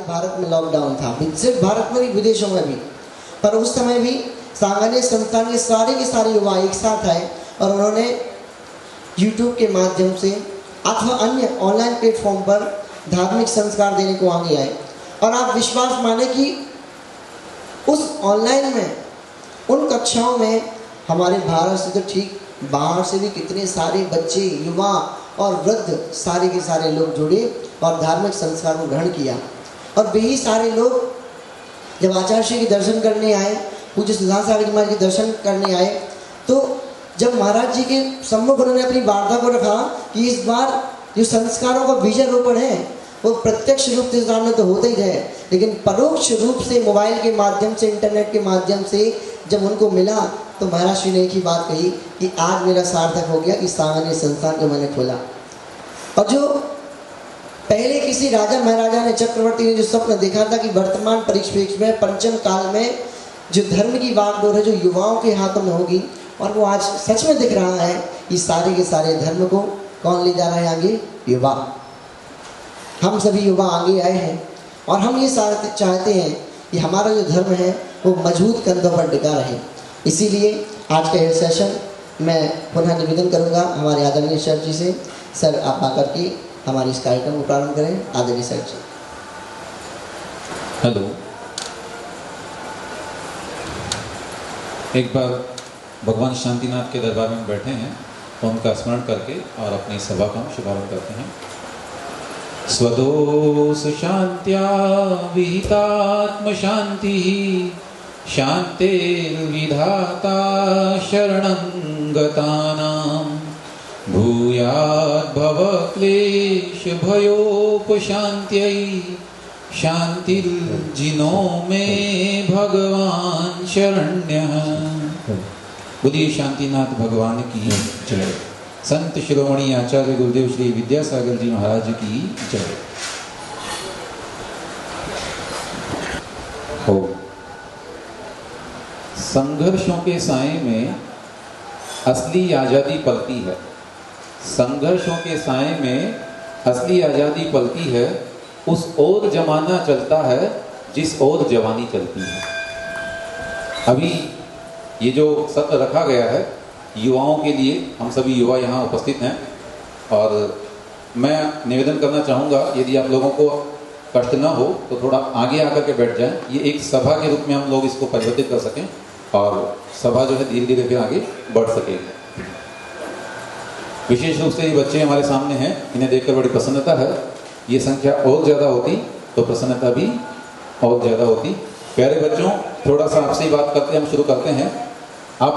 भारत में लॉकडाउन था, सिर्फ भारत में नहीं विदेशों में भी। पर उस समय भी सांगानेर संस्थान के सारे युवा एक साथ आए और उन्होंने यूट्यूब के माध्यम से अथवा अन्य ऑनलाइन प्लेटफॉर्म पर धार्मिक संस्कार देने को आगे आए। और आप विश्वास माने कि उस ऑनलाइन में, उन कक्षाओं में हमारे भारत से तो ठीक बाहर से भी कितने सारे बच्चे, युवा और वृद्ध सारे के सारे लोग जुड़े और धार्मिक संस्कार को ग्रहण किया। और वही सारे लोग जब आचार्य श्री के दर्शन करने आए, पूज्य सिद्धांत सागर जी महाराज के दर्शन करने आए, तो जब महाराज जी के सम्मुख उन्होंने अपनी वार्ता को रखा कि इस बार जो संस्कारों का बीजारोपण है वो प्रत्यक्ष रूप से सामने तो होते ही है, लेकिन परोक्ष रूप से मोबाइल के माध्यम से, इंटरनेट के माध्यम से जब उनको मिला तो महाराज श्री ने एक ही बात कही कि आज मेरा सार्थक हो गया कि सांगानेर संस्थान को मैंने खोला। और जो पहले किसी राजा महाराजा ने, चक्रवर्ती ने जो स्वप्न देखा था कि वर्तमान परिप्रेक्ष्य में, पंचम काल में जो धर्म की बागडोर है जो युवाओं के हाथों में होगी, और वो आज सच में दिख रहा है कि सारे के सारे धर्म को कौन ले जा रहा है आगे? युवा। हम सभी युवा आगे आए हैं और हम ये चाहते हैं कि हमारा जो धर्म है वो मजबूत कंधों पर टिका रहे। इसीलिए आज का ये सेशन मैं पुनः निवेदन करूंगा हमारे आदरणीय सर जी से। सर आप आकर के हमारे इस कार्यक्रम को प्रारंभ करें। आदरणीय सर जी। हेलो, एक बार भगवान शांतिनाथ के दरबार में बैठे हैं तो उनका स्मरण करके और अपनी सभा का शुभारंभ करते हैं। स्वदोष शांत्या विहितात्म शांति शांतिर्विधाता शरणं गतानां भूयात् भवक्लेश भयोपशान्त्यै शांतिर्जिनो में भगवान शरण्यः। बोलिए शांतिनाथ भगवान की जय। संत शिरोमणि आचार्य गुरुदेव श्री विद्यासागर जी महाराज की जय हो। संघर्षों के साए में असली आज़ादी पलती है। संघर्षों के साए में असली आज़ादी पलती है। उस ओर जमाना चलता है जिस ओर जवानी चलती है। अभी ये जो सत्र रखा गया है युवाओं के लिए, हम सभी युवा यहाँ उपस्थित हैं और मैं निवेदन करना चाहूँगा यदि आप लोगों को कष्ट न हो तो थोड़ा आगे आकर के बैठ जाएं। ये एक सभा के रूप में हम लोग इसको परिवर्तित कर सकें और सभा जो है धीरे धीरे फिर आगे बढ़ सकेगी। विशेष रूप से ये बच्चे हमारे सामने हैं, इन्हें देखकर बड़ी प्रसन्नता है। ये संख्या और ज़्यादा होती तो प्रसन्नता भी और ज़्यादा होती। प्यारे बच्चों, थोड़ा सा आपसे ही बात करते हम शुरू करते हैं। आप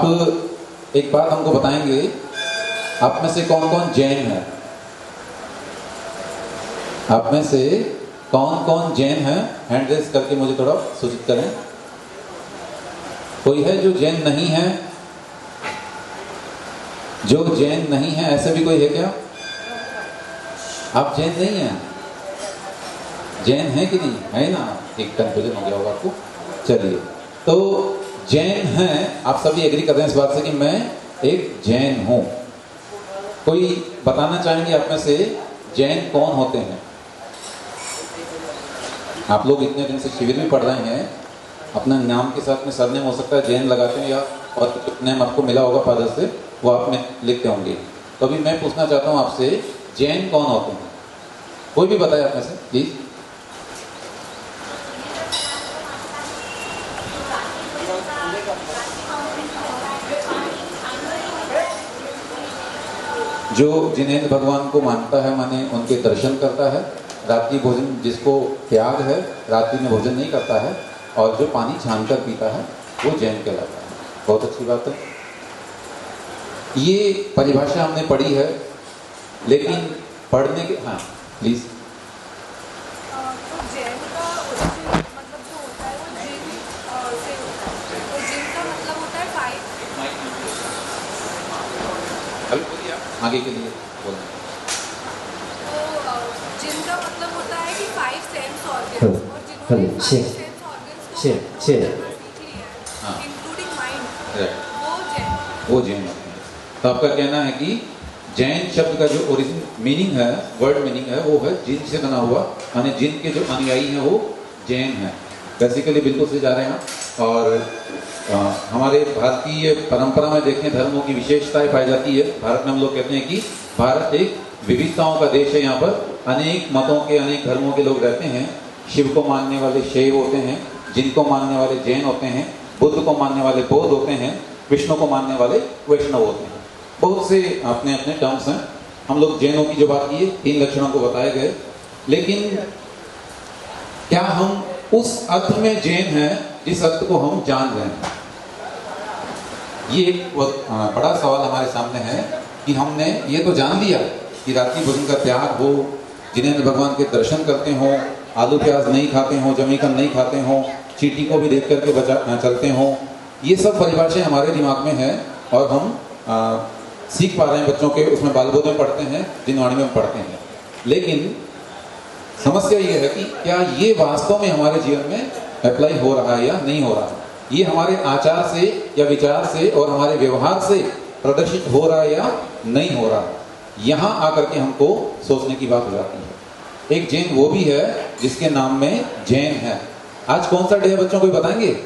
एक बात हमको बताएंगे, आप में से कौन कौन जैन है? आप में से कौन कौन जैन है? हैंड रेस करके मुझे थोड़ा सूचित करें। कोई है जो जैन नहीं है? जो जैन नहीं है ऐसे भी कोई है क्या? आप जैन नहीं हैं? जैन है कि नहीं है? ना, एक कंफ्यूजन हो गया होगा आपको। चलिए, तो जैन हैं, आप सभी एग्री कर रहे हैं इस बात से कि मैं एक जैन हूं। कोई बताना चाहेंगे आप में से जैन कौन होते हैं? आप लोग इतने दिन से शिविर भी पढ़ रहे हैं, अपना नाम के साथ में सरनेम हो सकता है जैन लगाते हैं या और नेम आपको मिला होगा फादर से, वो आप में लिखते होंगे। तो अभी मैं पूछना चाहता हूं आपसे, जैन कौन होते हैं? कोई भी बताए आप में से प्लीज। जो जिनेंद्र भगवान को मानता है, माने उनके दर्शन करता है, रात्रि भोजन जिसको त्याग है, रात्रि में भोजन नहीं करता है, और जो पानी छानकर पीता है वो जैन कहलाता है। बहुत अच्छी बात है। ये परिभाषा हमने पढ़ी है, लेकिन पढ़ने के, हाँ प्लीज। आगे के लिए बोलना। तो जिनका मतलब होता है कि 5 सेंस ऑर्गन्स, और जिन्होंने 5 सेंस ऑर्गन्स को सीख लिया है इंक्लूडिंग माइंड, वो जैन होते हैं। तो आपका कहना है कि जैन शब्द का जो ओरिजिन मीनिंग है, वर्ड मीनिंग है, वो है जिन से बना हुआ, यानी जिन के जो अनुयायी हैं वो जैन हैं। बेसिकली बिल्कुल से जा रहे हैं और हमारे भारतीय परंपरा में देखें धर्मों की विशेषताएं पाई जाती है। भारत में हम लोग कहते हैं कि भारत एक विविधताओं का देश है। यहाँ पर अनेक मतों के, अनेक धर्मों के लोग रहते हैं। शिव को मानने वाले शैव होते हैं, जिनको मानने वाले जैन होते हैं, बुद्ध को मानने वाले बौद्ध होते हैं, विष्णु को मानने वाले वैष्णव होते हैं। बहुत से अपने अपने टर्म्स हैं। हम लोग जैनों की जो बात की है 3 लक्षणों को बताए गए, लेकिन क्या हम उस अर्थ में जैन हैं जिस अर्थ को हम जान रहे हैं? ये एक बहुत बड़ा सवाल हमारे सामने है कि हमने ये तो जान लिया कि रात्रि भोजन का त्याग हो, जिन्हें भगवान के दर्शन करते हो, आलू प्याज नहीं खाते हो, जमीकन नहीं खाते हो, चींटी को भी देख करके बचा चलते हो, ये सब परिभाषाएं हमारे दिमाग में है और हम सीख पा रहे हैं बच्चों के, उसमें बालबोध में पढ़ते हैं, दिनवाणी में पढ़ते हैं। लेकिन समस्या ये है कि क्या ये वास्तव में हमारे जीवन में अप्लाई हो रहा है या नहीं हो रहा है? ये हमारे आचार से या विचार से और हमारे व्यवहार से प्रदर्शित हो रहा है या नहीं हो रहा है? यहाँ आकर के हमको सोचने की बात हो जाती है। एक जैन वो भी है जिसके नाम में जैन है। आज कौन सा डे है बच्चों, कोई बताएंगे?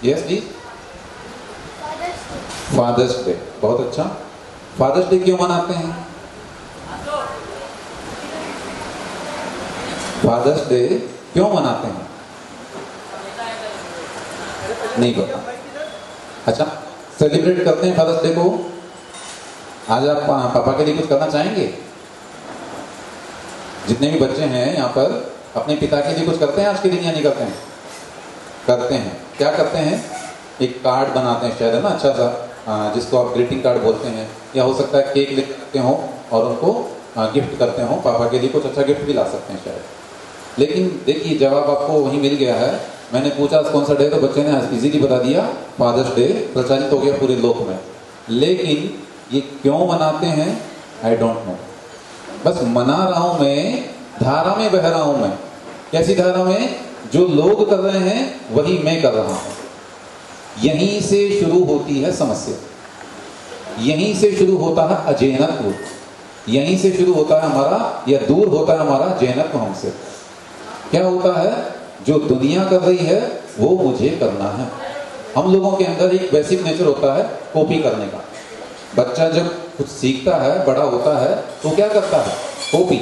Yes please. Father's day. बहुत अच्छा। फादर्स डे क्यों मनाते हैं? फादर्स डे क्यों मनाते हैं? नहीं पता। अच्छा, सेलिब्रेट करते हैं फादर्स डे को। आज आप पापा के लिए कुछ करना चाहेंगे? जितने भी बच्चे हैं यहाँ पर अपने पिता के लिए कुछ करते हैं आज के दिन या नहीं करते हैं? करते हैं। क्या करते हैं? एक कार्ड बनाते हैं शायद, है ना, अच्छा सा, जिसको आप ग्रीटिंग कार्ड बोलते हैं, या हो सकता है केक लेते हो और उनको गिफ्ट करते हो। पापा के लिए कुछ अच्छा गिफ्ट भी ला सकते हैं शायद। लेकिन देखिए, जवाब आपको वहीं मिल गया है। मैंने पूछा कौन सा डे, तो बच्चे ने इजीली बता दिया, फादर्स डे प्रचलित हो गया पूरे लोक में। लेकिन ये क्यों मनाते हैं? I don't know. बस मना रहा हूं मैं, धारा में बह रहा हूं मैं। कैसी धारा में? जो लोग कर रहे हैं वही मैं कर रहा हूं। यहीं से शुरू होती है समस्या, यहीं से शुरू होता है अजैनत्व, यहीं से शुरू होता है हमारा, या दूर होता है हमारा जैनत्व हमसे। क्या होता है? जो दुनिया कर रही है वो मुझे करना है। हम लोगों के अंदर एक बेसिक नेचर होता है कॉपी करने का। बच्चा जब कुछ सीखता है, बड़ा होता है, तो क्या करता है? कॉपी।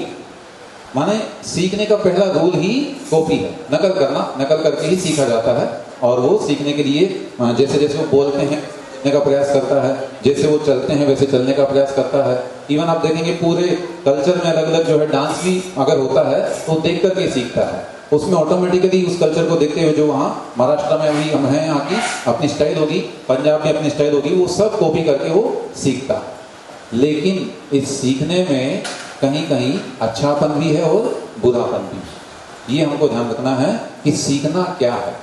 माने सीखने का पहला रूल ही कॉपी है, नकल करना। नकल करके ही सीखा जाता है और वो सीखने के लिए जैसे जैसे वो बोलते हैं सीखने का प्रयास करता है, जैसे वो चलते हैं वैसे चलने का प्रयास करता है। इवन आप देखेंगे पूरे कल्चर में अलग अलग जो है डांस भी अगर होता है तो देख करके सीखता है। उसमें ऑटोमेटिकली उस कल्चर को देखते हुए, जो वहाँ महाराष्ट्र में अभी हम हैं, यहाँ की अपनी स्टाइल होगी, पंजाब में अपनी स्टाइल होगी, वो सब कॉपी करके वो सीखता है। लेकिन इस सीखने में कहीं कहीं अच्छापन भी है और बुरापन भी। ये हमको ध्यान रखना है कि सीखना क्या है।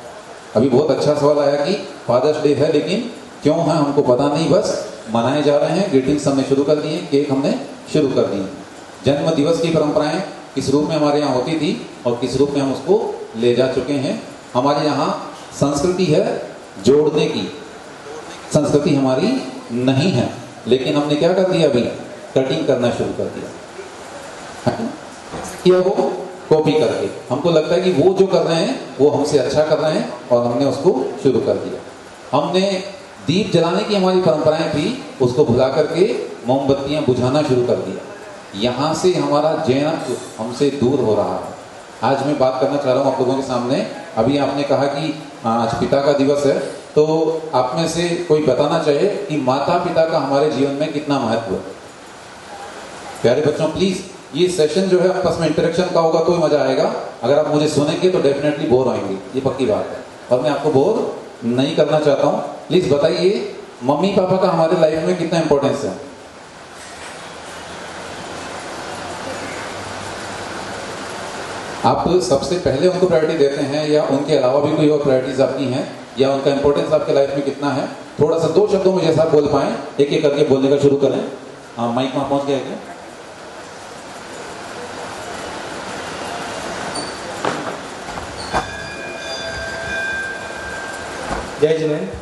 अभी बहुत अच्छा सवाल आया कि फादर्स डे है, लेकिन क्यों है हमको पता नहीं, बस मनाए जा रहे हैं। ग्रीटिंग्स हमने शुरू कर दिए, केक हमने शुरू कर दिए। जन्म दिवस की परंपराएं किस रूप में हमारे यहाँ होती थी और किस रूप में हम उसको ले जा चुके हैं। हमारे यहाँ संस्कृति है जोड़ने की, संस्कृति हमारी नहीं है। लेकिन हमने क्या कर दिया? अभी कटिंग करना शुरू कर दिया, या वो कॉपी करके। हमको लगता है कि वो जो कर रहे हैं वो हमसे अच्छा कर रहे हैं और हमने उसको शुरू कर दिया। हमने दीप जलाने की हमारी परंपराएं थी, उसको भुला करके मोमबत्तियां बुझाना शुरू कर दिया। यहाँ से हमारा जैनत्व हमसे दूर हो रहा है। आज मैं बात करना चाह रहा हूँ आप लोगों के सामने। अभी आपने कहा कि आज पिता का दिवस है, तो आप में से कोई बताना चाहे कि माता पिता का हमारे जीवन में कितना महत्व है? प्यारे बच्चों, प्लीज ये सेशन जो है आपस में इंटरेक्शन का होगा तो ही मजा आएगा। अगर आप मुझे सुनेंगे तो डेफिनेटली बोर होंगे, ये पक्की बात है, और मैं आपको बोर नहीं करना चाहता हूँ। प्लीज बताइए, मम्मी पापा का हमारे लाइफ में कितना इंपॉर्टेंस है? आप सबसे पहले उनको प्रायोरिटी देते हैं, या उनके अलावा भी कोई और प्रायोरिटीज आपकी हैं, या उनका इंपॉर्टेंस आपके लाइफ में कितना है? थोड़ा सा 2 शब्दों में जैसा आप बोल पाए, एक एक करके बोलने का शुरू करें। हाँ, माइक वहां पहुंच गया क्या? जय जिनेंद्र।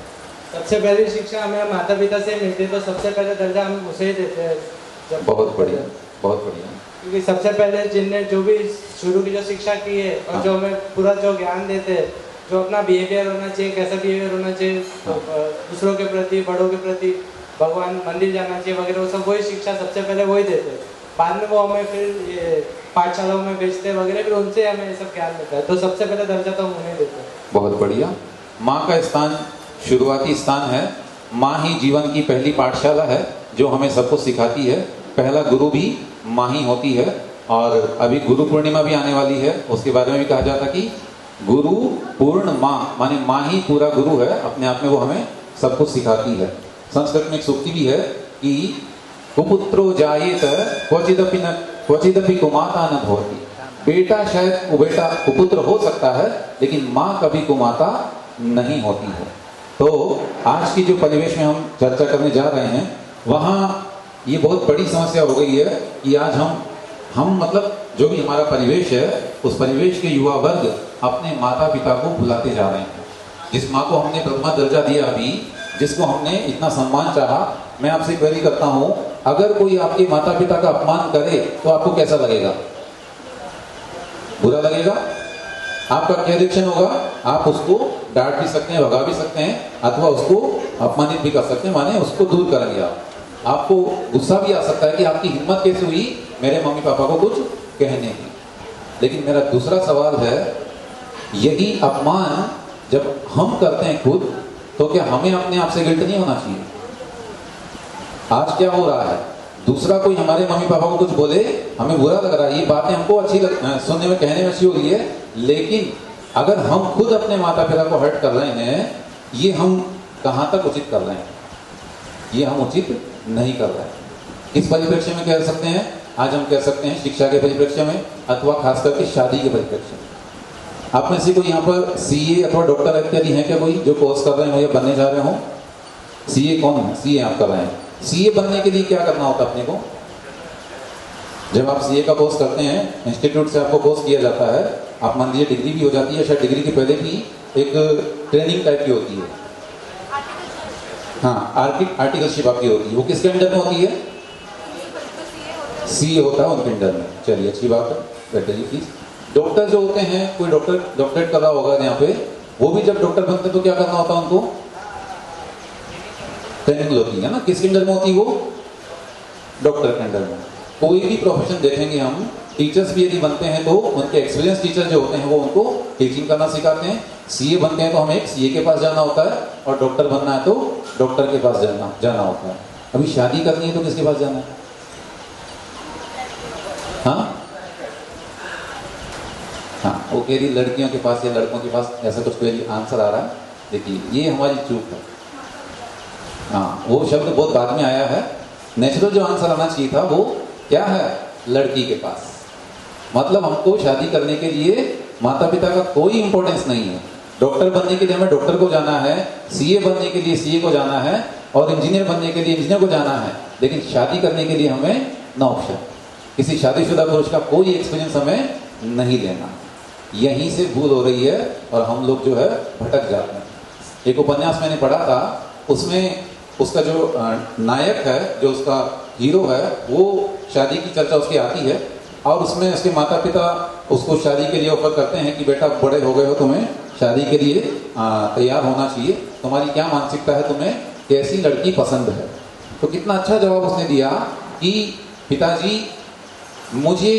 सबसे पहली शिक्षा हमें माता पिता से मिलती है, तो सबसे पहले दर्जा हम उसे ही देते हैं। बहुत बढ़िया, बहुत बढ़िया। क्योंकि सबसे पहले जिनने जो भी शुरू की जो शिक्षा की है और जो हमें पूरा जो ज्ञान देते हैं, जो अपना बिहेवियर होना चाहिए, कैसा बिहेवियर होना चाहिए दूसरों के प्रति, बड़ों के प्रति, भगवान मंदिर जाना चाहिए वगैरह, वो सब वही शिक्षा सबसे पहले वही देते हैं। बाद में वो हमें फिर ये पाठशालाओं में भेजते हैं वगैरह, फिर उनसे हमें ये सब ज्ञान मिलता है। तो सबसे पहले दर्जा तो हम उन्हें देते हैं। बहुत बढ़िया। माँ का स्थान शुरुआती स्थान है। माँ ही जीवन की पहली पाठशाला है जो हमें सबको सिखाती है। पहला गुरु भी माँ ही होती है। और अभी गुरु पूर्णिमा भी आने वाली है, उसके बारे में भी कहा जाता कि गुरु पूर्ण माँ, माने माँ ही पूरा गुरु है, अपने आप में वो हमें सब कुछ सिखाती है। संस्कृत में एक सूक्ति भी है कि कुपुत्रो जायेत क्वचिदपि कुमाता न भवति। बेटा शायद कुबेटा कुपुत्र हो सकता है, लेकिन माँ कभी कुमाता नहीं होती है। तो आज की जो परिवेश में हम चर्चा करने जा रहे हैं, वहाँ ये बहुत बड़ी समस्या हो गई है कि आज हम मतलब जो भी हमारा परिवेश है, उस परिवेश के युवा वर्ग अपने माता पिता को भुलाते जा रहे हैं। जिस माँ को हमने प्रथमा दर्जा दिया अभी, जिसको हमने इतना सम्मान चाहा, मैं आपसे क्वेरी करता हूँ, अगर कोई आपके माता पिता का अपमान करे तो आपको कैसा लगेगा? बुरा लगेगा? आपका क्या रिएक्शन होगा? आप उसको डांट भी सकते हैं, भगा भी सकते हैं, अथवा उसको अपमानित भी कर सकते हैं, माने उसको दूर करेंगे आप। आपको गुस्सा भी आ सकता है कि आपकी हिम्मत कैसे हुई मेरे मम्मी पापा को कुछ कहने की। लेकिन मेरा दूसरा सवाल है, यही अपमान जब हम करते हैं खुद, तो क्या हमें अपने आप से गिल्ट नहीं होना चाहिए? आज क्या हो रहा है, दूसरा कोई हमारे मम्मी पापा को कुछ बोले, हमें बुरा लग रहा है, ये बातें हमको सुनने में, कहने में अच्छी हो रही है, लेकिन अगर हम खुद अपने माता पिता को हर्ट कर रहे हैं, ये हम कहाँ तक उचित कर रहे हैं? ये हम उचित नहीं कर रहे हैं। किस परिप्रेक्ष्य में कह सकते हैं? आज हम कह सकते हैं शिक्षा के परिप्रेक्ष्य में, अथवा खास करके शादी के परिप्रेक्ष्य में। आप में से कोई यहाँ पर सीए अथवा डॉक्टर इत्यादि हैं क्या, कोई जो कोर्स कर रहे हैं या बनने जा रहे हो? सीए कौन है? सीए आप कर रहे हैं। सीए बनने के लिए क्या करना होता है अपने को? जब आप सीए का कोर्स करते हैं, इंस्टीट्यूट से आपको कोर्स किया जाता है, आप मान लीजिए डिग्री भी हो जाती है, शायद डिग्री के पहले भी एक ट्रेनिंग टाइप की होती है। हाँ, आर्टिकलशिप आपकी होती है। वो किसके अंडर में होती है? सीए होता है उनके अंडर में। चलिए, अच्छी बात है, बैठिए प्लीज। डॉक्टर जो होते हैं, कोई डॉक्टरेट कर रहा होगा यहाँ पे, वो भी जब डॉक्टर बनते हैं तो क्या करना होता है उनको? ट्रेनिंग होती है ना। किसके अंडर में होती है वो? डॉक्टर के अंडर में। कोई भी प्रोफेशन देखेंगे हम, टीचर्स भी यदि बनते हैं तो उनके एक्सपीरियंस टीचर जो होते हैं वो उनको टीचिंग करना सिखाते हैं। सीए बनते हैं तो हमें एक सीए के पास जाना होता है, और डॉक्टर बनना है तो डॉक्टर के पास जाना होता है। अभी शादी करनी है तो किसके पास जाना है? हाँ, वो कह रही लड़कियों के पास या लड़कों के पास, ऐसा कुछ कोई आंसर आ रहा है। देखिए, ये हमारी चूक है। हाँ, वो शब्द बहुत बाद में आया है। नेचुरल जो आंसर आना चाहिए था वो क्या है? लड़की के पास। मतलब हमको शादी करने के लिए माता पिता का कोई इंपॉर्टेंस नहीं है। डॉक्टर बनने के लिए हमें डॉक्टर को जाना है, सीए बनने के लिए सीए को जाना है, और इंजीनियर बनने के लिए इंजीनियर को जाना है, लेकिन शादी करने के लिए हमें नो ऑप्शन। किसी शादीशुदा पुरुष का कोई एक्सपीरियंस हमें नहीं लेना। यहीं से भूल हो रही है और हम लोग जो है भटक जाते हैं। एक उपन्यास मैंने पढ़ा था, उसमें उसका जो नायक है, जो उसका हीरो है, वो शादी की चर्चा उसकी आती है, और उसमें उसके माता पिता उसको शादी के लिए ऑफर करते हैं कि बेटा बड़े हो गए हो, तुम्हें शादी के लिए तैयार होना चाहिए, तुम्हारी क्या मानसिकता है, तुम्हें कैसी लड़की पसंद है? तो कितना अच्छा जवाब उसने दिया कि पिताजी, मुझे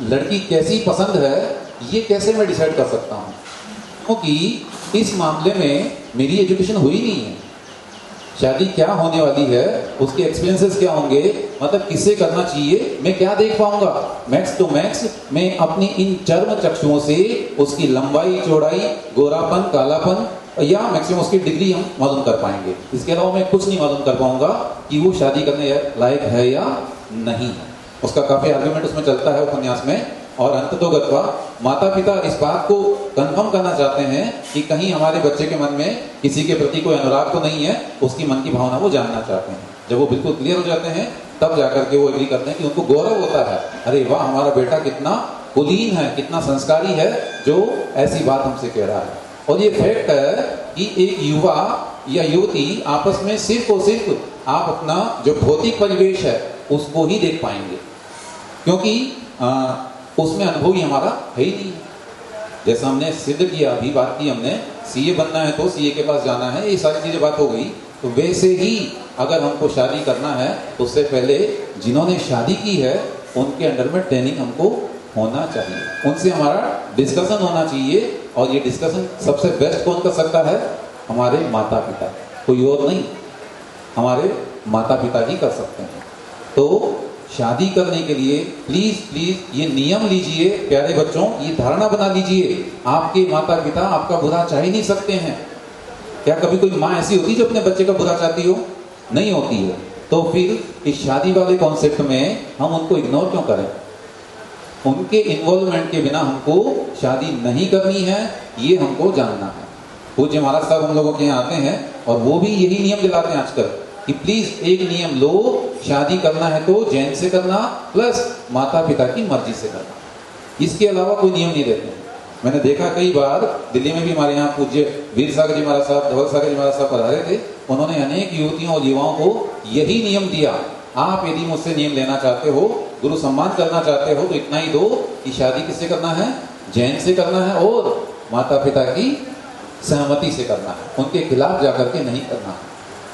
लड़की कैसी पसंद है ये कैसे मैं डिसाइड कर सकता हूँ, क्योंकि इस मामले में मेरी एजुकेशन हुई नहीं है। शादी क्या होने वाली है, उसके एक्सपीरियंसेस क्या होंगे, मतलब किससे करना चाहिए, मैं क्या देख पाऊंगा? मैक्स टू मैक्स मैं अपनी इन चर्म चक्षुओं से उसकी लंबाई चौड़ाई, गोरापन कालापन, या मैक्सिमम उसकी डिग्री हम मालूम कर पाएंगे। इसके अलावा मैं कुछ नहीं मालूम कर पाऊंगा कि वो शादी करने लायक है या नहीं है। उसका काफी आर्ग्यूमेंट उसमें चलता है उपन्यास में, और अंततोगत्वा माता पिता इस बात को कंफर्म करना चाहते हैं कि कहीं हमारे बच्चे के मन में किसी के प्रति कोई अनुराग तो नहीं है, उसकी मन की भावना वो जानना चाहते हैं। जब वो बिल्कुल क्लियर हो जाते हैं, तब जाकर के वो एग्री करते हैं कि उनको गौरव होता है, अरे वाह, हमारा बेटा कितना कुलीन है, कितना संस्कारी है, जो ऐसी बात हमसे कह रहा है। और ये फैक्ट है कि एक युवा या युवती आपस में सिर्फ और सिर्फ आप अपना जो भौतिक परिवेश है उसको ही देख पाएंगे। क्योंकि उसमें अनुभव ही हमारा है ही नहीं है। जैसा हमने सिद्ध किया, अभी बात की हमने, सीए बनना है तो सीए के पास जाना है, ये सारी चीजें बात हो गई। तो वैसे ही अगर हमको शादी करना है तो उससे पहले जिन्होंने शादी की है उनके अंडर में ट्रेनिंग हमको होना चाहिए, उनसे हमारा डिस्कशन होना चाहिए। और ये डिस्कशन सबसे बेस्ट कौन कर सकता है? हमारे माता पिता, कोई और नहीं, हमारे माता पिता ही कर सकते हैं। तो शादी करने के लिए प्लीज प्लीज ये नियम लीजिए प्यारे बच्चों, ये धारणा बना लीजिए, आपके माता पिता आपका बुरा चाह ही नहीं सकते हैं। क्या कभी कोई माँ ऐसी होती है जो अपने बच्चे का बुरा चाहती हो? नहीं होती है। तो फिर इस शादी वाले कॉन्सेप्ट में हम उनको इग्नोर क्यों करें? उनके इन्वॉल्वमेंट के बिना हमको शादी नहीं करनी है, ये हमको जानना है। पूज्य महाराज साहब हम लोगों के यहाँ आते हैं और वो भी यही नियम दिलाते हैं आजकल कि प्लीज एक नियम लो, शादी करना है तो जैन से करना प्लस माता पिता की मर्जी से करना, इसके अलावा कोई नियम नहीं देते हैं। मैंने देखा कई बार दिल्ली में भी हमारे यहाँ पूज्य वीर सागर जी महाराज साहब, धवल सागर जी महाराज साहब पधारे थे, उन्होंने अनेक युवतियों और युवाओं को यही नियम दिया, आप यदि मुझसे नियम लेना चाहते हो, गुरु सम्मान करना चाहते हो तो इतना ही दो कि शादी किससे करना है? जैन से करना है और माता पिता की सहमति से करना है, उनके खिलाफ जाकर के नहीं करना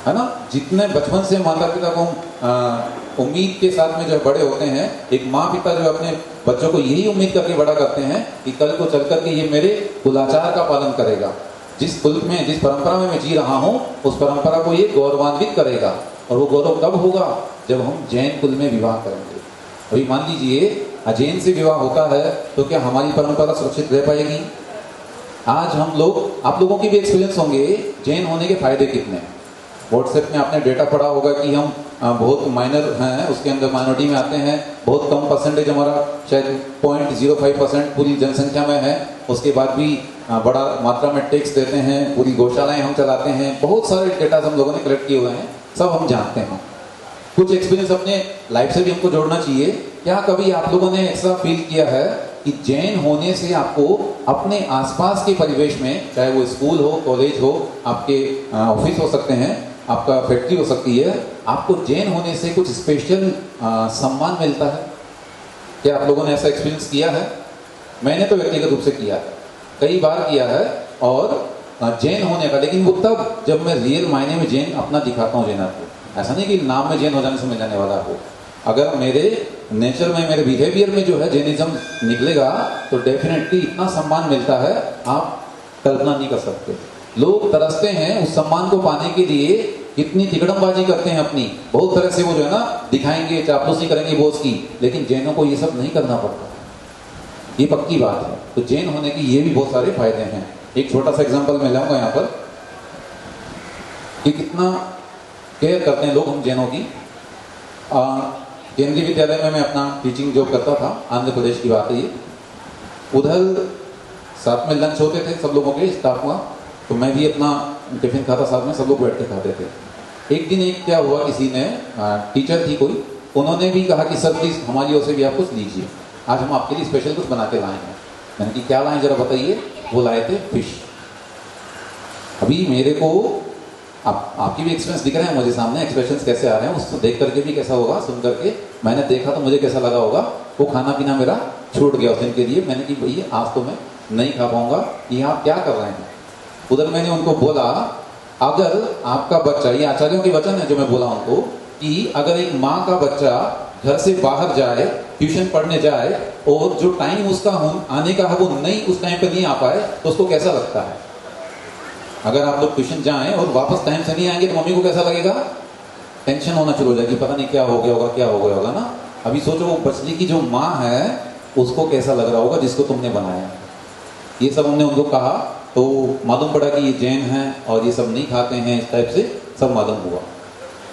है ना। जितने बचपन से माता पिता को उम्मीद के साथ में जो बड़े होते हैं, एक माँ पिता जो अपने बच्चों को यही उम्मीद करके बड़ा करते हैं कि कल को चल करके ये मेरे कुलाचार का पालन करेगा, जिस कुल में जिस परंपरा में मैं जी रहा हूँ उस परंपरा को ये गौरवान्वित करेगा। और वो गौरव कब होगा? जब हम जैन कुल में विवाह करेंगे। अभी मान लीजिए अजैन से विवाह होता है तो क्या हमारी परंपरा सुरक्षित रह पाएगी? आज हम लोग, आप लोगों की भी एक्सपीरियंस होंगे जैन होने के फायदे कितने। व्हाट्सएप में आपने डेटा पढ़ा होगा कि हम बहुत माइनर हैं, उसके अंदर माइनॉरिटी में आते हैं, बहुत कम परसेंटेज हमारा शायद 0.05% पूरी जनसंख्या में है। उसके बाद भी बड़ा मात्रा में टैक्स देते हैं, पूरी गौशालाएं हम चलाते हैं, बहुत सारे डेटा हम लोगों ने कलेक्ट किए हुए हैं, सब हम जानते हैं। कुछ एक्सपीरियंस अपने लाइफ से भी हमको जोड़ना चाहिए। क्या कभी आप लोगों ने ऐसा फील किया है कि जैन होने से आपको अपने आसपास के परिवेश में, चाहे वो स्कूल हो, कॉलेज हो, आपके ऑफिस हो सकते हैं, आपका फैक्ट्री हो सकती है, आपको जैन होने से कुछ स्पेशल सम्मान मिलता है? क्या आप लोगों ने ऐसा एक्सपीरियंस किया है? मैंने तो व्यक्तिगत रूप से किया है, कई बार किया है। और जैन होने का, लेकिन वो तब जब मैं रियल मायने में जैन अपना दिखाता हूँ जैन को। ऐसा नहीं कि नाम में जैन हो जाने से मिल जाने वाला हो। अगर मेरे नेचर में, मेरे बिहेवियर में जो है जैनिज्म निकलेगा तो डेफिनेटली इतना सम्मान मिलता है आप कल्पना नहीं कर सकते। लोग तरसते हैं उस सम्मान को पाने के लिए, कितनी तिकड़मबाजी करते हैं अपनी, बहुत तरह से वो जो है ना दिखाएंगे, चापलूसी करेंगे बॉस की, लेकिन जैनों को ये सब नहीं करना पड़ता, ये पक्की बात है। तो जैन होने की ये भी बहुत सारे फायदे हैं। एक छोटा सा एग्जांपल मैं लाऊंगा यहाँ पर कि कितना केयर करते हैं लोग हम जैनों की। केंद्रीय विद्यालय में मैं अपना टीचिंग जॉब करता था, आंध्र प्रदेश की बात है ये। उधर साथ में लंच होते थे सब लोगों के स्टाफ का, तो मैं भी अपना टिफिन खाता, साथ में सब लोग बैठ के खाते थे। एक दिन एक क्या हुआ, किसी ने टीचर थी कोई, उन्होंने भी कहा कि सर प्लीज हमारी ओर से भी आप कुछ लीजिए, आज हम आपके लिए स्पेशल कुछ बना के लाए हैं। मैंने कि क्या लाए जरा बताइए। वो लाए थे फिश। अभी मेरे को आपकी भी एक्सपीरियंस दिख रहे हैं मुझे सामने, एक्सप्रेशंस कैसे आ रहे हैं, उसको देख करके भी कैसा होगा, सुन करके मैंने देखा तो मुझे कैसा लगा होगा। वो खाना पीना मेरा छूट गया उस दिन के लिए। मैंने कि भैया आज तो मैं नहीं खा पाऊंगा, ये आप क्या कर रहे हैं। उधर मैंने उनको बोला, अगर आपका बच्चा, ये आचार्यों के वचन है जो मैं बोला उनको, कि अगर एक माँ का बच्चा घर से बाहर जाए, ट्यूशन पढ़ने जाए और जो टाइम उसका आने का है वो नहीं, उस टाइम पे नहीं आ पाए तो उसको कैसा लगता है। अगर आप लोग ट्यूशन जाएं और वापस टाइम से नहीं आएंगे तो मम्मी को कैसा लगेगा, टेंशन होना शुरू हो जाएगी, पता नहीं क्या हो गया होगा, क्या हो गया होगा ना। अभी सोचो वो बचने की जो माँ है उसको कैसा लग रहा होगा जिसको तुमने बनाया। ये सब हमने उनको कहा तो मालूम पड़ा कि ये जैन हैं और ये सब नहीं खाते हैं, इस टाइप से सब मालूम हुआ।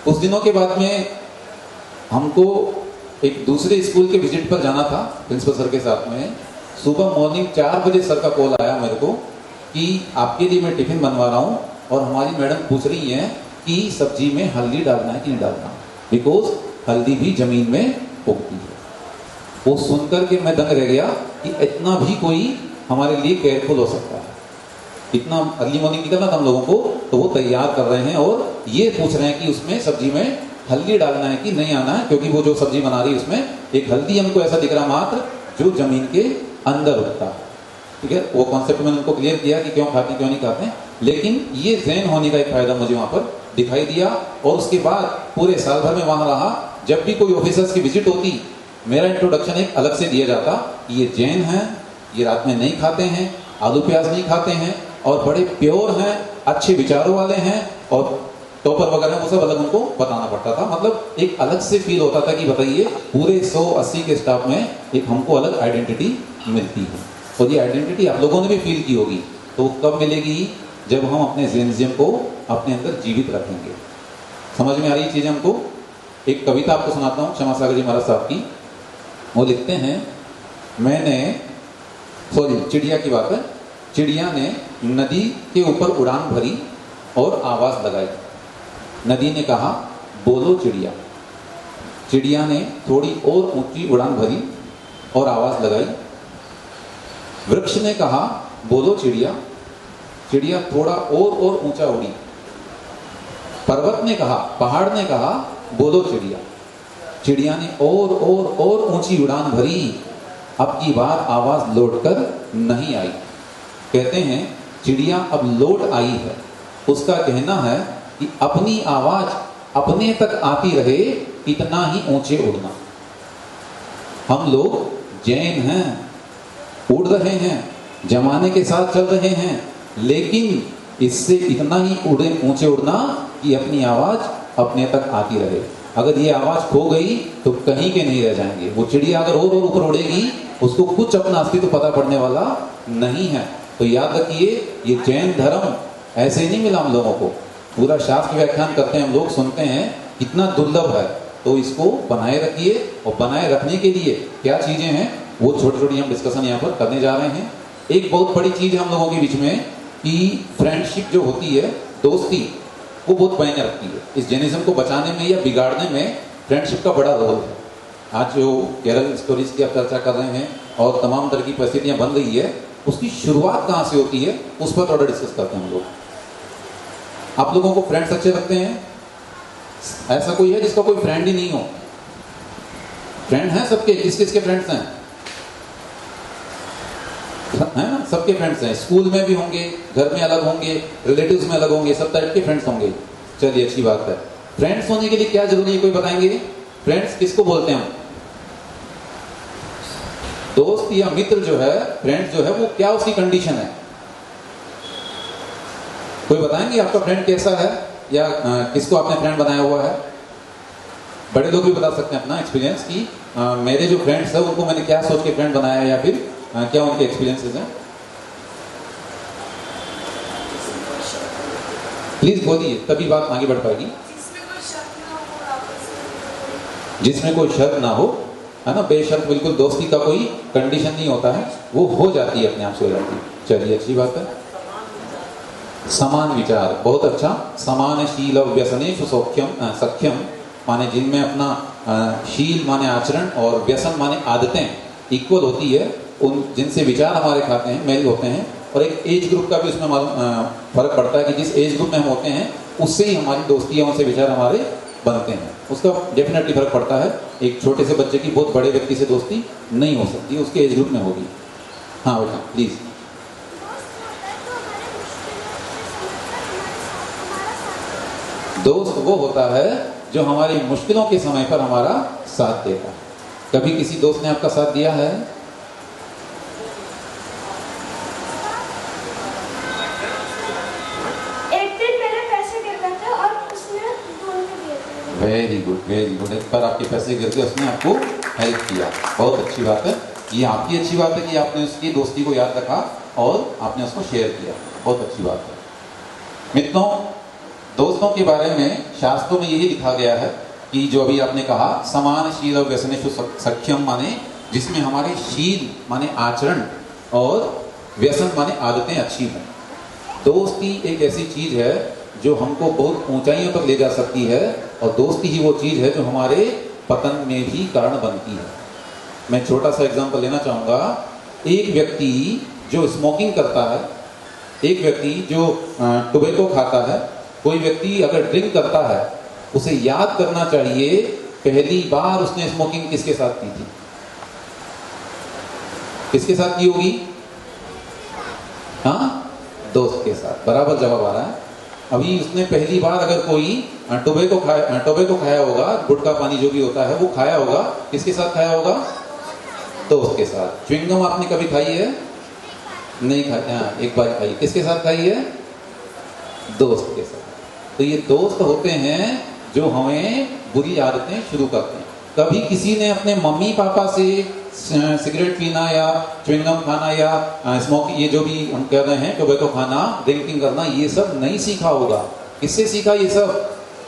कुछ दिनों के बाद में हमको एक दूसरे स्कूल के विजिट पर जाना था प्रिंसिपल सर के साथ में। सुबह मॉर्निंग 4 बजे सर का कॉल आया मेरे को कि आपके लिए मैं टिफिन बनवा रहा हूँ और हमारी मैडम पूछ रही हैं कि सब्जी में हल्दी डालना है कि नहीं डालना, बिकॉज हल्दी भी जमीन में उगती है। वो सुनकर के मैं दंग रह गया कि इतना भी कोई हमारे लिए केयरफुल हो सकता है। इतना अर्ली मॉर्निंग निकलना था हम लोगों को, तो वो तैयार कर रहे हैं और ये पूछ रहे हैं कि उसमें सब्जी में हल्दी डालना है कि नहीं आना है, क्योंकि वो जो सब्जी बना रही है उसमें एक हल्दी हमको ऐसा दिख रहा मात्र जो जमीन के अंदर उगता है, ठीक है। वो कॉन्सेप्ट मैंने उनको क्लियर किया कि क्यों खाते क्यों नहीं खाते हैं, लेकिन ये जैन होने का एक फायदा मुझे वहां पर दिखाई दिया। और उसके बाद पूरे साल भर में वहां रहा, जब भी कोई ऑफिसर्स की विजिट होती मेरा इंट्रोडक्शन एक अलग से दिया जाता कि ये जैन हैं, ये रात में नहीं खाते हैं, आलू प्याज नहीं खाते हैं और बड़े प्योर हैं, अच्छे विचारों वाले हैं और टॉपर वगैरह वो सब अलग उनको बताना पड़ता था। मतलब एक अलग से फील होता था कि बताइए पूरे 180 के स्टाफ में एक हमको अलग आइडेंटिटी मिलती है। और ये आइडेंटिटी आप लोगों ने भी फील की होगी, तो कब मिलेगी? जब हम अपने जैनिज्म को अपने अंदर जीवित रखेंगे। समझ में आ रही चीज़ हमको? एक कविता आपको सुनाता हूँ क्षमा सागर जी महाराज साहब की। वो लिखते हैं, मैंने चिड़िया की बात है, चिड़िया ने नदी के ऊपर उड़ान भरी और आवाज लगाई। नदी ने कहा बोलो चिड़िया। चिड़िया ने थोड़ी और ऊंची उड़ान भरी और आवाज लगाई। वृक्ष ने कहा बोलो चिड़िया। चिड़िया थोड़ा और ऊंचा उड़ी। पर्वत ने कहा, पहाड़ ने कहा बोलो चिड़िया। चिड़िया ने और ऊंची उड़ान भरी। अब की बार आवाज लौटकर नहीं आई। कहते हैं चिड़िया अब लौट आई है। उसका कहना है कि अपनी आवाज अपने तक आती रहे, इतना ही ऊंचे उड़ना। हम लोग जैन हैं, उड़ रहे हैं, जमाने के साथ चल रहे हैं, लेकिन इससे इतना ही ऊंचे उड़ना कि अपनी आवाज अपने तक आती रहे। अगर ये आवाज खो गई तो कहीं के नहीं रह जाएंगे। वो चिड़िया अगर और ऊपर उड़ेगी, उसको कुछ अपना अस्तित्व पता पड़ने वाला नहीं है। तो याद रखिए, ये जैन धर्म ऐसे ही नहीं मिला हम लोगों को। पूरा शास्त्र व्याख्यान करते हैं हम लोग, सुनते हैं, कितना दुर्लभ है। तो इसको बनाए रखिए, और बनाए रखने के लिए क्या चीजें हैं वो छोटी छोटी हम डिस्कशन यहाँ पर करने जा रहे हैं। एक बहुत बड़ी चीज हम लोगों के बीच में कि फ्रेंडशिप जो होती है, दोस्ती, वो बहुत मायने रखती है। इस जैनिज्म को बचाने में या बिगाड़ने में फ्रेंडशिप का बड़ा रोल है। आज जो केरल स्टोरीज की आप चर्चा कर रहे हैं और तमाम तरह की परिस्थितियां बन रही है, उसकी शुरुआत कहाँ से होती है उस पर थोड़ा डिस्कस करते हैं हम लोग। आप लोगों को फ्रेंड्स अच्छे लगते हैं? ऐसा कोई है जिसका कोई फ्रेंड ही नहीं हो? फ्रेंड है सबके, किस किस के फ्रेंड्स हैं? है ना, सबके फ्रेंड्स हैं। स्कूल में भी होंगे, घर में अलग होंगे, रिलेटिव्स में अलग होंगे, सब टाइप के फ्रेंड्स होंगे। चलिए अच्छी बात है। फ्रेंड्स होने के लिए क्या जरूरी है, कोई बताएंगे? फ्रेंड्स किसको बोलते हैं हम? दोस्त या मित्र जो है, फ्रेंड जो है, वो क्या उसकी कंडीशन है? कोई बताएंगे आपका फ्रेंड कैसा है, या किसको आपने फ्रेंड बनाया हुआ है? बड़े लोग भी बता सकते हैं अपना एक्सपीरियंस कि मेरे जो फ्रेंड्स है उनको मैंने क्या सोच के फ्रेंड बनाया, या फिर क्या उनके एक्सपीरियंसेस हैं। प्लीज बोलिए, तभी बात आगे बढ़ पाएगी। जिसमें कोई शर्त ना हो, है ना, बेशर्त बिल्कुल दोस्ती का कोई कंडीशन नहीं होता है, वो हो जाती है, अपने आप से हो जाती है। चलिए अच्छी बात है। समान विचार, बहुत अच्छा। समान शील व्यसनेषु सख्यम, माने जिनमें अपना शील माने आचरण और व्यसन माने आदतें इक्वल होती है, उन जिनसे विचार हमारे खाते हैं, मेल होते हैं। और एक एज ग्रुप का भी उसमें फर्क पड़ता है कि जिस एज ग्रुप में हम होते हैं उससे ही हमारी दोस्ती या उनसे विचार हमारे बनते हैं, उसका डेफिनेटली फर्क पड़ता है। एक छोटे से बच्चे की बहुत बड़े व्यक्ति से दोस्ती नहीं हो सकती, उसके एज ग्रुप में होगी। हाँ बेटा प्लीज। दोस्त वो होता है जो हमारी मुश्किलों के समय पर हमारा साथ देता है। कभी किसी दोस्त ने आपका साथ दिया है? एक दिन मेरे पैसे गिर गए थे और उसने ढूंढ के दिए थे। Very good, very good. एक बार आपके पैसे गिर गए, उसने आपको हेल्प किया, बहुत अच्छी बात है। ये आपकी अच्छी बात है कि आपने उसकी दोस्ती को याद रखा और आपने उसको शेयर किया, बहुत अच्छी बात है। मित्रों, दोस्तों के बारे में शास्त्रों में यही लिखा गया है कि जो अभी आपने कहा, समान शील और व्यसनेषु सख्यम, माने जिसमें हमारे शील माने आचरण और व्यसन माने आदतें अच्छी हों। दोस्ती एक ऐसी चीज है जो हमको बहुत ऊंचाइयों तक ले जा सकती है, और दोस्ती ही वो चीज है जो हमारे पतन में भी कारण बनती है। मैं छोटा सा एग्जांपल लेना चाहूँगा। एक व्यक्ति जो स्मोकिंग करता है, एक व्यक्ति जो टोबैको खाता है, कोई व्यक्ति अगर ड्रिंक करता है, उसे याद करना चाहिए पहली बार उसने स्मोकिंग किसके साथ की थी? किसके साथ की होगी? हाँ, दोस्त के साथ। बराबर जवाब आ रहा है। अभी उसने पहली बार अगर कोई टोबैको खाया होगा, गुटखा पानी जो भी होता है वो खाया होगा, किसके साथ खाया होगा? दोस्त के साथ। च्युइंगम आपने कभी खाई है? नहीं खाई? हाँ, एक बार खाई। किसके साथ खाई है? दोस्त के साथ। तो ये दोस्त होते हैं जो हमें बुरी आदतें शुरू करते हैं। कभी किसी ने अपने मम्मी पापा से सिगरेट पीना या च्युइंगम खाना या स्मोकिंग, ये जो भी हम कह रहे हैं, टोबैको खाना, ड्रिंकिंग करना, ये सब नहीं सीखा होगा। किससे सीखा ये सब?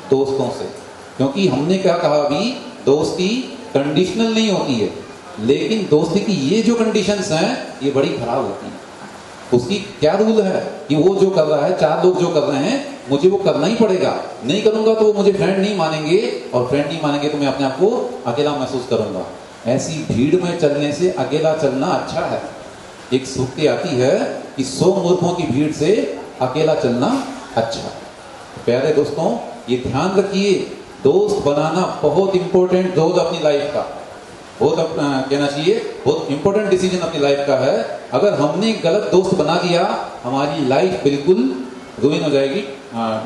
दोस्तों से। क्योंकि हमने क्या कहा अभी, दोस्ती कंडीशनल नहीं होती है, लेकिन दोस्ती की ये जो कंडीशंस हैं ये बड़ी खराब होती है। उसकी क्या रूल है कि वो जो कर रहा है, चार लोग जो कर रहे हैं, मुझे वो करना ही पड़ेगा। नहीं करूंगा तो वो मुझे फ्रेंड नहीं मानेंगे, और फ्रेंड नहीं मानेंगे तो मैं अपने आप को अकेला महसूस करूंगा। ऐसी भीड़ में चलने से अकेला चलना अच्छा है। एक सूक्ति आती है कि 100 मूर्खों की भीड़ से अकेला चलना अच्छा है। प्यारे दोस्तों, ये ध्यान रखिए, दोस्त बनाना बहुत इंपॉर्टेंट रोल अपनी लाइफ का, बहुत कहना चाहिए, बहुत इंपॉर्टेंट डिसीजन अपनी लाइफ का है। अगर हमने गलत दोस्त बना लिया, हमारी लाइफ बिल्कुल रुइन हो जाएगी,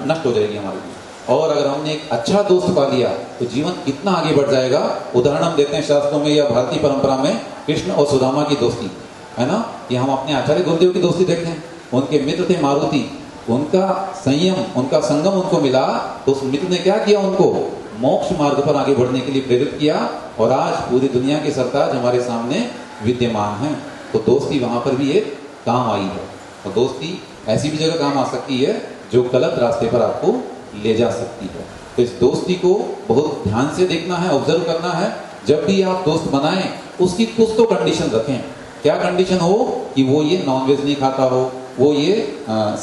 नष्ट हो जाएगी हमारी। और अगर हमने एक अच्छा दोस्त पा लिया तो जीवन कितना आगे बढ़ जाएगा। उदाहरण हम देते हैं शास्त्रों में या भारतीय परंपरा में, कृष्ण और सुदामा की दोस्ती है ना। ये हम अपने आचार्य गुरुदेव की दोस्ती देखें, उनके मित्र थे मारुति, उनका संयम, उनका संगम उनको मिला, तो उस मित्र ने क्या किया, उनको मोक्ष मार्ग पर आगे बढ़ने के लिए प्रेरित किया, और आज पूरी दुनिया के सरताज हमारे सामने विद्यमान हैं। तो दोस्ती वहां पर भी एक काम आई है, और दोस्ती ऐसी भी जगह काम आ सकती है जो गलत रास्ते पर आपको ले जा सकती है। तो इस दोस्ती को बहुत ध्यान से देखना है, ऑब्जर्व करना है। जब भी आप दोस्त बनाएं, उसकी कुछ तो कंडीशन रखें। क्या कंडीशन हो कि वो ये नॉनवेज नहीं खाता हो, वो ये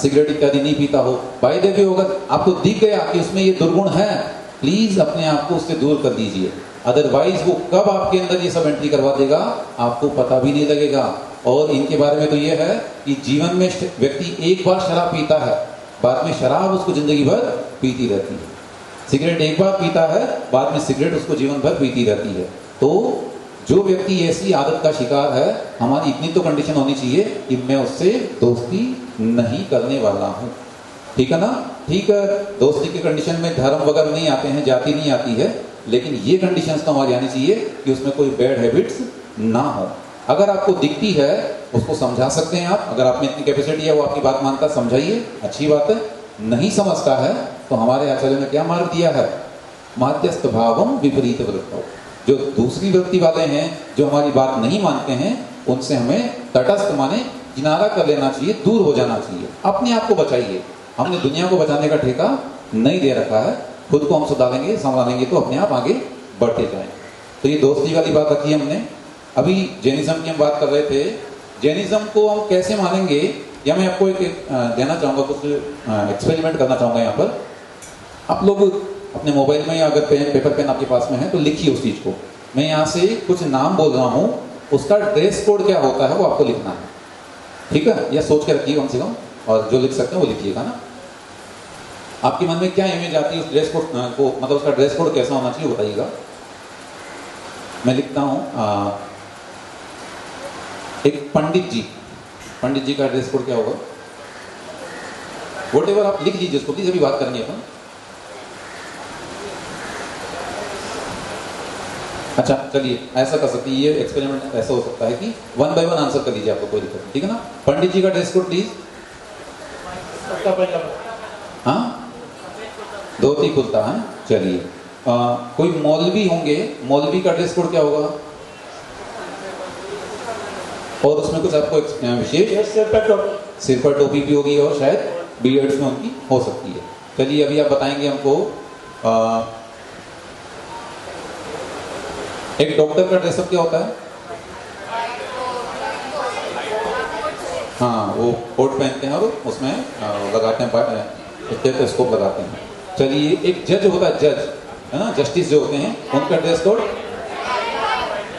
सिगरेट इत्यादि नहीं पीता हो। बाय द वे, अगर आपको दिख गया कि उसमें ये दुर्गुण है, प्लीज अपने आप को उससे दूर कर दीजिए। अदरवाइज वो कब आपके अंदर ये सब एंट्री करवा देगा आपको पता भी नहीं लगेगा। और इनके बारे में तो ये है कि जीवन में व्यक्ति एक बार शराब पीता है, बाद में शराब उसको जिंदगी भर पीती रहती है। सिगरेट एक बार पीता है, बाद में सिगरेट उसको जीवन भर पीती रहती है। तो जो व्यक्ति ऐसी आदत का शिकार है, हमारी इतनी तो कंडीशन होनी चाहिए कि मैं उससे दोस्ती नहीं करने वाला हूँ। ठीक है ना? ठीक है, दोस्ती की कंडीशन में धर्म वगैरह नहीं आते हैं, जाति नहीं आती है, लेकिन ये कंडीशंस तो हमारी आनी चाहिए कि उसमें कोई बैड हैबिट्स ना हो। अगर आपको दिखती है, उसको समझा सकते हैं आप। अगर आप में इतनी कैपेसिटी है, वो आपकी बात मानता, समझाइए, अच्छी बात है। नहीं समझता है तो हमारे आचार्य ने क्या मार्ग दिया है? माध्यस्थ भावम विपरीत वृत्तौ। जो दूसरी वृत्ति वाले हैं, जो हमारी बात नहीं मानते हैं, उनसे हमें तटस्थ माने किनारा कर लेना चाहिए, दूर हो जाना चाहिए। अपने आप को बचाइए। हमने दुनिया को बचाने का ठेका नहीं दे रखा है। खुद को हम सुधारेंगे, संभालेंगे तो अपने आप आगे बढ़ते जाएंगे। तो ये दोस्ती वाली बात रखी हमने। अभी जैनिज्म की हम बात कर रहे थे। जैनिज्म को हम कैसे मानेंगे, या मैं आपको एक देना चाहूँगा, कुछ एक्सपेरिमेंट करना चाहूँगा यहाँ पर। आप लोग अपने मोबाइल में या अगर पेपर पेन आपके पास में है तो लिखिए उस चीज़ को। मैं यहाँ से कुछ नाम बोल रहा हूँ, उसका ड्रेस कोड क्या होता है वो आपको लिखना है। ठीक है? या सोच के रखिए कम से कम, और जो लिख सकते हैं वो लिखिएगा ना। आपके मन में क्या इमेज आती है उस ड्रेस कोड को, मतलब उसका ड्रेस कोड कैसा होना चाहिए बताइएगा। मैं लिखता हूँ एक पंडित जी का ड्रेस कोड क्या होगा? वोट एवर आप लिख दीजिए उसको, प्लीज। अभी बात करेंगे अपन। अच्छा चलिए, ऐसा कर सकते हैं, ये एक्सपेरिमेंट ऐसा हो सकता है कि 1 बाय 1 आंसर कर दीजिए, आपको कोई दिक्कत नहीं, ठीक है ना? पंडित जी का ड्रेस कोड प्लीज। हाँ, धोती कुर्ता है। चलिए, कोई मौलवी होंगे, मौलवी का ड्रेस कोड क्या होगा? और उसमें कुछ आपको विशेष, सिर पर टोपी भी होगी और शायद बियर्ड्स में उनकी हो सकती है। चलिए अभी आप बताएंगे हमको, एक डॉक्टर का ड्रेसअप क्या होता है? हाँ, वो कोट पहनते हैं और उसमें लगाते हैं, स्टेथोस्कोप लगाते हैं। चलिए, एक जज होता है, जज है ना, जस्टिस जो होते हैं, उनका ड्रेस कोड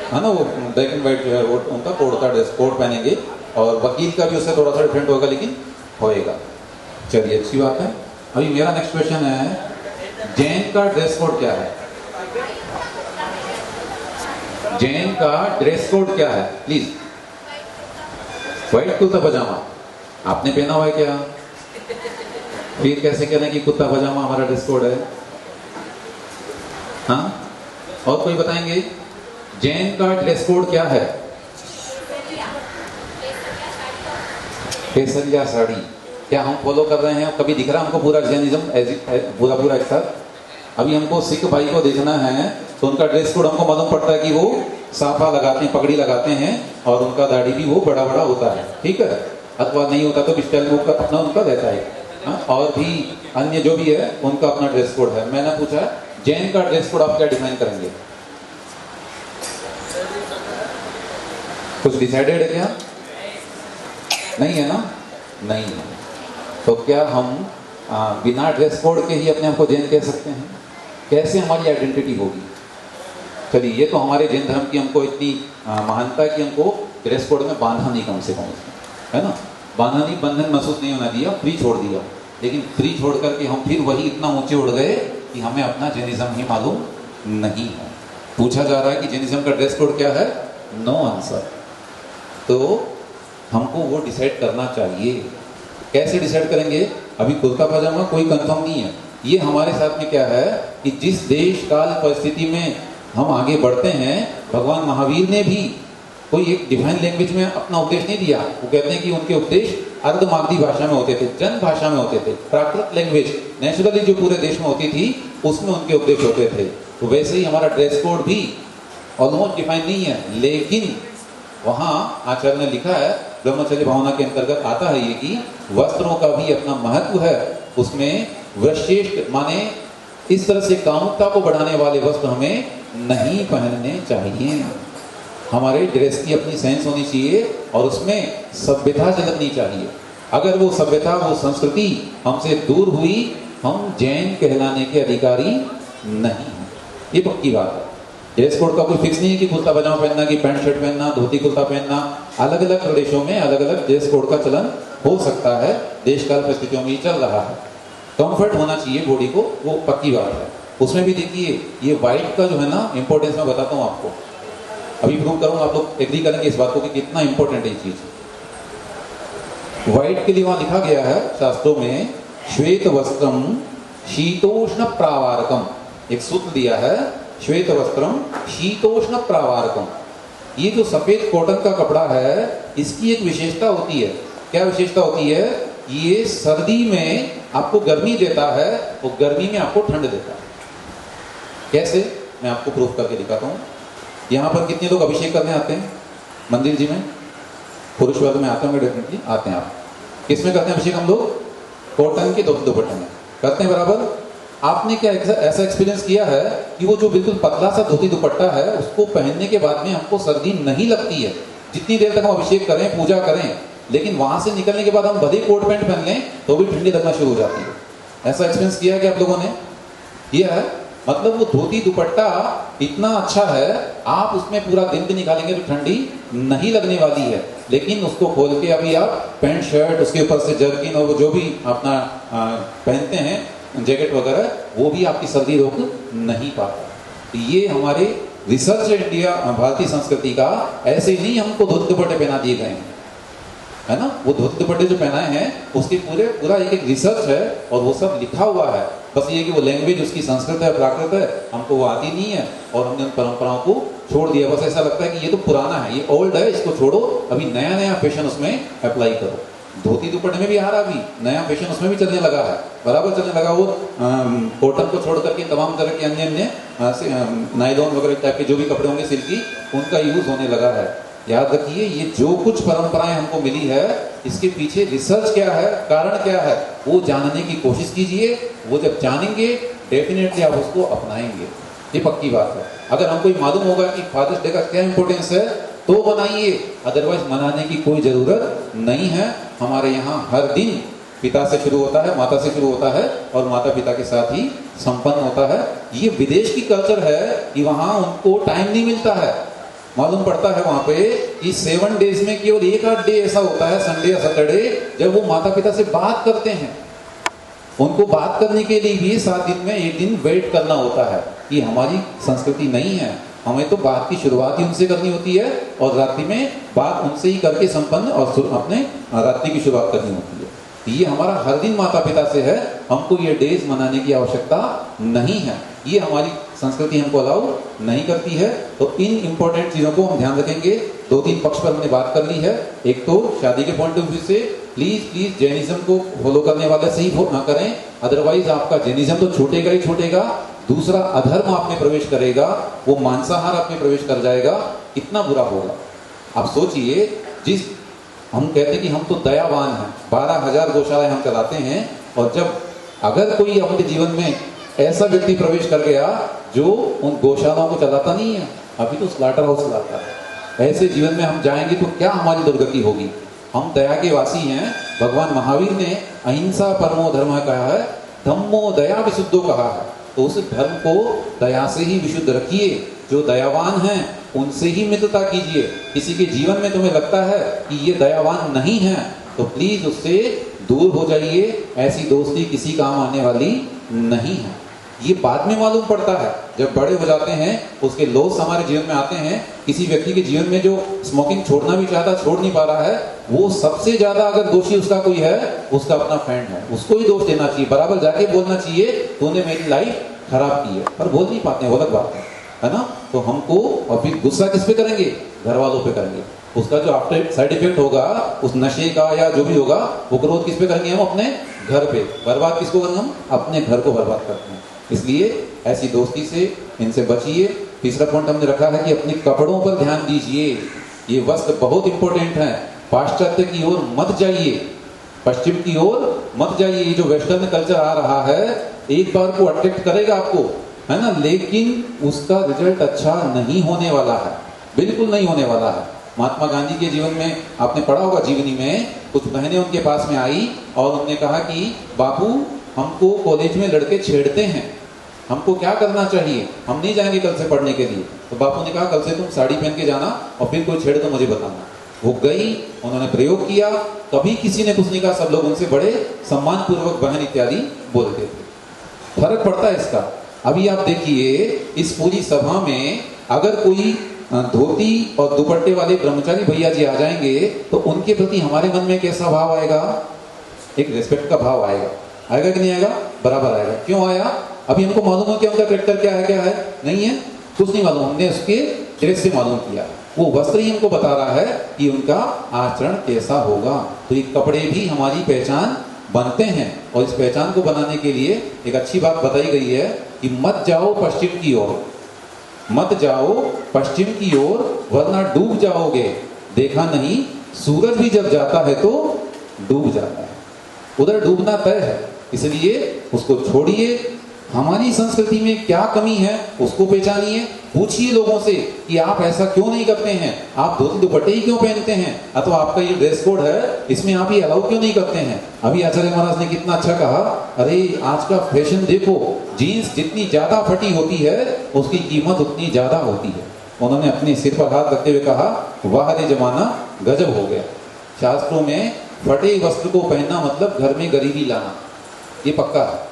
है ना, वो ब्लैक एंड व्हाइट जो है वो उनका कोड होता है, ड्रेस कोड पहनेंगे। और वकील का भी उससे थोड़ा सा डिफरेंट होगा, लेकिन होएगा। चलिए, अच्छी बात है। अभी मेरा नेक्स्ट क्वेश्चन है, जैन का ड्रेस कोड क्या है? जैन का ड्रेस कोड क्या है प्लीज? व्हाइट कुर्ता पजामा। आपने पहना हुआ है क्या? फिर कैसे कह रहे हैं कि कुर्ता पजामा हमारा ड्रेस कोड है? हाँ, और कोई बताएंगे? जैन का ड्रेस कोड क्या है? केसरिया साड़ी। क्या हम फॉलो कर रहे हैं? कभी दिख रहा है हमको पूरा जैनिज्म पूरा पूरा एक साथ? अभी हमको सिख भाई को देखना है तो उनका ड्रेस कोड हमको मालूम पड़ता है कि वो साफा लगाते हैं, पगड़ी लगाते हैं और उनका दाढ़ी भी वो बड़ा बड़ा होता है, ठीक है? अथवा नहीं होता तो स्टाइल में अपना उनका रहता है। हाँ, और भी अन्य जो भी है उनका अपना ड्रेस कोड है। मैंने पूछा जैन का ड्रेस कोड आप क्या डिफाइन करेंगे? कुछ डिसाइडेड है क्या? नहीं है ना? नहीं है। तो क्या हम बिना ड्रेस कोड के ही अपने आप को जैन कह सकते हैं? कैसे हमारी आइडेंटिटी होगी? चलिए, ये तो हमारे जैन धर्म की हमको इतनी महानता कि हमको ड्रेस कोड में बांधा नहीं, कम से कम है ना, बांधा नहीं, बंधन महसूस नहीं होना दिया, फ्री छोड़ दिया। लेकिन फ्री छोड़ करके हम फिर वही इतना ऊंचे उड़ गए कि हमें अपना जैनिज्म ही मालूम नहीं है। पूछा जा रहा है कि जैनिज्म का ड्रेस कोड क्या है? No answer. तो हमको वो डिसाइड करना चाहिए। कैसे डिसाइड करेंगे? अभी कुर्ता पजामा कोई कंफर्म नहीं है। ये हमारे साथ में क्या है कि जिस देश काल परिस्थिति में हम आगे बढ़ते हैं, भगवान महावीर ने भी कोई एक डिवाइन लैंग्वेज में अपना उपदेश नहीं दिया। वो कहते हैं कि उनके उपदेश अर्धमागधी भाषा में होते थे, जन भाषा में होते थे, प्राकृत लैंग्वेज नेचुरली जो पूरे देश में होती थी उसमें उनके उपदेश होते थे। तो वैसे ही हमारा ड्रेस कोड भी ऑलमोस्ट डिफाइन नहीं है, लेकिन वहाँ आचार्य ने लिखा है, ब्रह्मचर्य भावना के अंतर्गत आता है ये कि वस्त्रों का भी अपना महत्व है। उसमें विशिष्ट माने इस तरह से कामुकता को बढ़ाने वाले वस्त्र हमें नहीं पहनने चाहिए। हमारे ड्रेस की अपनी सेंस होनी चाहिए और उसमें सभ्यता झलकनी चाहिए। अगर वो सभ्यता, वो संस्कृति हमसे दूर हुई, हम जैन कहलाने के अधिकारी नहीं हैं। ये पक्की बात है। ड्रेस कोड का कोई फिक्स नहीं है कि कुर्ता पजामा पहनना, कि पैंट शर्ट पहनना, धोती कुर्ता पहनना। अलग अलग प्रदेशों में अलग अलग ड्रेस कोड का चलन हो सकता है, देश काल परिस्थितियों में ही चल रहा है। कंफर्ट होना चाहिए बॉडी को, वो पक्की बात है। उसमें भी देखिए, ये व्हाइट का जो है ना इंपॉर्टेंस मैं बताता हूँ आपको, अभी प्रूव करूंगा, आप लोग एग्री करेंगे इस बात को कि कितना इंपॉर्टेंट है ये चीज। व्हाइट के लिए वहां लिखा गया है शास्त्रों में, श्वेत वस्त्रम शीतोष्ण प्रावारकम। एक सूत्र दिया है, श्वेत वस्त्रम शीतोष्ण प्रावारकम। ये जो सफेद कॉटन का कपड़ा है, इसकी एक विशेषता होती है। क्या विशेषता होती है? ये सर्दी में आपको गर्मी देता है और गर्मी में आपको ठंड देता है। कैसे? मैं आपको प्रूफ करके दिखाता हूँ। यहाँ पर कितने लोग अभिषेक करने आते हैं मंदिर जी में? पुरुष वर्ग में आते होंगे, डेफिनेटली आते हैं। आप किस में करते हैं अभिषेक? हम लोग कॉटन के धोती दुपट्टे में करते हैं, बराबर। आपने क्या ऐसा एक्सपीरियंस किया है कि वो जो बिल्कुल पतला सा धोती दुपट्टा है, उसको पहनने के बाद में हमको सर्दी नहीं लगती है, जितनी देर तक हम अभिषेक करें, पूजा करें। लेकिन वहां से निकलने के बाद हम भले कोट पैंट पहन लें तो भी ठंडी लगना शुरू हो जाती है। ऐसा एक्सपीरियंस किया क्या आप लोगों ने? किया है? मतलब वो धोती दुपट्टा इतना अच्छा है, आप उसमें पूरा दिन भी निकालेंगे तो ठंडी नहीं लगने वाली है। लेकिन उसको खोल के अभी आप पैंट शर्ट, उसके ऊपर से जर्किन और जो भी अपना पहनते हैं जैकेट वगैरह, वो भी आपकी सर्दी रोक नहीं पाता। ये हमारे रिसर्च इंडिया भारतीय संस्कृति का, ऐसे नहीं हमको धोती दुपट्टे पहना दिए गए हैं, है ना। वो धोती दुपट्टे जो पहनाए हैं उसकी पूरा एक रिसर्च है और वो सब लिखा हुआ है। बस ये कि वो लैंग्वेज उसकी संस्कृत है, प्राकृत है, हमको वो आती नहीं है और हमने उन परंपराओं को छोड़ दिया। बस ऐसा लगता है कि ये तो पुराना है, ये ओल्ड है, इसको छोड़ो, अभी नया नया फैशन उसमें अप्लाई करो। धोती दुपट्टे में भी आ रहा, अभी नया फैशन उसमें भी चलने लगा है, बराबर चलने लगा। वो कॉटन को छोड़ करके तमाम तरह के अन्य नायलॉन वगैरह टाइप के जो भी कपड़े होंगे सिल्की, उनका यूज होने लगा है। याद रखिए, ये जो कुछ परंपराएं हमको मिली है, इसके पीछे रिसर्च क्या है, कारण क्या है, वो जानने की कोशिश कीजिए। वो जब जानेंगे डेफिनेटली आप उसको अपनाएंगे, ये पक्की बात है। अगर हमको मालूम होगा कि फादर्स डे का क्या इंपॉर्टेंस है तो बनाइए, अदरवाइज मनाने की कोई जरूरत नहीं है। हमारे यहाँ हर दिन पिता से शुरू होता है, माता से शुरू होता है और माता पिता के साथ ही संपन्न होता है। ये विदेश की कल्चर है कि वहाँ उनको टाइम नहीं मिलता है। मालूम पड़ता है वहां पे कि 7 डेज में केवल एक आध डे ऐसा होता है, संडे या सैटरडे, जब वो माता पिता से बात करते हैं। उनको बात करने के लिए भी 7 दिन में एक दिन वेट करना होता है। ये हमारी संस्कृति नहीं है। हमें तो बात की शुरुआत ही उनसे करनी होती है और रात्रि में बात उनसे ही करके संपन्न और अपने रात्रि की शुरुआत करनी होती है। ये हमारा हर दिन माता पिता से है, हमको ये डेज मनाने की आवश्यकता नहीं है, ये हमारी संस्कृति हमको अलाउ नहीं करती है। तो इन इंपॉर्टेंट चीज़ों को हम ध्यान रखेंगे। 2-3 पक्ष पर हमने बात कर ली है। एक तो शादी के पॉइंट ऑफ व्यू से प्लीज जैनिज्म को फॉलो करने वाले से ही ना करें, अदरवाइज आपका जैनिज्म तो छूटेगा ही छूटेगा। दूसरा, अधर्म आप में प्रवेश करेगा, वो मांसाहार आप में प्रवेश कर जाएगा, इतना बुरा होगा। आप सोचिए, जिस हम कहते हैं कि हम तो दयावान हैं, 12,000 गौशालाएं हम चलाते हैं, और जब अगर कोई अपने जीवन में ऐसा व्यक्ति प्रवेश कर गया जो उन गौशालाओं को चलाता नहीं है, अभी तो स्लाटर हाउस चलाता है, ऐसे जीवन में हम जाएंगे तो क्या हमारी दुर्गति होगी। हम दया के वासी हैं। भगवान महावीर ने अहिंसा परमो धर्म कहा है, धम्मो दया विशुद्धो कहा है। तो उस धर्म को दया से ही विशुद्ध रखिए। जो दयावान हैं उनसे ही मित्रता कीजिए। किसी के जीवन में तुम्हें लगता है कि ये दयावान नहीं है तो प्लीज उससे दूर हो जाइए। ऐसी दोस्ती किसी काम आने वाली नहीं है। ये बाद में मालूम पड़ता है, जब बड़े हो जाते हैं, उसके लॉस हमारे जीवन में आते हैं। किसी व्यक्ति के जीवन में जो स्मोकिंग छोड़ना भी चाहता, छोड़ नहीं पा रहा है, वो सबसे ज्यादा अगर दोषी उसका कोई है, उसका अपना फ्रेंड है। उसको ही दोष देना चाहिए, बराबर जाके बोलना चाहिए तूने मेरी लाइफ खराब की है, पर बोल नहीं पाते हैं, वो अलग बात है ना। तो हमको, और फिर गुस्सा किस पे करेंगे? घर वालों पे करेंगे। उसका जो आफ्टर साइड इफेक्ट होगा उस नशे का या जो भी होगा, वो क्रोध किस पे करेंगे? हम अपने घर पे। बर्बाद किसको करेंगे? हम अपने घर को बर्बाद करते हैं। इसलिए ऐसी दोस्ती से इनसे बचिए। तीसरा पॉइंट हमने रखा है कि अपने कपड़ों पर ध्यान दीजिए। ये वस्त्र बहुत इंपॉर्टेंट है। पाश्चात्य की ओर मत जाइए, पश्चिम की ओर मत जाइए। ये जो वेस्टर्न कल्चर आ रहा है, एक बार को अट्रैक्ट करेगा आपको, है ना, लेकिन उसका रिजल्ट अच्छा नहीं होने वाला है, बिल्कुल नहीं होने वाला है। महात्मा गांधी के जीवन में आपने पढ़ा होगा, जीवनी में कुछ बहनें उनके पास में आई और उन्होंने कहा कि बापू, हमको कॉलेज में लड़के छेड़ते हैं, हमको क्या करना चाहिए? हम नहीं जाएंगे कल से पढ़ने के लिए। तो बापू ने कहा, कल से तुम साड़ी पहन के जाना और फिर कोई छेड़ तो मुझे बताना। वो गई, उन्होंने प्रयोग किया, कभी किसी ने कुछ नहीं कहा, सब लोग उनसे बड़े सम्मान पूर्वक बहन इत्यादि बोलते थे। फर्क पड़ता है इसका। अभी आप देखिए, इस पूरी सभा में अगर कोई धोती और दुपट्टे वाले ब्रह्मचारी भैया जी आ जाएंगे तो उनके प्रति हमारे मन में कैसा भाव आएगा? एक रिस्पेक्ट का भाव आएगा। आएगा कि नहीं आएगा? बराबर आएगा। क्यों आया? अभी हमको मालूम है कि उनका कैरेक्टर क्या है नहीं है, कुछ नहीं मालूम, हमने उसके ड्रेस से मालूम किया। वो वस्त्र ही हमको बता रहा है कि उनका आचरण कैसा होगा। तो ये कपड़े भी हमारी पहचान बनते हैं, और इस पहचान को बनाने के लिए एक अच्छी बात बताई गई है कि मत जाओ पश्चिम की ओर, मत जाओ पश्चिम की ओर, वरना डूब जाओगे। देखा नहीं, सूरज भी जब जाता है तो डूब जाता है, उधर डूबना तय है। इसलिए उसको छोड़िए। हमारी संस्कृति में क्या कमी है उसको पहचानिए। पूछिए लोगों से कि आप ऐसा क्यों नहीं करते हैं, आप धोती दुपट्टे ही क्यों पहनते हैं, अथवा आपका ये ड्रेस कोड है, इसमें आप ये अलाउ क्यों नहीं करते हैं। अभी आचार्य महाराज ने कितना अच्छा कहा, अरे आज का फैशन देखो, जीन्स जितनी ज्यादा फटी होती है उसकी कीमत उतनी ज्यादा होती है। उन्होंने अपने सिर पर हाथ रखते हुए कहा, वाह रे जमाना, गजब हो गया। शास्त्रों में फटे वस्त्र को पहनना मतलब घर में गरीबी लाना, ये पक्का है।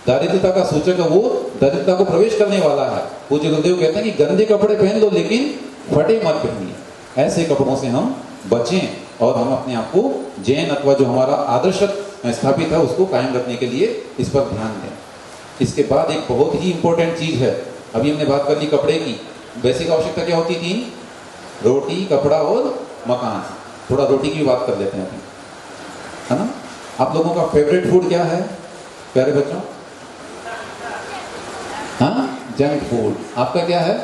दारिद्रता का सूचक है, वो दारिद्रता को प्रवेश करने वाला है। पूज्य गुरुदेव कहते हैं कि गंदे कपड़े पहन लो लेकिन फटे मत पहनिए। ऐसे कपड़ों से हम बचें और हम अपने आप को जैन अथवा जो हमारा आदर्श स्थापित है उसको कायम रखने के लिए इस पर ध्यान दें। इसके बाद एक बहुत ही इंपॉर्टेंट चीज है, अभी हमने बात कर ली कपड़े की। बेसिक आवश्यकता क्या होती थी? रोटी, कपड़ा और मकान। थोड़ा रोटी की बात कर लेते हैं अभी, है ना। आप लोगों का फेवरेट फूड क्या है प्यारे बच्चों? हाँ, जंक फूड। आपका क्या है?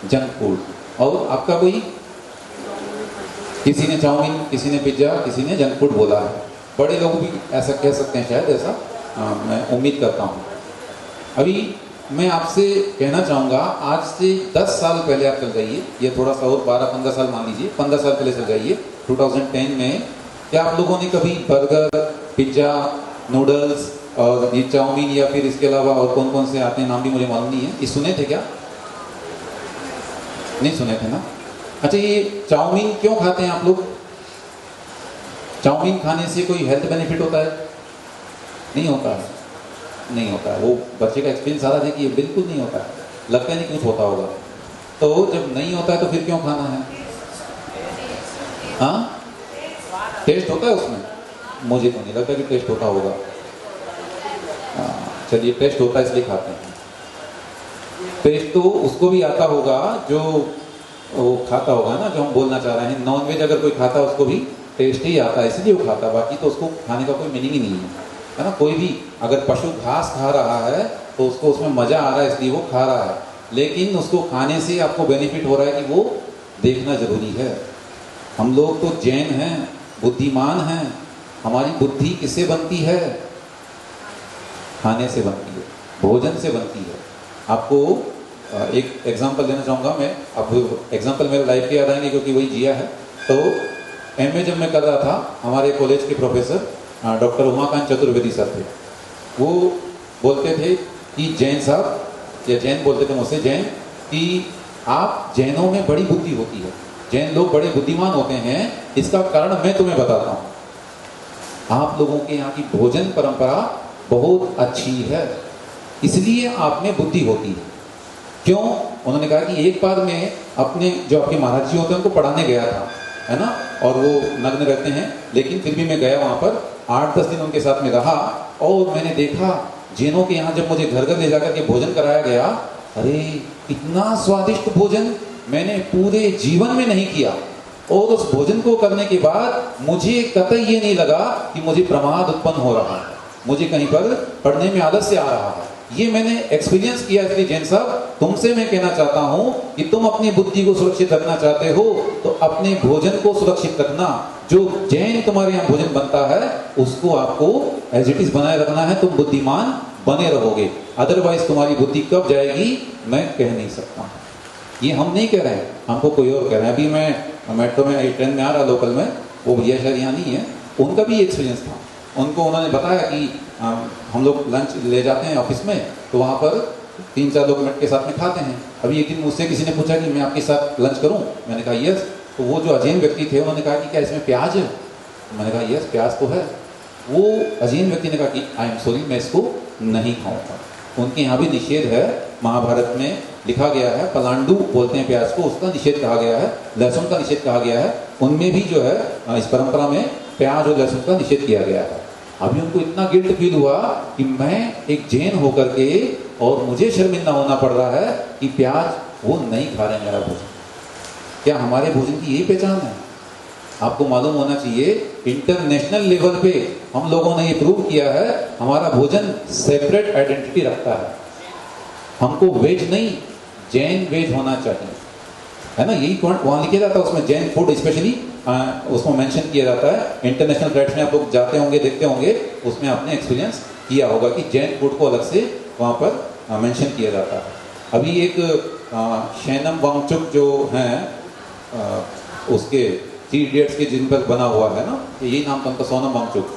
Junk food. और आपका कोई? किसी ने चाउमीन, किसी ने पिज्जा, किसी ने जंक फूड बोला है। बड़े लोग भी ऐसा कह सकते हैं शायद, ऐसा मैं उम्मीद करता हूँ। अभी मैं आपसे कहना चाहूँगा, आज से 10 साल पहले आप चल जाइए, ये थोड़ा सा और 12-15 साल मान लीजिए, 15 साल पहले चल जाइए, 2010 में। क्या आप लोगों ने कभी बर्गर, पिज्जा, नूडल्स और ये चाउमीन या फिर इसके अलावा और कौन कौन से आते हैं, नाम भी मुझे मालूम नहीं है, ये सुने थे क्या? नहीं सुने थे ना। अच्छा, ये चाउमीन क्यों खाते हैं आप लोग? चाउमीन खाने से कोई हेल्थ बेनिफिट होता है? नहीं होता है, नहीं होता है। वो बच्चे का एक्सपीरियंस आ रहा है कि ये बिल्कुल नहीं होता है, लगता नहीं कुछ होता होगा। तो जब नहीं होता है तो फिर क्यों खाना है? हाँ, टेस्ट होता है उसमें? मुझे तो नहीं लगता कि टेस्ट होता होगा। चलिए, टेस्ट होता है इसलिए खाते हैं। टेस्ट तो उसको भी आता होगा जो वो खाता होगा ना, जो हम बोलना चाह रहे हैं। नॉनवेज अगर कोई खाता है उसको भी टेस्ट ही आता है इसलिए वो खाता है, बाकी तो उसको खाने का कोई मीनिंग ही नहीं है ना। कोई भी अगर पशु घास खा रहा है तो उसको उसमें मजा आ रहा है इसलिए वो खा रहा है, लेकिन उसको खाने से आपको बेनिफिट हो रहा है कि वो देखना जरूरी है। हम लोग तो जैन हैं, बुद्धिमान हैं। हमारी बुद्धि किससे बनती है? खाने से बनती है, भोजन से बनती है। आपको एक एग्जांपल देना चाहूँगा मैं। अब एग्जांपल मेरे लाइफ के याद आएंगे क्योंकि वही जिया है। तो एमए जब मैं कर रहा था, हमारे कॉलेज के professor doctor Umakant Chaturvedi sir थे। वो बोलते थे कि जैन साहब, या जैन बोलते थे मुझसे, जैन, कि आप जैनों में बड़ी बुद्धि होती है, जैन लोग बड़े बुद्धिमान होते हैं। इसका कारण मैं तुम्हें बताता हूँ। आप लोगों के यहाँ की भोजन परंपरा बहुत अच्छी है, इसलिए आप में बुद्धि होती है। क्यों? उन्होंने कहा कि एक बार मैं अपने जो आपके महाराज जी होते हैं उनको पढ़ाने गया था, है ना, और वो नग्न रहते हैं, लेकिन फिर भी मैं गया वहाँ पर। 8-10 दिन उनके साथ में रहा और मैंने देखा जैनों के यहाँ जब मुझे घर घर ले जाकर के भोजन कराया गया, अरे इतना स्वादिष्ट भोजन मैंने पूरे जीवन में नहीं किया। और उस भोजन को करने के बाद मुझे कतई ये नहीं लगा कि मुझे प्रमाद उत्पन्न हो रहा है, मुझे कहीं पर पढ़ने में आलस्य आ रहा है। ये मैंने एक्सपीरियंस किया। इसलिए जैन साहब, तुमसे मैं कहना चाहता हूं कि तुम अपनी बुद्धि को सुरक्षित रखना चाहते हो तो अपने भोजन को सुरक्षित रखना। जो जैन तुम्हारे यहाँ भोजन बनता है उसको आपको एज इट इज बनाए रखना है। तुम बुद्धिमान बने रहोगे, अदरवाइज तुम्हारी बुद्धि कब जाएगी मैं कह नहीं सकता। ये हम नहीं कह रहे हैं, हमको कोई और कह रहे हैं। अभी मैं मेट्रो में, ट्रेन में आ रहा लोकल में, वो भैया शायद यहाँ नहीं है, उनका भी एक्सपीरियंस था। उनको उन्होंने बताया कि हम लोग लंच ले जाते हैं ऑफिस में, तो वहाँ पर 3-4 लोग मिनट के साथ में खाते हैं। अभी एक दिन मुझसे किसी ने पूछा कि मैं आपके साथ लंच करूँ? मैंने कहा यस। तो वो जो अजीम व्यक्ति थे उन्होंने कहा कि क्या इसमें प्याज है? मैंने कहा यस, प्याज तो है। वो अजीम व्यक्ति ने कहा कि आई एम सॉरी, मैं इसको नहीं खाऊंगा। उनके यहाँ भी निषेध है, महाभारत में लिखा गया है, पलांडु बोलते हैं प्याज को, उसका निषेध कहा गया है, लहसुन का निषेध कहा गया है। उनमें भी जो है इस परंपरा में प्याज और लहसुन का निषेध किया गया है। अभी उनको इतना गिल्ट फील हुआ कि मैं एक जैन होकर के और मुझे शर्मिंदा होना पड़ रहा है कि प्याज वो नहीं खा रहे मेरा भोजन। क्या हमारे भोजन की यही पहचान है? आपको मालूम होना चाहिए, इंटरनेशनल लेवल पे हम लोगों ने ये प्रूव किया है, हमारा भोजन सेपरेट आइडेंटिटी रखता है। हमको वेज नहीं, जैन वेज होना चाहिए, है ना। यही पॉइंट वहाँ लिखा जाता है, उसमें जैन फूड स्पेशली उसमें मेंशन किया जाता है। इंटरनेशनल फ्लाइट्स में आप लोग जाते होंगे, देखते होंगे, उसमें आपने एक्सपीरियंस किया होगा कि जैन फूड को अलग से वहाँ पर मेंशन किया जाता है। अभी एक शैनम वांगचुक जो हैं, उसके 3 इडियट्स के जिन पर बना हुआ है ना, यही नाम था उनका, सोनम वांगचुक,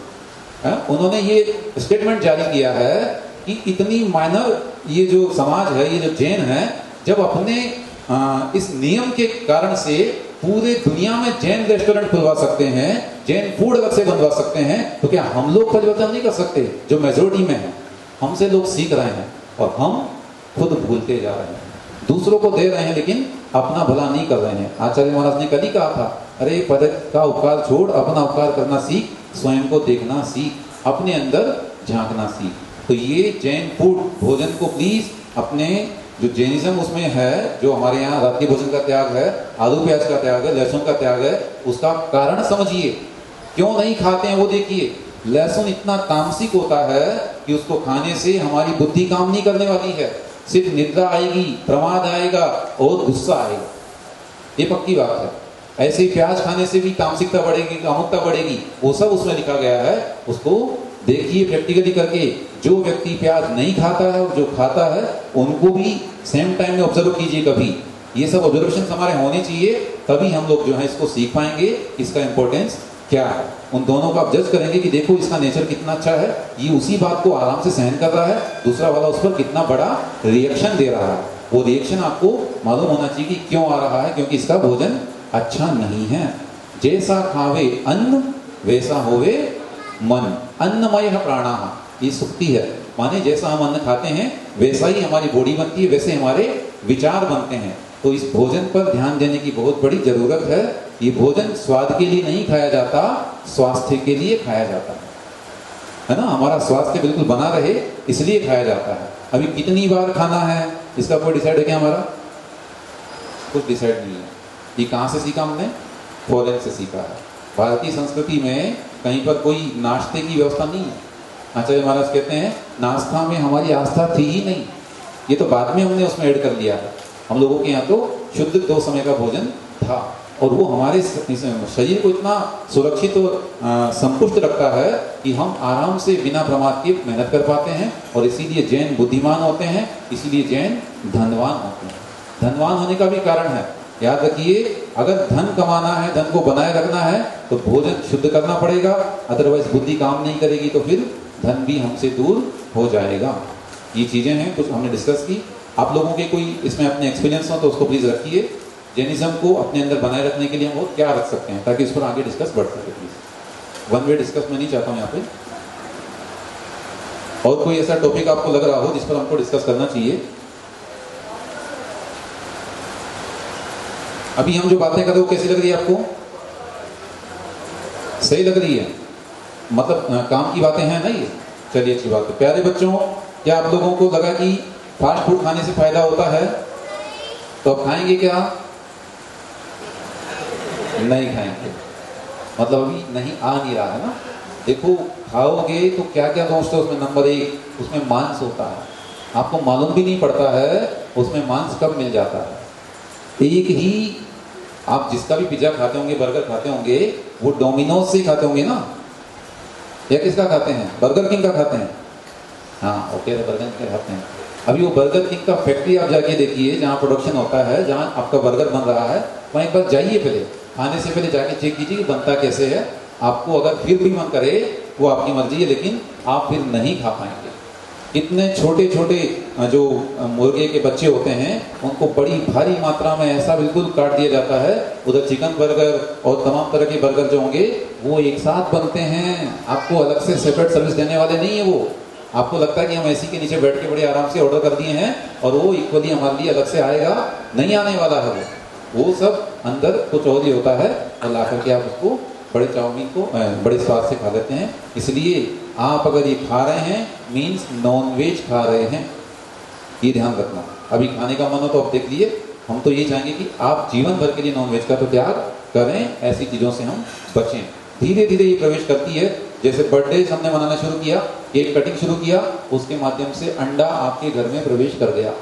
उन्होंने ये स्टेटमेंट जारी किया है कि इतनी माइनर ये जो समाज है, ये जो जैन है, जब अपने इस नियम के कारण से पूरे दुनिया में जैन रेस्टोरेंट खुलवा सकते हैं, जैन फूड अलग से बनवा सकते हैं, तो क्या हम लोग परिवर्तन नहीं कर सकते जो मेजोरिटी में है? हमसे लोग सीख रहे हैं और हम खुद भूलते जा रहे हैं, दूसरों को दे रहे हैं लेकिन अपना भला नहीं कर रहे हैं। आचार्य महाराज ने कल ही कहा था, अरे पद का उपकार छोड़, अपना उपकार करना सीख, स्वयं को देखना सीख, अपने अंदर झांकना सीख। तो ये जैन फूड भोजन को प्लीज अपने जो जैनिज्म उसमें है, जो हमारे यहाँ रात के भोजन का त्याग है, आलू प्याज का त्याग है, लहसुन का त्याग है, उसका कारण समझिए। क्यों नहीं खाते हैं वो देखिए। लहसुन इतना तामसिक होता है कि उसको खाने से हमारी बुद्धि काम नहीं करने वाली है, सिर्फ निद्रा आएगी, प्रमाद आएगा और गुस्सा आएगा, ये पक्की बात है। ऐसे ही प्याज खाने से भी तामसिकता बढ़ेगी, कामुकता बढ़ेगी, वो सब उसमें लिखा गया है। उसको देखिए प्रैक्टिकली करके। जो व्यक्ति प्याज नहीं खाता है और जो खाता है उनको भी सेम टाइम में ऑब्जर्व कीजिए कभी। ये सब ऑब्जर्वेशन हमारे होने चाहिए, तभी हम लोग जो है इसको सीख पाएंगे, इसका इंपॉर्टेंस क्या है। उन दोनों को आप जज करेंगे कि देखो इसका नेचर कितना अच्छा है, ये उसी बात को आराम से सहन कर रहा है, दूसरा वाला उस पर कितना बड़ा रिएक्शन दे रहा है। वो रिएक्शन आपको मालूम होना चाहिए कि क्यों आ रहा है, क्योंकि इसका भोजन अच्छा नहीं है। जैसा खावे अन्न वैसा होवे मन, अन्नमय प्राणाः, ये सुक्ति है। माने जैसा हम अन्न खाते हैं वैसा ही हमारी बॉडी बनती है, वैसे हमारे विचार बनते हैं। तो इस भोजन पर ध्यान देने की बहुत बड़ी जरूरत है। ये भोजन स्वाद के लिए नहीं खाया जाता, स्वास्थ्य के लिए खाया जाता है ना। हमारा स्वास्थ्य बिल्कुल बना रहे इसलिए खाया जाता है। अभी कितनी बार खाना है इसका कोई डिसाइड है क्या हमारा? कुछ डिसाइड नहीं है। ये कहाँ से सीखा हमने? फॉरेन से सीखा है। भारतीय संस्कृति में कहीं पर कोई नाश्ते की व्यवस्था नहीं है। आचार्य महाराज कहते हैं नाश्ता में हमारी आस्था थी ही नहीं, ये तो बाद में हमने उसमें ऐड कर लिया है। हम लोगों के यहाँ तो शुद्ध 2 समय का भोजन था, और वो हमारे शरीर को इतना सुरक्षित और संतुष्ट रखता है कि हम आराम से बिना प्रमाद के मेहनत कर पाते हैं, और इसीलिए जैन बुद्धिमान होते हैं, इसीलिए जैन धनवान होते हैं। धनवान होने का भी कारण है, याद रखिए, अगर धन कमाना है, धन को बनाए रखना है तो भोजन शुद्ध करना पड़ेगा, अदरवाइज बुद्धि काम नहीं करेगी तो फिर धन भी हमसे दूर हो जाएगा। ये चीज़ें हैं, कुछ हमने डिस्कस की। आप लोगों के कोई इसमें अपने एक्सपीरियंस हो तो उसको प्लीज़ रखिए। जैनिज्म को अपने अंदर बनाए रखने के लिए हम क्या रख सकते हैं ताकि इस पर आगे डिस्कस बढ़ सके। प्लीज़ वन वे डिस्कस मैं नहीं चाहता हूँ यहाँ पे। और कोई ऐसा टॉपिक आपको लग रहा हो जिस पर हमको डिस्कस करना चाहिए? अभी हम जो बातें कर रहे हो कैसी लग रही है आपको? सही लग रही है? मतलब काम की बातें हैं ना ये? चलिए अच्छी बात है। प्यारे बच्चों, क्या आप लोगों को लगा कि फास्ट फूड खाने से फायदा होता है? तो आप खाएंगे क्या? नहीं खाएंगे, मतलब अभी नहीं आ नहीं रहा है ना। देखो, खाओगे तो क्या क्या दोस्तों उसमें, नंबर 1 उसमें मांस होता है, आपको मालूम भी नहीं पड़ता है उसमें मांस कब मिल जाता है। एक ही आप जिसका भी पिज्जा खाते होंगे, बर्गर खाते होंगे, वो डोमिनोज से खाते होंगे ना, या किसका खाते हैं? बर्गर किंग का खाते हैं। हाँ ओके, बर्गर किंग का खाते हैं। अभी वो बर्गर किंग का फैक्ट्री आप जाके देखिए, जहाँ प्रोडक्शन होता है, जहाँ आपका बर्गर बन रहा है, वहाँ एक बार जाइए, पहले खाने से पहले जाके चेक कीजिए कि बनता कैसे है। आपको अगर फिर भी मन करे वो आपकी मर्जी है, लेकिन आप फिर नहीं खा पाएंगे। इतने छोटे छोटे जो मुर्गे के बच्चे होते हैं उनको बड़ी भारी मात्रा में ऐसा बिल्कुल काट दिया जाता है। उधर चिकन बर्गर और तमाम तरह के बर्गर जो होंगे वो एक साथ बनते हैं। आपको अलग से सेपरेट सर्विस देने वाले नहीं है वो। आपको लगता है कि हम एसी के नीचे बैठ के बड़े आराम से ऑर्डर कर दिए हैं और वो इक्वली हमारे लिए अलग से आएगा, नहीं आने वाला है वो सब अंदर कुछ और ही होता है, और ला करके आप उसको बड़े चाउमीन को बड़े स्वाद से खा लेते हैं। इसलिए आप अगर ये खा रहे हैं मीन्स नॉन वेज खा रहे हैं, ये ध्यान रखना। अभी खाने का मन हो तो आप देख लिए। हम तो ये चाहेंगे कि आप जीवन भर के लिए नॉन वेज का तो त्याग करें, ऐसी चीज़ों से हम बचें। धीरे धीरे ये प्रवेश करती है। जैसे बर्थडे हमने मनाना शुरू किया, केक कटिंग शुरू किया, उसके माध्यम से अंडा आपके घर में प्रवेश कर गया।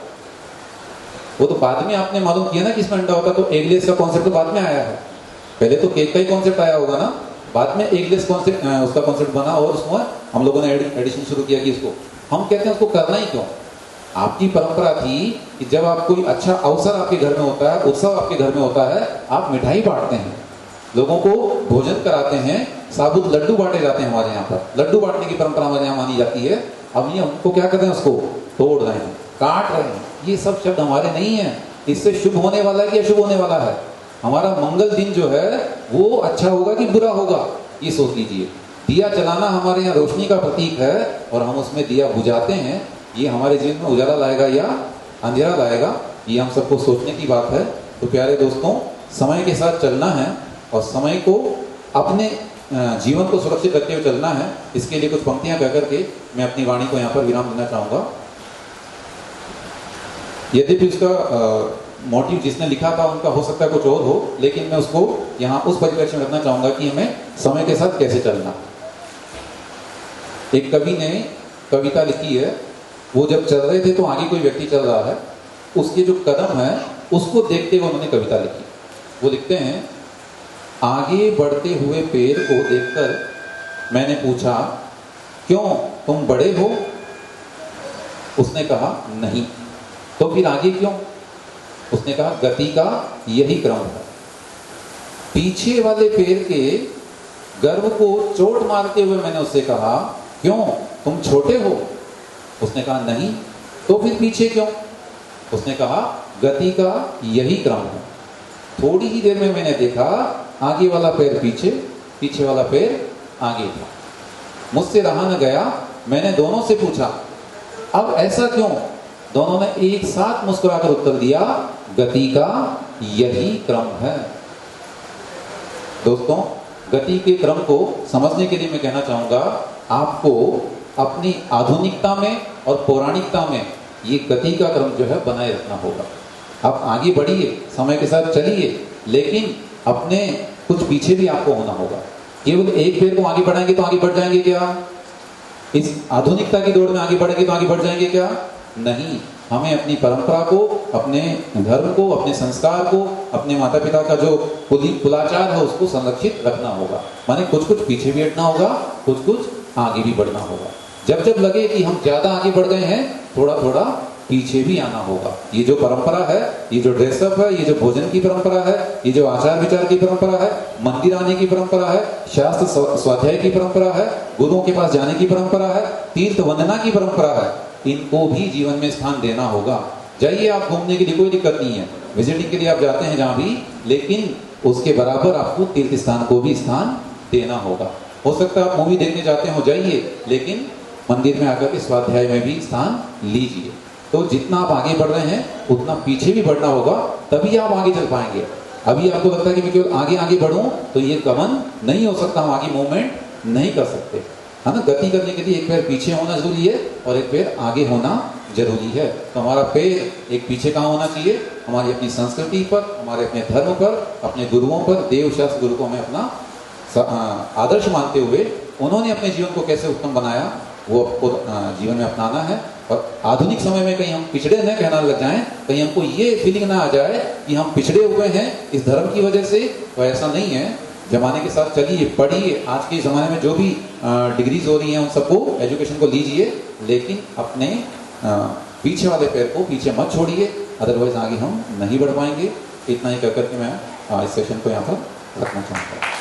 वो तो बाद में आपने मालूम किया ना कि इसमें अंडा होता, तो एगलेस का कॉन्सेप्ट तो बाद में आया है। पहले तो केक का ही कॉन्सेप्ट आया होगा ना, बाद में एगलेस कॉन्सेप्ट उसका कॉन्सेप्ट बना, और उसमें हम लोगों ने एडिशन शुरू किया कि इसको हम कहते हैं उसको करना ही क्यों। आपकी परंपरा थी कि जब आप कोई अच्छा अवसर आपके घर में होता है, उत्सव आपके घर में होता है, आप मिठाई बांटते हैं, लोगों को भोजन कराते हैं, साबुत लड्डू बांटे जाते हैं। हमारे यहाँ पर लड्डू बांटने की परंपरा हमारे यहाँ मानी जाती है। अब ये हमको क्या कर रहे हैं, उसको तोड़ रहे हैं, काट रहे हैं। ये सब शब्द हमारे नहीं है। इससे शुभ होने वाला है कि अशुभ होने वाला है? हमारा मंगल दिन जो है वो अच्छा होगा कि बुरा होगा, ये सोच लीजिए। दिया जलाना हमारे यहाँ रोशनी का प्रतीक है, और हम उसमें दिया बुझाते हैं। ये हमारे जीवन में उजाला लाएगा या अंधेरा लाएगा, ये हम सबको सोचने की बात है। तो प्यारे दोस्तों, समय के साथ चलना है और समय को अपने जीवन को सुरक्षित रखते हुए चलना है। इसके लिए कुछ पंक्तियां कह करके मैं अपनी वाणी को यहाँ पर विराम देना चाहूँगा। यद्यपि उसका मोटिव जिसने लिखा था उनका हो सकता है कुछ और हो, लेकिन मैं उसको यहाँ उस परिप्रेक्ष्य में रखना चाहूँगा कि हमें समय के साथ कैसे चलना। एक कवि ने कविता लिखी है, वो जब चल रहे थे तो आगे कोई व्यक्ति चल रहा है, उसके जो कदम है उसको देखते हुए उन्होंने कविता लिखी। वो लिखते हैं, आगे बढ़ते हुए पेड़ को देखकर मैंने पूछा, क्यों तुम बड़े हो? उसने कहा नहीं। तो फिर आगे क्यों? उसने कहा गति का यही क्रम है। पीछे वाले पेड़ के गर्व को चोट मारते हुए मैंने उससे कहा, क्यों तुम छोटे हो? उसने कहा नहीं। तो फिर पीछे क्यों? उसने कहा गति का यही क्रम है। थोड़ी ही देर में मैंने देखा आगे वाला पैर पीछे, पीछे वाला पैर आगे था। मुझसे रहा न गया, मैंने दोनों से पूछा, अब ऐसा क्यों? दोनों ने एक साथ मुस्कुराकर उत्तर दिया, गति का यही क्रम है। दोस्तों, गति के क्रम को समझने के लिए मैं कहना चाहूंगा, आपको अपनी आधुनिकता में और पौराणिकता में ये गति का क्रम जो है बनाए रखना होगा। आप आगे बढ़िए, समय के साथ चलिए, लेकिन अपने कुछ पीछे भी आपको होना होगा। केवल एक पैर को आगे बढ़ाएंगे तो आगे बढ़ जाएंगे क्या? इस आधुनिकता की दौड़ में आगे बढ़ेंगे तो आगे बढ़ जाएंगे क्या? नहीं। हमें अपनी परंपरा को, अपने धर्म को, अपने संस्कार को, अपने माता पिता का जो कुलाचार है उसको संरक्षित रखना होगा। माने कुछ कुछ पीछे भी हटना होगा, कुछ कुछ आगे भी बढ़ना होगा। जब जब लगे कि हम ज्यादा आगे बढ़ गए हैं, थोड़ा थोड़ा पीछे भी आना होगा। ये जो परंपरा है, ये जो ड्रेसअप है, ये जो भोजन की परंपरा है, ये जो आचार विचार की परंपरा है, मंदिर आने की परंपरा है, शास्त्र स्वाध्याय की परंपरा है, गुरुओं के पास जाने की परंपरा है, तीर्थ वंदना की परंपरा है, इनको भी जीवन में स्थान देना होगा। जाइए आप घूमने के लिए, कोई दिक्कत नहीं है, विजिटिंग के लिए आप जाते हैं जहां भी, लेकिन उसके बराबर आपको तीर्थ स्थान को भी स्थान देना होगा। हो सकता है आप मूवी देखने जाते हो, जाइए, लेकिन मंदिर में आकर के स्वाध्याय में भी स्थान लीजिए। तो जितना आप आगे बढ़ रहे हैं उतना पीछे भी बढ़ना होगा, तभी आप आगे चल पाएंगे। अभी आपको लगता है कि मैं केवल आगे आगे बढ़ूं तो ये गमन नहीं हो सकता, हम आगे मूवमेंट नहीं कर सकते, है ना। गति करने के लिए एक पैर पीछे होना जरूरी है और एक पैर आगे होना जरूरी है। तो हमारा पैर एक पीछे कहाँ होना चाहिए? हमारी अपनी संस्कृति पर, हमारे अपने धर्म पर, अपने गुरुओं पर। देव शास्त्र गुरु को हमें अपना आदर्श मानते हुए उन्होंने अपने जीवन को कैसे उत्तम बनाया वो आपको जीवन में अपनाना है। और आधुनिक समय में कहीं हम पिछड़े न कहना लग जाएं, कहीं हमको ये फीलिंग ना आ जाए कि हम पिछड़े हुए हैं इस धर्म की वजह से, तो ऐसा नहीं है। जमाने के साथ चलिए, पढ़िए, आज के ज़माने में जो भी डिग्रीज हो रही हैं उन सबको, एजुकेशन को लीजिए, लेकिन अपने पीछे वाले पैर को पीछे मत छोड़िए, अदरवाइज आगे हम नहीं बढ़ पाएंगे। इतना ही कहकर के मैं इस सेशन को यहाँ पर रखना चाहूँगा।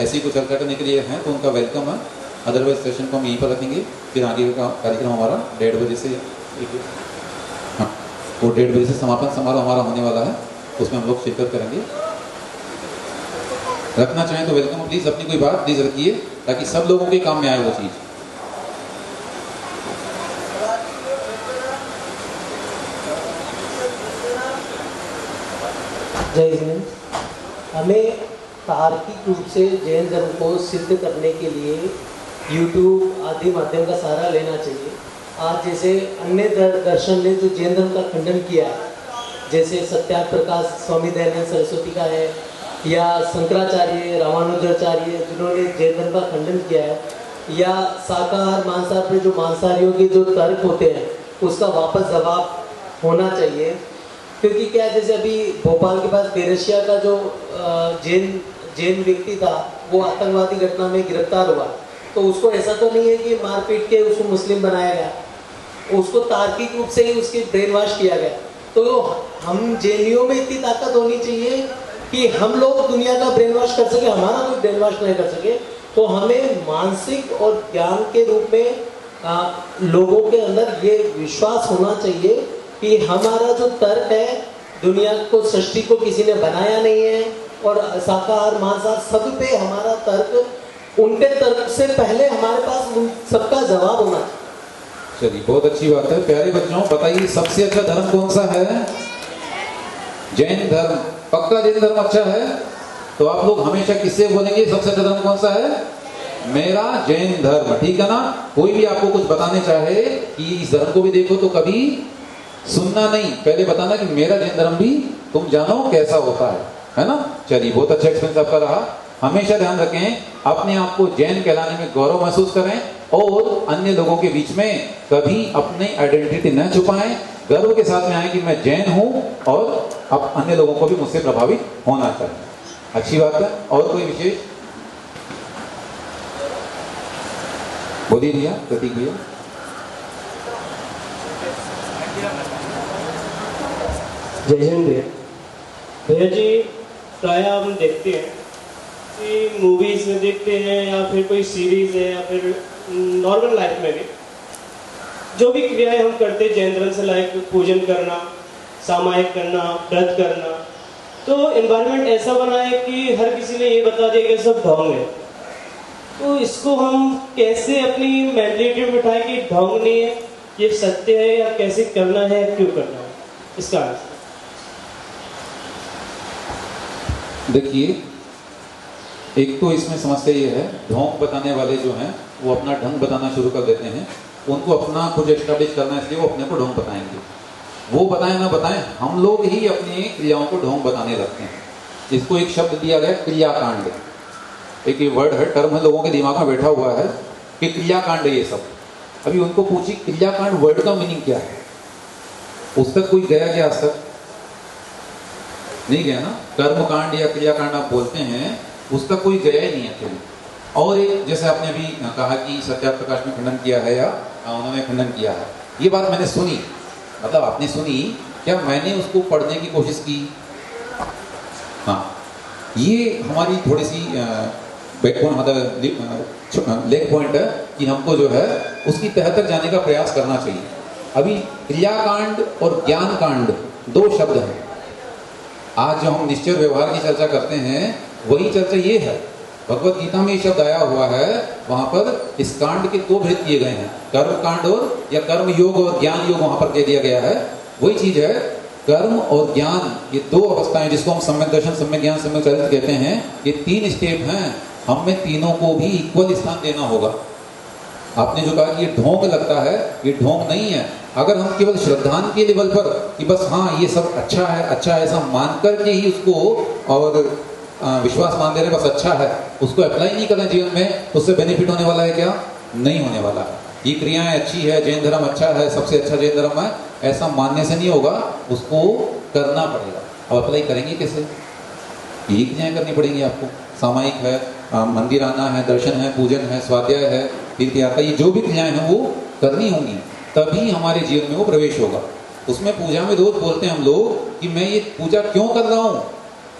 ऐसी कुछ चर्चा करने के लिए हैं तो उनका वेलकम है, अदरवाइज सेशन को हम यहीं पर रखेंगे। फिर आगे का कार्यक्रम हमारा 1:30 बजे से, हाँ, वो 1:30 बजे से समापन समारोह हमारा होने वाला है, उसमें हम लोग शिरकत करेंगे। रखना चाहें तो वेलकम, प्लीज़ अपनी कोई बात प्लीज़ रखिए ताकि सब लोगों के काम में आए वो चीज़। जय हिंद। हमें तार्किक रूप से जैन धर्म को सिद्ध करने के लिए YouTube आदि माध्यम का सहारा लेना चाहिए। आज जैसे अन्य दर्शन ने जो जैन धर्म का खंडन किया है, जैसे सत्यार्थ प्रकाश स्वामी दयानंद सरस्वती का है, या शंकराचार्य, रामानुजाचार्य जिन्होंने जैन धर्म का खंडन किया है, या शाकाहार मांसाहार पर जो मांसाहारियों के जो तर्क होते हैं उसका वापस जवाब होना चाहिए। क्योंकि क्या है, जैसे अभी भोपाल के पास बेरसिया का जो जैन व्यक्ति था वो आतंकवादी घटना में गिरफ्तार हुआ, तो उसको ऐसा तो नहीं है कि मारपीट के उसको मुस्लिम बनाया गया, उसको तार्किक रूप से ही उसकी ब्रेन वॉश किया गया। तो हम जैनियों में इतनी ताकत होनी चाहिए कि हम लोग दुनिया का ब्रेन वॉश कर सके, हमारा कोई ब्रेन वॉश नहीं कर सके। तो हमें मानसिक और ज्ञान के रूप में लोगों के अंदर ये विश्वास होना चाहिए कि हमारा जो तर्क है, दुनिया को, सृष्टि को किसी ने बनाया नहीं है, और शाकाहार मांसाहार सब पे हमारा तर्क, उनके तर्क से पहले हमारे पास सबका जवाब होना चाहिए। चलिए, बहुत अच्छी बात है। प्यारे बच्चों, बताइए सबसे अच्छा धर्म कौन सा है? जैन धर्म। पक्का जैन धर्म अच्छा है? तो आप लोग हमेशा किससे बोलेंगे सबसे अच्छा धर्म कौन सा है? मेरा जैन धर्म, ठीक है ना। कोई भी आपको कुछ बताने चाहे कि इस धर्म को भी देखो, तो कभी सुनना नहीं, पहले बताना कि मेरा जैन धर्म भी तुम जानो कैसा होता है ना। चलिए, बहुत अच्छा एक्सपीरियंस आपका रहा। हमेशा ध्यान रखें, अपने आप को जैन कहलाने में गौरव महसूस करें और अन्य लोगों के बीच में कभी अपनी आइडेंटिटी न छुपाएं, गर्व के साथ में आए कि मैं जैन हूं और अब अन्य लोगों को भी मुझसे प्रभावित होना चाहिए। अच्छी बात है। और कोई विशेष? बोलिए भैया, प्रतीक भैया। जय हिंद भैया। भैया जी, प्राय हम देखते हैं कि मूवीज में देखते हैं या फिर कोई सीरीज है या फिर नॉर्मल लाइफ में भी जो भी क्रियाएं हम करते हैं जैन धर्म से, लाइक पूजन करना, सामायिक करना, व्रत करना, तो एनवायरनमेंट ऐसा बना है कि हर किसी ने ये बता दिया कि सब ढोंग है। तो इसको हम कैसे अपनी मेंटलिटी में बिठाएं कि ढोंग नहीं है, ये सत्य है, या कैसे करना है, क्यों करना है, इसका आंसर। देखिए, एक तो इसमें समस्या ये है, ढोंग बताने वाले जो हैं वो अपना ढंग बताना शुरू कर देते हैं। उनको अपना कुछ एस्टेब्लिश करना है, इसलिए वो अपने को ढोंग बताएंगे। वो बताएं ना बताएं, हम लोग ही अपनी क्रियाओं को ढोंग बताने लगते हैं। इसको एक शब्द दिया गया, क्रियाकांड। एक ये वर्ड है, टर्म है, लोगों के दिमाग में बैठा हुआ है कि क्रियाकांड है ये सब। अभी उनको पूछिए क्रियाकांड वर्ड का मीनिंग क्या है, उस तक कोई गया क्या आज तक? नहीं गया ना। कर्मकांड या क्रियाकांड आप बोलते हैं, उसका कोई गया ही नहीं है कहीं। और एक, जैसे आपने अभी कहा कि सत्याप्रकाश ने खंडन किया है या उन्होंने खंडन किया है, ये बात मैंने सुनी, मतलब आपने सुनी क्या? मैंने उसको पढ़ने की कोशिश की। हाँ, ये हमारी थोड़ी सी बैकबोन, मतलब लेग पॉइंट है कि हमको जो है उसकी तह तक जाने का प्रयास करना चाहिए। अभी क्रियाकांड और ज्ञान कांड दो शब्द हैं। आज जो हम निश्चय व्यवहार की चर्चा करते हैं, वही चर्चा ये है। भगवत गीता में ये शब्द आया हुआ है, वहां पर इस कांड के दो भेद किए गए हैं, कर्म कांड और या कर्म योग और ज्ञान योग वहां पर कह दिया गया है। वही चीज है, कर्म और ज्ञान, ये दो अवस्थाएं जिसको हम सम्यक दर्शन, सम्यक ज्ञान, सम्यक चरित्र कहते हैं। ये तीन स्टेप हैं, हमें तीनों को भी इक्वल स्थान देना होगा। आपने जो कहा कि ये ढोंग लगता है, ये ढोंग नहीं है। अगर हम केवल श्रद्धान के लेवल पर कि बस हाँ ये सब अच्छा है ऐसा मान करके ही उसको और विश्वास मान दे रहे बस अच्छा है, उसको अप्लाई नहीं कर रहे जीवन में, तो उससे बेनिफिट होने वाला है क्या? नहीं होने वाला है। ये क्रियाएं अच्छी है, जैन धर्म अच्छा है, सबसे अच्छा जैन धर्म है, ऐसा मानने से नहीं होगा, उसको करना पड़ेगा। अब अप्लाई करेंगे कैसे? यही क्रियाएं करनी पड़ेंगी आपको। सामायिक है, मंदिर आना है, दर्शन है, पूजन है, स्वाध्याय है, तीर्थ यात्रा, ये जो भी क्रियाएं हैं वो करनी होंगी, तभी हमारे जीवन में वो प्रवेश होगा। उसमें पूजा में रोज बोलते हैं हम लोग कि मैं ये पूजा क्यों कर रहा हूँ?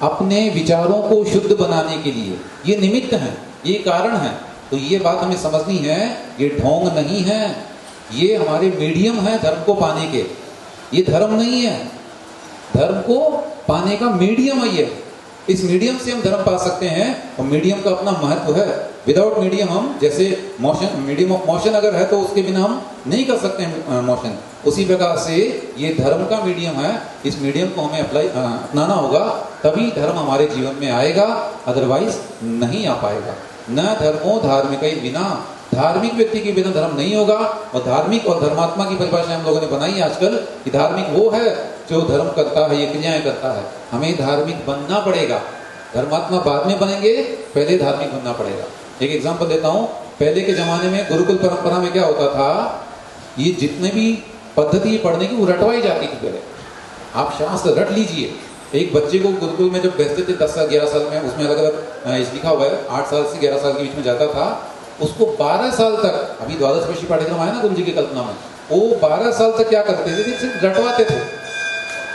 अपने विचारों को शुद्ध बनाने के लिए। ये निमित्त है, ये कारण है। तो ये बात हमें समझनी है, ये ढोंग नहीं है, ये हमारे मीडियम है धर्म को पाने के। ये धर्म नहीं है, धर्म को पाने का मीडियम है ये। इस मीडियम से हम धर्म पा सकते हैं, और मीडियम का अपना महत्व है। विदाउट मीडियम हम, जैसे मोशन, मीडियम ऑफ मोशन अगर है तो उसके बिना हम नहीं कर सकते हैं मोशन। उसी प्रकार से ये धर्म का मीडियम है, इस मीडियम को हमें अपनाना होगा, तभी धर्म हमारे जीवन में आएगा, अदरवाइज नहीं आ पाएगा। न धर्मो धार्मिक बिना, धार्मिक व्यक्ति के बिना धर्म नहीं होगा। और धार्मिक और धर्मात्मा की परिभाषा हम लोगों ने बनाई है आजकल कि धार्मिक वो है जो धर्म करता है, ये क्रियाएं करता है। हमें धार्मिक बनना पड़ेगा, धर्मात्मा बाद में बनेंगे, पहले धार्मिक बनना पड़ेगा। एक एग्जांपल देता हूँ, पहले के जमाने में गुरुकुल परंपरा में क्या होता था, ये जितने भी पद्धति पढ़ने की वो रटवाई जाती थी। पहले आप शास्त्र रट लीजिए। एक बच्चे को गुरुकुल में जब भेजते थे 10 साल 11 साल में, उसमें अलग अलग लिखा हुआ है, 8 साल से 11 साल के बीच में जाता था, उसको 12 साल तक, अभी द्वादश वर्षीय पाठ्यक्रम आया ना गुरु जी की कल्पना में, वो 12 साल तक क्या करते थे? सिर्फ रटवाते थे।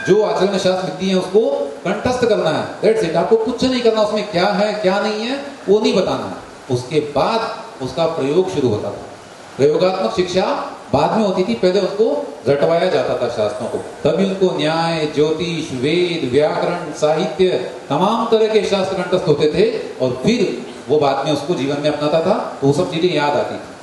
जो आचरण शास्त्र विधि है उसको कंठस्थ करना है, दैट्स इट। आपको कुछ नहीं करना, उसमें क्या है क्या नहीं है वो नहीं बताना है। उसके बाद उसका प्रयोग शुरू होता था। प्रयोगात्मक शिक्षा बाद में होती थी, पहले उसको रटवाया जाता था शास्त्रों को। तभी उनको न्याय, ज्योतिष, वेद, व्याकरण, साहित्य, तमाम तरह के शास्त्र कंठस्थ होते थे, और फिर वो बाद में उसको जीवन में अपनाता था, तो वो सब चीजें याद आती थी।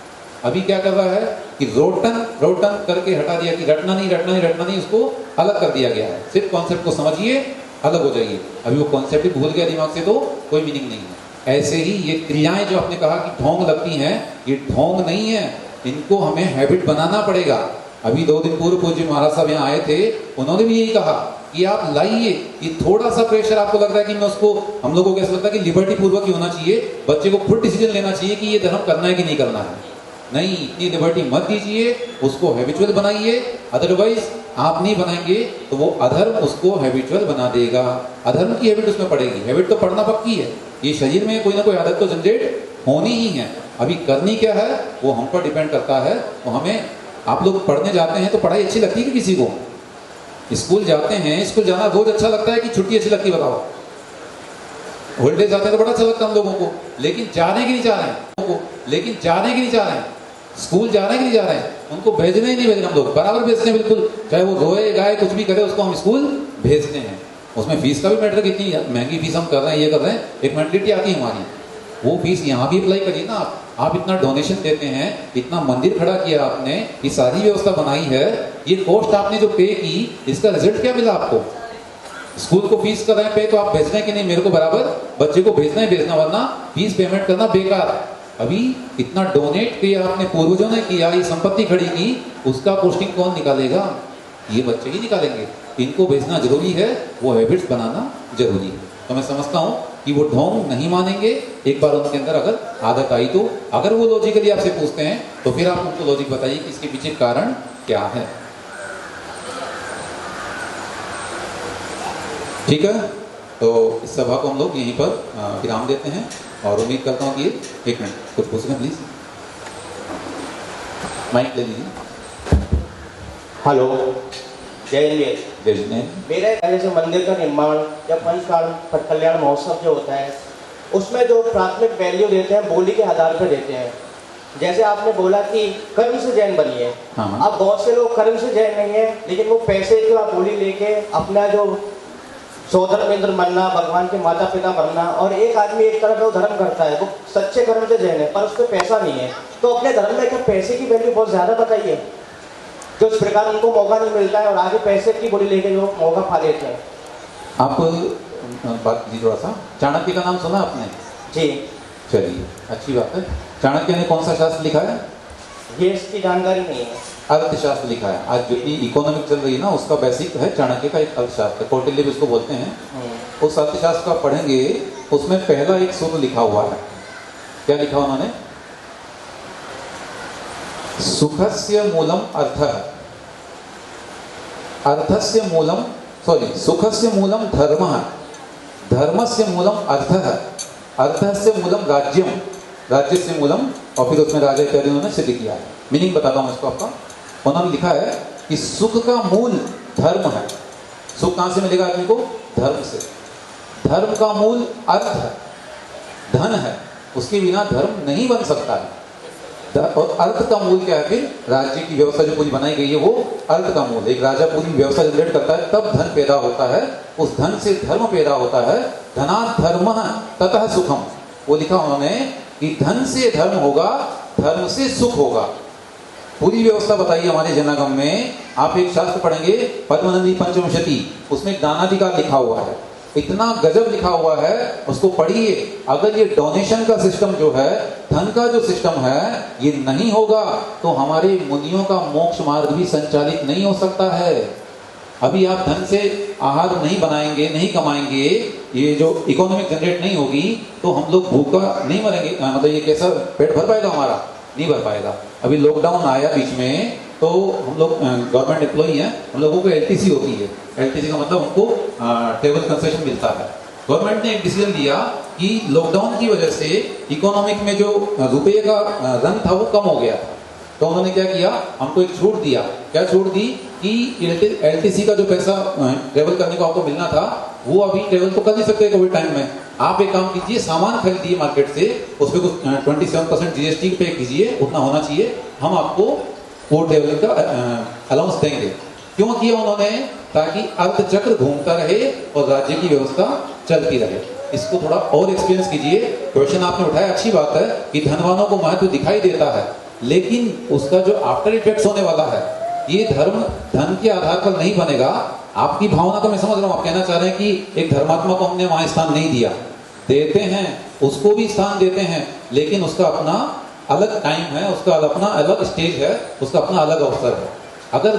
अभी क्या कर रहा है कि रोटन करके हटा दिया कि रटना नहीं, उसको अलग कर दिया गया है। सिर्फ कॉन्सेप्ट को समझिए, अलग हो जाइए। अभी वो कॉन्सेप्ट ही भूल गया दिमाग से तो कोई मीनिंग नहीं है। ऐसे ही ये क्रियाएं जो आपने कहा कि ढोंग लगती हैं, ये ढोंग नहीं है, इनको हमें हैबिट बनाना पड़ेगा। अभी 2 दिन पूर्व पूज्य महाराज साहब यहाँ आए थे, उन्होंने भी यही कहा कि आप लाइए। ये थोड़ा सा प्रेशर आपको लग रहा है कि मैं उसको, हम लोगों को ऐसा लगता है कि लिबर्टी पूर्वक ही होना चाहिए, बच्चे को खुद डिसीजन लेना चाहिए कि ये धर्म करना है कि नहीं करना है। नहीं, इतनी लिबर्टी मत दीजिए, उसको हैबिचुअल बनाइए। अदरवाइज आप नहीं बनाएंगे तो वो अधर्म उसको हैबिचुअल बना देगा, अधर्म की हैबिट उसमें पड़ेगी। हैबिट तो पड़ना पक्की है, ये शरीर में कोई ना कोई आदत तो जनरेट होनी ही है। अभी करनी क्या है वो हम पर डिपेंड करता है। तो हमें, आप लोग पढ़ने जाते हैं तो पढ़ाई अच्छी लगती है कि किसी को? स्कूल जाते हैं, स्कूल जाना रोज अच्छा लगता है कि छुट्टी अच्छी लगती है? बताओ। हॉलीडे जाते हैं तो बड़ा अच्छा लगता है हम लोगों को, लेकिन जाने की नहीं चाह रहे हैं, स्कूल जाने के लिए जा रहे हैं, उनको भेजने ही नहीं भेज रहे हम लोग, बराबर भेजते हैं बिल्कुल, चाहे वो रोए गाए कुछ भी करे, उसको हम स्कूल भेजते हैं। उसमें फीस का भी मैटर, कितनी महंगी फीस हम कर रहे हैं, ये कर रहे हैं, एक मेंटलिटी आती है हमारी वो फीस यहाँ भी अप्लाई करिए ना आप इतना डोनेशन देते हैं, इतना मंदिर खड़ा किया आपने, ये सारी व्यवस्था बनाई है, ये कॉस्ट आपने जो पे की, इसका रिजल्ट क्या मिला आपको? स्कूल को फीस कर रहे हैं पे, तो आप भेज रहे हैं कि नहीं मेरे को बराबर बच्चे को भेजना ही भेजना, वरना फीस पेमेंट करना बेकार। अभी इतना डोनेट किया आपने, पूर्वजों ने किया, ये संपत्ति खड़ी की, उसका पोस्टिंग कौन निकालेगा? ये बच्चे ही निकालेंगे। इनको भेजना जरूरी है, वो हैबिट्स बनाना जरूरी है। तो मैं समझता हूँ कि वो ढोंग नहीं मानेंगे। एक बार उनके अंदर अगर आदत आई, तो अगर वो लॉजिकली आपसे पूछते हैं तो फिर आप उनको लॉजिक बताइए कि इसके पीछे कारण क्या है। ठीक है, तो इस सभा को हम लोग यहीं पर विराम देते हैं और उम्मीद करता हूँ कि एक मिनट कुछ पूछेंगे प्लीज, माइक ले लीजिए। हेलो, जय हिंद। जय हिंद। मेरे ख्याल से मंदिर का निर्माण या पंच कल्याण महोत्सव जो होता है, उसमें जो प्राथमिक वैल्यू देते हैं बोली के आधार पर देते हैं। जैसे आपने बोला कि कर्म से जैन बनिए, अब बहुत से लोग कर्म से जैन नहीं है, लेकिन वो पैसे की बोली लेके अपना जो सौधर्मेंद्र बनना, भगवान के माता पिता बनना, और एक आदमी एक तरफ वो धर्म करता है, वो सच्चे कर्म से जैन है पर उस पर पैसा नहीं है, तो अपने धर्म में क्या पैसे की वैल्यू बहुत ज़्यादा बताइए, तो इस प्रकार उनको मौका नहीं मिलता है और आगे पैसे की बोली लेके जो मौका पा लेते हैं। आप बात कीजिए थोड़ा सा। चाणक्य का नाम सुना आपने? जी। चलिए, अच्छी बात है। चाणक्य ने कौन सा शास्त्र लिखा है? ये इसकी जानकारी नहीं है। अर्थशास्त्र लिखा है। आज जो इकोनॉमिक चल रही है ना, उसका बेसिक है चाणक्य का एक अर्थशास्त्र, कौटिल्य भी उसको बोलते हैं। उस अर्थशास्त्र का पढ़ेंगे, उसमें पहला एक सूत्र लिखा हुआ है। क्या लिखा उन्होंने? सुखस्य मूलम अर्थः, अर्थस्य मूलम सुखस्य मूलम धर्मः, धर्मस्य मूलम अर्थः, अर्थस्य मूलम राज्यम, राज्यस्य मूलम, और फिर उसमें राजा इत्यादि उन्होंने सिद्ध किया है। मीनिंग बताता हूं इसको आपका। उन्होंने लिखा है कि सुख का मूल धर्म है। सुख कहां से मिलेगा आदमी को? धर्म से। धर्म का मूल अर्थ है, धन है, उसके बिना धर्म नहीं बन सकता है। और अर्थ का मूल क्या है? फिर राज्य की व्यवस्था जो पूरी बनाई गई है वो अर्थ का मूल। एक राजा पूरी व्यवस्था जनरेट करता है, तब धन पैदा होता है, उस धन से धर्म पैदा होता है। धनात् धर्मः ततः सुखम, वो लिखा उन्होंने कि धन से धर्म होगा, धर्म से सुख होगा। पूरी व्यवस्था बताइए हमारे जनागम में। आप एक शास्त्र पढ़ेंगे पद्मनंदी पंचविंशति, उसमें दानाधिकार लिखा हुआ है, इतना गजब लिखा हुआ है, उसको पढ़िए। अगर ये डोनेशन का सिस्टम जो है, धन का जो सिस्टम है, ये नहीं होगा तो हमारे मुनियों का मोक्ष मार्ग भी संचालित नहीं हो सकता है। अभी आप धन से आहार नहीं बनाएंगे, नहीं कमाएंगे, ये जो इकोनॉमिक जनरेट नहीं होगी, तो हम लोग भूखा नहीं मरेंगे। मतलब ये कैसा पेट भर पाएगा हमारा? नहीं भर पाएगा। अभी लॉकडाउन आया बीच में, तो हम लोग गवर्नमेंट एम्प्लॉई हैं, हम लोगों को एलटीसी होती है। एलटीसी का मतलब उनको ट्रेवल कंसेशन मिलता है। गवर्नमेंट ने एक डिसीजन लिया कि लॉकडाउन की वजह से इकोनॉमिक में जो रुपये का रन था वो कम हो गया था, तो उन्होंने क्या किया, हमको एक छूट दिया। क्या छूट दी? कि एलटीसी का जो पैसा ट्रेवल करने को आपको मिलना था, वो अभी ट्रेवल तो कर नहीं सकते कोविड टाइम में। आप एक काम कीजिए, सामान खरीदिए मार्केट से, उस पर कुछ 27% जीएसटी पे कीजिए, उतना होना चाहिए, हम आपको वो ट्रेवलिंग का अलाउंस देंगे। क्यों किया उन्होंने? ताकि अर्थचक्र घूमता रहे और राज्य की व्यवस्था चलती रहे। इसको थोड़ा और एक्सपीरियंस कीजिए। क्वेश्चन आपने उठाया, अच्छी बात है कि धनवानों को महत्व दिखाई देता है, लेकिन उसका जो आफ्टर इफेक्ट्स होने वाला है, ये धर्म धन के आधार पर नहीं बनेगा। आपकी भावना तो मैं समझ रहा हूँ, आप कहना चाह रहे हैं कि एक धर्मात्मा को हमने वहां स्थान नहीं दिया, देते हैं, उसको भी स्थान देते हैं, लेकिन उसका अपना अलग टाइम है, उसका अपना अलग स्टेज है, उसका अपना अलग अवसर है। अगर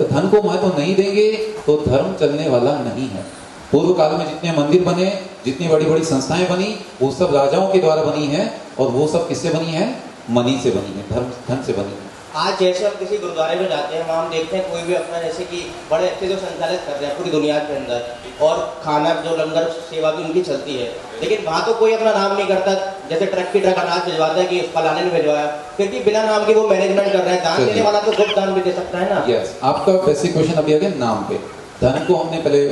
धन को महत्व नहीं देंगे तो धर्म चलने वाला नहीं है। पूर्व काल में जितने मंदिर बने, जितनी बड़ी बड़ी संस्थाएं बनी, वो सब राजाओं के द्वारा बनी है, और वो सब किससे बनी है? मनी से बनी है, धन से बनी है। आज जैसे हम किसी गुरुद्वारे में जाते हैं, वहाँ हम देखते हैं कोई भी अपना जैसे कि बड़े अच्छे जो संचालित कर रहे हैं पूरी दुनिया के अंदर, और खाना जो लंगर सेवा भी उनकी चलती है, लेकिन वहाँ तो कोई अपना नाम नहीं करता। जैसे ट्रक की ट्रक अनाज भिजवाता है कि फलाने ने भिजवाया, फिर भी बिना नाम के वो मैनेजमेंट कर रहा है। दान देने वाला तो गुप्त दान भी दे सकता है ना। यस, आपका बेसिक क्वेश्चन अभी आ गया नाम पे। धन को हमने पहले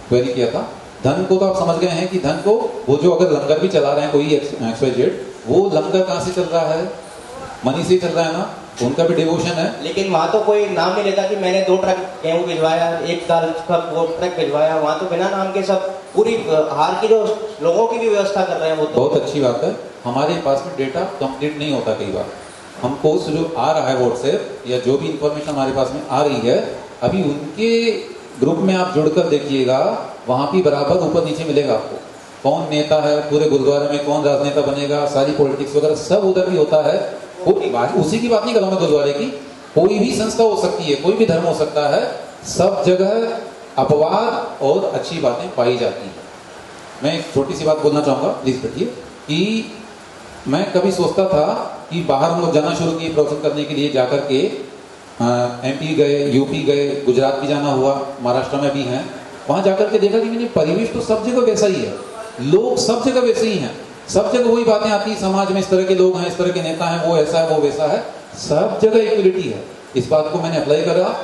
क्वेरी किया था। धन को तो आप समझ गए हैं कि धन को, वो जो अगर लंगर भी चला रहे हैं कोई XYZ, वो लंगर कहाँ से चल रहा है? मनी से चल रहा है ना। उनका भी डिवोशन है। लेकिन वहाँ तो कोई नाम नहीं लेता कि मैंने 2 ट्रक गेहूँ भिजवाया, 1 साल का वो ट्रक भिजवाया। वहाँ तो बिना नाम के सब पूरी हार की जो लोगों की भी व्यवस्था कर रहे हैं वो तो बहुत अच्छी बात है। हमारे पास में डेटा कंप्लीट नहीं होता कई बार, हमको जो आ रहा है व्हाट्सएप या जो भी इंफॉर्मेशन हमारे पास में आ रही है, अभी उनके ग्रुप में आप जुड़कर देखिएगा, वहाँ भी बराबर ऊपर नीचे मिलेगा आपको कौन नेता है पूरे गुरुद्वारे में, कौन राजनेता बनेगा, सारी पॉलिटिक्स वगैरह सब उधर भी होता है। उसी की बात नहीं कर रहा मैं गुरुद्वारे की, कोई भी संस्था हो सकती है, कोई भी धर्म हो सकता है, सब जगह अपवाद और अच्छी बातें पाई जाती हैं। मैं एक छोटी सी बात बोलना चाहूँगा, प्लीज बैठिए, कि मैं कभी सोचता था कि बाहर हम लोग जाना शुरू किए प्रवचन करने के लिए, जाकर के MP गए, UP गए, गुजरात भी जाना हुआ, महाराष्ट्र में भी हैं, वहाँ जाकर के देखा कि मैंने परिवेश तो सब जगह वैसा ही है, लोग सब जगह वैसे ही हैं, सब जगह वही बातें आती हैं, समाज में इस तरह के लोग हैं, इस तरह के नेता हैं, वो ऐसा है वो वैसा है, सब जगह इक्वलिटी है। इस बात को मैंने अप्लाई करा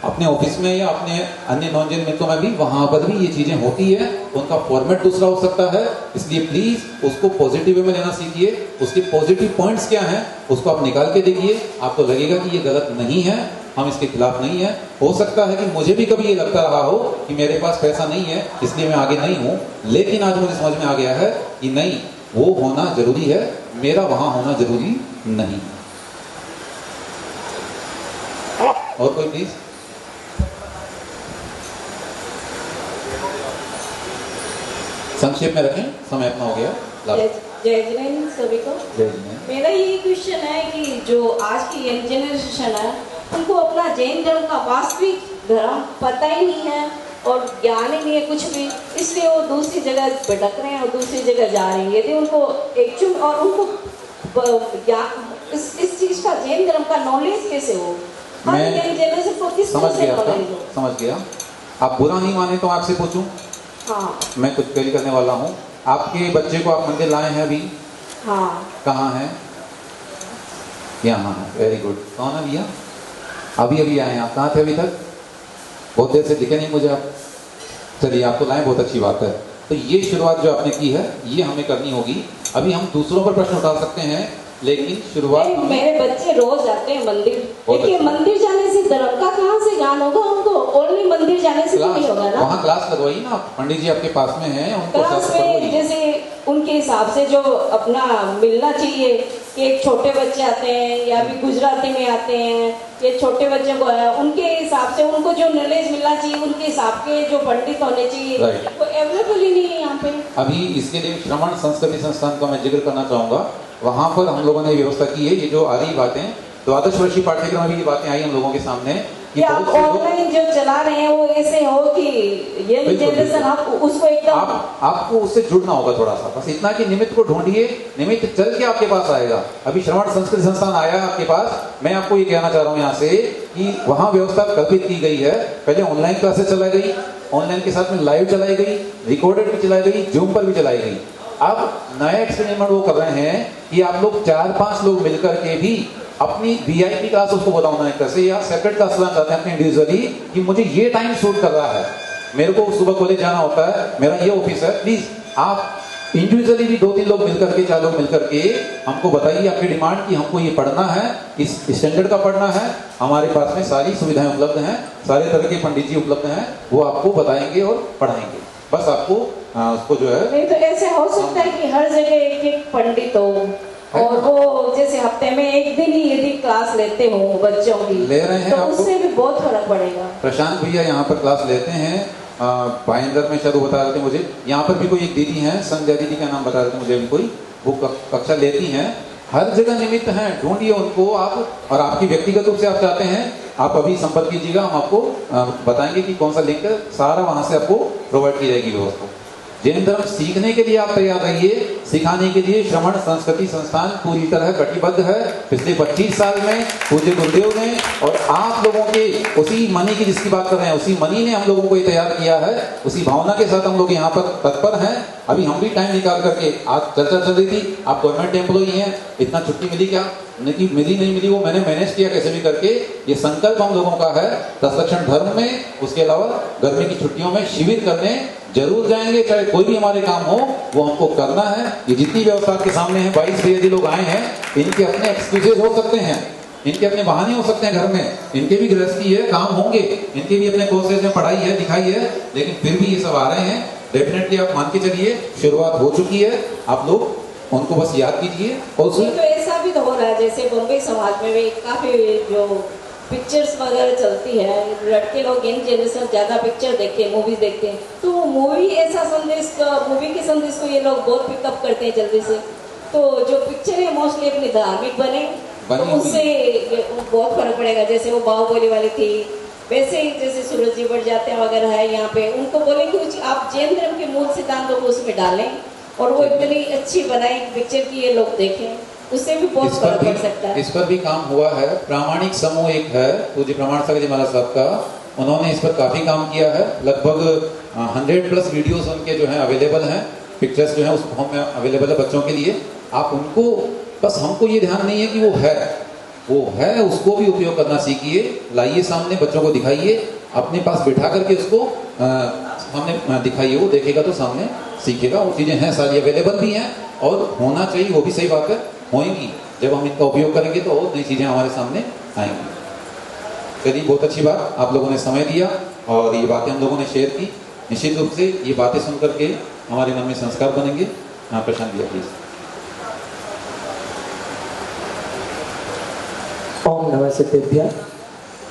अपने ऑफिस में या अपने अन्य नॉन जेन मित्रों में भी, वहां पर भी ये चीजें होती है। उनका फॉर्मेट दूसरा हो सकता है, इसलिए प्लीज उसको पॉजिटिव वे में लेना सीखिए। उसके पॉजिटिव पॉइंट्स क्या हैं उसको आप निकाल के देखिए, आपको लगेगा कि ये गलत नहीं है, हम इसके खिलाफ नहीं है। हो सकता है कि मुझे भी कभी ये लगता रहा हो कि मेरे पास पैसा नहीं है इसलिए मैं आगे नहीं हूं, लेकिन आज मुझे समझ में आ गया है कि नहीं, वो होना जरूरी है, मेरा वहां होना जरूरी नहीं। और कोई प्लीज? संक्षेप में रखें, समय अपना हो गया। जय जिनेंद्र सभी को। मेरा ये क्वेश्चन है कि जो आज की यंग जनरेशन है उनको अपना जैन धर्म का वास्तविक धर्म पता ही नहीं है और ज्ञान ही नहीं है कुछ भी, इसलिए वो दूसरी जगह भटक रहे हैं और दूसरी जगह जा रहे हैं। यदि उनको एक्चुअल और उनको इस चीज का जैन धर्म का नॉलेज कैसे हो, हर यंग जनरेशन को किस तरह से नॉलेज हो? समझ गया। आप बुरा नहीं माने तो आपसे पूछूं? हाँ। मैं कुछ क्वेरी करने वाला हूँ। आपके बच्चे को आप मंदिर लाए हैं अभी? हाँ। कहाँ है? यहाँ है, वेरी गुड। कौन है भैया? अभी अभी आए हैं आप, कहाँ थे अभी तक? बहुत देर से दिखे नहीं मुझे आप। चलिए, आपको लाए, बहुत अच्छी बात है। तो ये शुरुआत जो आपने की है ये हमें करनी होगी। अभी हम दूसरों पर प्रश्न उठा सकते हैं, लेकिन शुरुआत मेरे बच्चे रोज जाते हैं मंदिर, देखिए मंदिर जाने से धर्म का कहाँ से ज्ञान होगा उनको? ओनली मंदिर जाने से नहीं होगा ना। वहाँ क्लास लगवाइए ना, पंडित जी आपके पास में हैं, उनको क्लास में जैसे उनके हिसाब से जो अपना मिलना चाहिए कि एक छोटे बच्चे आते हैं या भी गुजराती में आते हैं, ये छोटे बच्चों को है, उनके हिसाब से उनको जो नॉलेज मिलना चाहिए, उनके हिसाब के जो पंडित होने चाहिए वो अवेलेबल ही नहीं है यहाँ पे। अभी इसके लिए श्रवण संस्कृति संस्थान का मैं जिक्र करना चाहूँगा। वहाँ पर हम लोगों ने व्यवस्था की है, ये जो आ रही बातें 12 वर्षीय पाठ्यक्रम में भी ये बातें आई हम लोगों के सामने कि आप ऑनलाइन जो चला रहे हैं वो ऐसे हो कि ये जनरेशन आप उसको एकदम आपको उससे जुड़ना होगा थोड़ा सा, बस इतना कि निमित्त को ढूंढिए, निमित्त चल के आपके पास आएगा। अभी श्रवण संस्कृत संस्थान आया है आपके पास, मैं आपको ये कहना चाह रहा हूँ यहाँ से कि वहाँ व्यवस्था कल्पित की गई है। पहले ऑनलाइन क्लासेस चलाई गई, ऑनलाइन के साथ में लाइव चलाई गई, रिकॉर्डेड भी चलाई गई, जूम पर भी चलाई गई। अब नया एक्सपेरिमेंट वो कर रहे हैं कि आप लोग 4-5 लोग मिलकर के भी अपनी VIP क्लास उसको बताओ ना, कैसे या सेपरेट क्लास लेना चाहते हैं अपने इंडिविजुअली कि मुझे ये टाइम शूट कर रहा है, मेरे को सुबह कॉलेज जाना होता है, मेरा ये ऑफिस है, प्लीज आप इंडिविजुअली भी 2-3 लोग मिलकर के 4 लोग मिलकर के हमको बताइए आपकी डिमांड कि हमको ये पढ़ना है, इस स्टैंडर्ड का पढ़ना है, हमारे पास में सारी सुविधाएं उपलब्ध हैं, सारे तरह के पंडित जी उपलब्ध हैं, वो आपको बताएंगे और पढ़ाएंगे। बस आपको उसको जो है, नहीं तो ऐसे हो सकता है कि हर जगह एक पंडित हो और वो जैसे हफ्ते में एक दिन ही यदि क्लास लेते हो बच्चों की, ले रहे हैं तो उससे भी बहुत फर्क पड़ेगा। प्रशांत भैया यहाँ पर क्लास लेते हैं, भाईंदर में शायद वो बता रहे थे मुझे, यहाँ पर भी कोई एक दीदी हैं, संध्या दीदी का नाम बता रहे थे मुझे अभी कोई, वो कक्षा लेती हैं। हर जगह निमित्त हैं, ढूंढिए उनको आप, और आपकी व्यक्तिगत रूप से आप चाहते हैं आप अभी संपर्क कीजिएगा, हम आपको बताएंगे कि कौन सा लिंक है, सारा वहां से आपको प्रोवाइड की जाएगी व्यवस्था। जैन धर्म सीखने के लिए आप तैयार रहिए, सिखाने के लिए श्रवण संस्कृति संस्थान पूरी तरह कटिबद्ध है। पिछले 25 साल में पूज्य गुरुदेव ने और आप लोगों के उसी मनी की जिसकी बात कर रहे हैं, उसी मनी ने हम लोगों को ये तैयार किया है, उसी भावना के साथ हम लोग यहाँ पर तत्पर हैं। अभी हम भी टाइम निकाल करके, आज चर्चा चल रही थी, आप गवर्नमेंट एम्प्लॉई हैं, इतना छुट्टी मिली क्या? नहीं मिली, नहीं मिली, वो मैंने मैनेज किया कैसे भी करके। ये संकल्प हम लोगों का है 10 लक्षण धर्म में, उसके अलावा गर्मी की छुट्टियों में शिविर करने जरूर जाएंगे, चाहे कोई भी हमारे काम हो वो हमको करना है। ये जितनी व्यवस्था आपके सामने है, 22 भैया जी लोग आए हैं, इनके अपने एक्सक्यूजेज हो सकते हैं, इनके अपने बहाने हो सकते हैं घर में, इनके भी गृहस्थी है, काम होंगे, इनके भी अपने कोर्सेज में पढ़ाई है, लिखाई है, लेकिन फिर भी ये सब आ रहे हैं। डेफिनेटली आप मान के चलिए शुरुआत हो चुकी है, आप लोग उनको बस याद कीजिए। और तो ऐसा भी तो हो रहा है, जैसे बॉम्बे समाज में भी काफी जो पिक्चर्स वगैरह चलती है, लड़के लोग यंग जनरेशन ज्यादा पिक्चर देखते हैं, मूवीज देखते हैं, तो मूवी ऐसा संदेश का, मूवी के संदेश को ये लोग बहुत पिकअप करते हैं जल्दी से। तो जो पिक्चर है मोस्टली अपनी धार्मिक बने तो उससे बहुत फर्क पड़ेगा। जैसे वो बाहुबली वाली थी, वैसे ही जैसे सूरज जी बढ़ जाते हैं वगैरह है, यहाँ पे उनको बोले कुछ आप जैन धर्म के मूल सिद्धांतों को उसमें डालें और वो इतनी अच्छी बनाई पिक्चर की ये लोग देखें, उससे भी बहुत फर्क पड़ सकता है। इस पर भी काम हुआ है। प्रामाणिक समूह एक है पूज्य प्रमाण सागर जी महाराज साहब का, उन्होंने इस पर काफी काम किया है। लगभग 100+ वीडियोस उनके जो हैं अवेलेबल हैं, पिक्चर्स जो हैं उस फॉर्म में अवेलेबल है बच्चों के लिए। आप उनको, बस हमको ये ध्यान नहीं है कि वो है, उसको भी उपयोग करना सीखिए, लाइए सामने, बच्चों को दिखाइए, अपने पास बिठा करके उसको सामने दिखाइए, वो देखेगा तो सामने सीखेगा। वो चीज़ें हैं, सारी अवेलेबल भी हैं और होना चाहिए, वो भी सही बात है, होएंगी। जब हम इनका उपयोग करेंगे तो और नई चीज़ें हमारे सामने आएंगी। चलिए, बहुत अच्छी बात, आप लोगों ने समय दिया और ये बातें हम लोगों ने शेयर की। निश्चित रूप से ये बातें सुन करके हमारे मन में संस्कार बनेंगे। हाँ, प्रशांत भैया प्लीज। ओम नमः सिद्धेभ्य।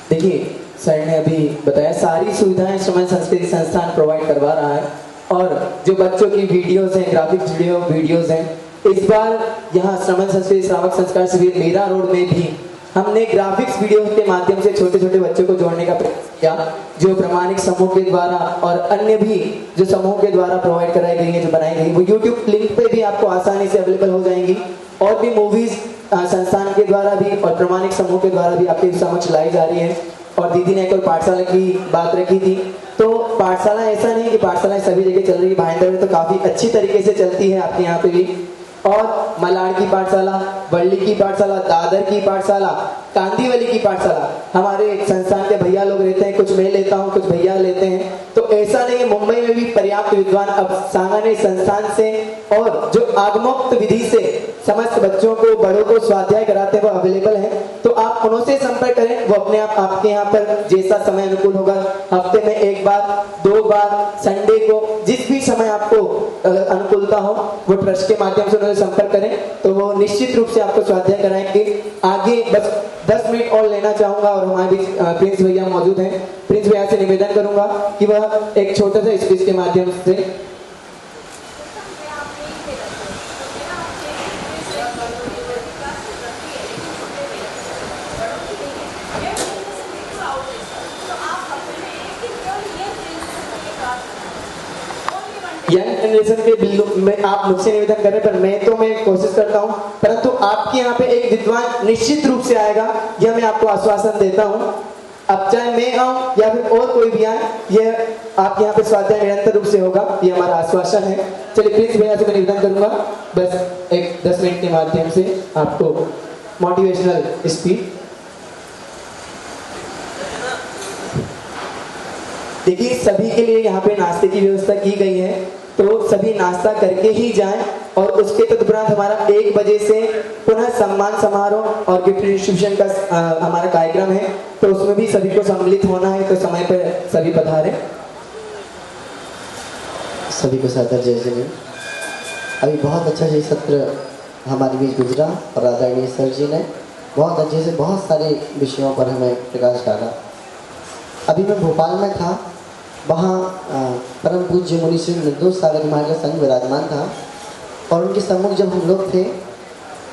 देखिए, सर ने अभी बताया सारी सुविधाएं श्रमण संस्कृति संस्थान प्रोवाइड करवा रहा है, और जो बच्चों की वीडियोस हैं, ग्राफिक्स वीडियोस हैं, इस बार यहाँ श्रमण संस्कृति श्रावक संस्कार शिविर मीरा रोड में भी हमने ग्राफिक्स वीडियो के माध्यम से छोटे छोटे बच्चों को जोड़ने का प्रयास किया, जो प्रमाणिक समूह के द्वारा और अन्य भी जो समूह के द्वारा प्रोवाइड कराई गई है, जो बनाई गई, वो यूट्यूब लिंक पे भी आपको आसानी से अवेलेबल हो जाएंगी। और भी मूवीज संस्थान के द्वारा भी और प्रमाणिक समूह के द्वारा भी आपके समक्ष लाई जा रही है। और दीदी ने एक और पाठशाला की बात रखी थी, तो पाठशाला ऐसा नहीं कि पाठशालाएं सभी जगह चल रही है, भाईंदर में तो काफी अच्छी तरीके से चलती है आपके यहाँ पे भी। और मलाड की पाठशाला, बल्ली की पाठशाला, दादर की पाठशाला, कांदीवली की पाठशाला, हमारे संस्थान के भैया लोग रहते हैं, कुछ मैं लेता हूँ, कुछ भैया लेते हैं। तो ऐसा नहीं है, मुंबई में भी पर्याप्त विद्वान अब सांगानेर संस्थान से और जो आगमोक्त विधि से समस्त बच्चों को, बड़ों को स्वाध्याय कराते हैं, वो अवेलेबल है। तो आप उनसे संपर्क करें, वो अपने आप आपके यहाँ पर जैसा समय अनुकूल होगा, हफ्ते में 1 बार 2 बार, संडे को, जिस भी समय आपको अनुकूलता हो, वो ट्रस्ट के माध्यम से उन्हें संपर्क करें, तो वो निश्चित रूप से आपको स्वाध्याय कराएंगे। आगे बस 10 मिनट और लेना चाहूंगा, और हमारे बीच प्रिंस भैया मौजूद हैं। प्रिंस भैया से निवेदन करूंगा कि वह एक छोटा सा स्पीच के माध्यम से यंग जनरेशन के बिल्लू में आप मुझसे निवेदन कर रहे हैं, पर मैं कोशिश करता हूं, परंतु आपके यहाँ पे एक विद्वान निश्चित रूप से आएगा, यह मैं आपको आश्वासन देता हूं। अब चाहे मैं आऊं या फिर और कोई भी आए, यह आपके यहाँ पे स्वाध्याय निरंतर रूप से होगा, यह हमारा आश्वासन है। चलिए, प्लीज भैया से मैं निवेदन करूंगा, बस एक 10 मिनट के माध्यम से आपको मोटिवेशनल स्पीच। देखिए, सभी के लिए यहाँ पे नाश्ते की व्यवस्था की गई है, तो सभी नाश्ता करके ही जाएं। और उसके तदुपरांत हमारा 1 बजे से पुनः सम्मान समारोह और गिफ्ट डिस्ट्रीब्यूशन का हमारा कार्यक्रम है, तो उसमें भी सभी को सम्मिलित होना है, तो समय पर सभी पधारें। सभी को सादर जय जय। अभी बहुत अच्छा ये सत्र हमारे बीच गुजरा और आदरणीय सर जी ने बहुत अच्छे से बहुत सारे विषयों पर हमें प्रकाश डाला। अभी मैं भोपाल में था, वहाँ परम पूज्य मुनि श्री निर्दोष सागर महाराज का संघ विराजमान था, और उनके सम्मुख जब हम लोग थे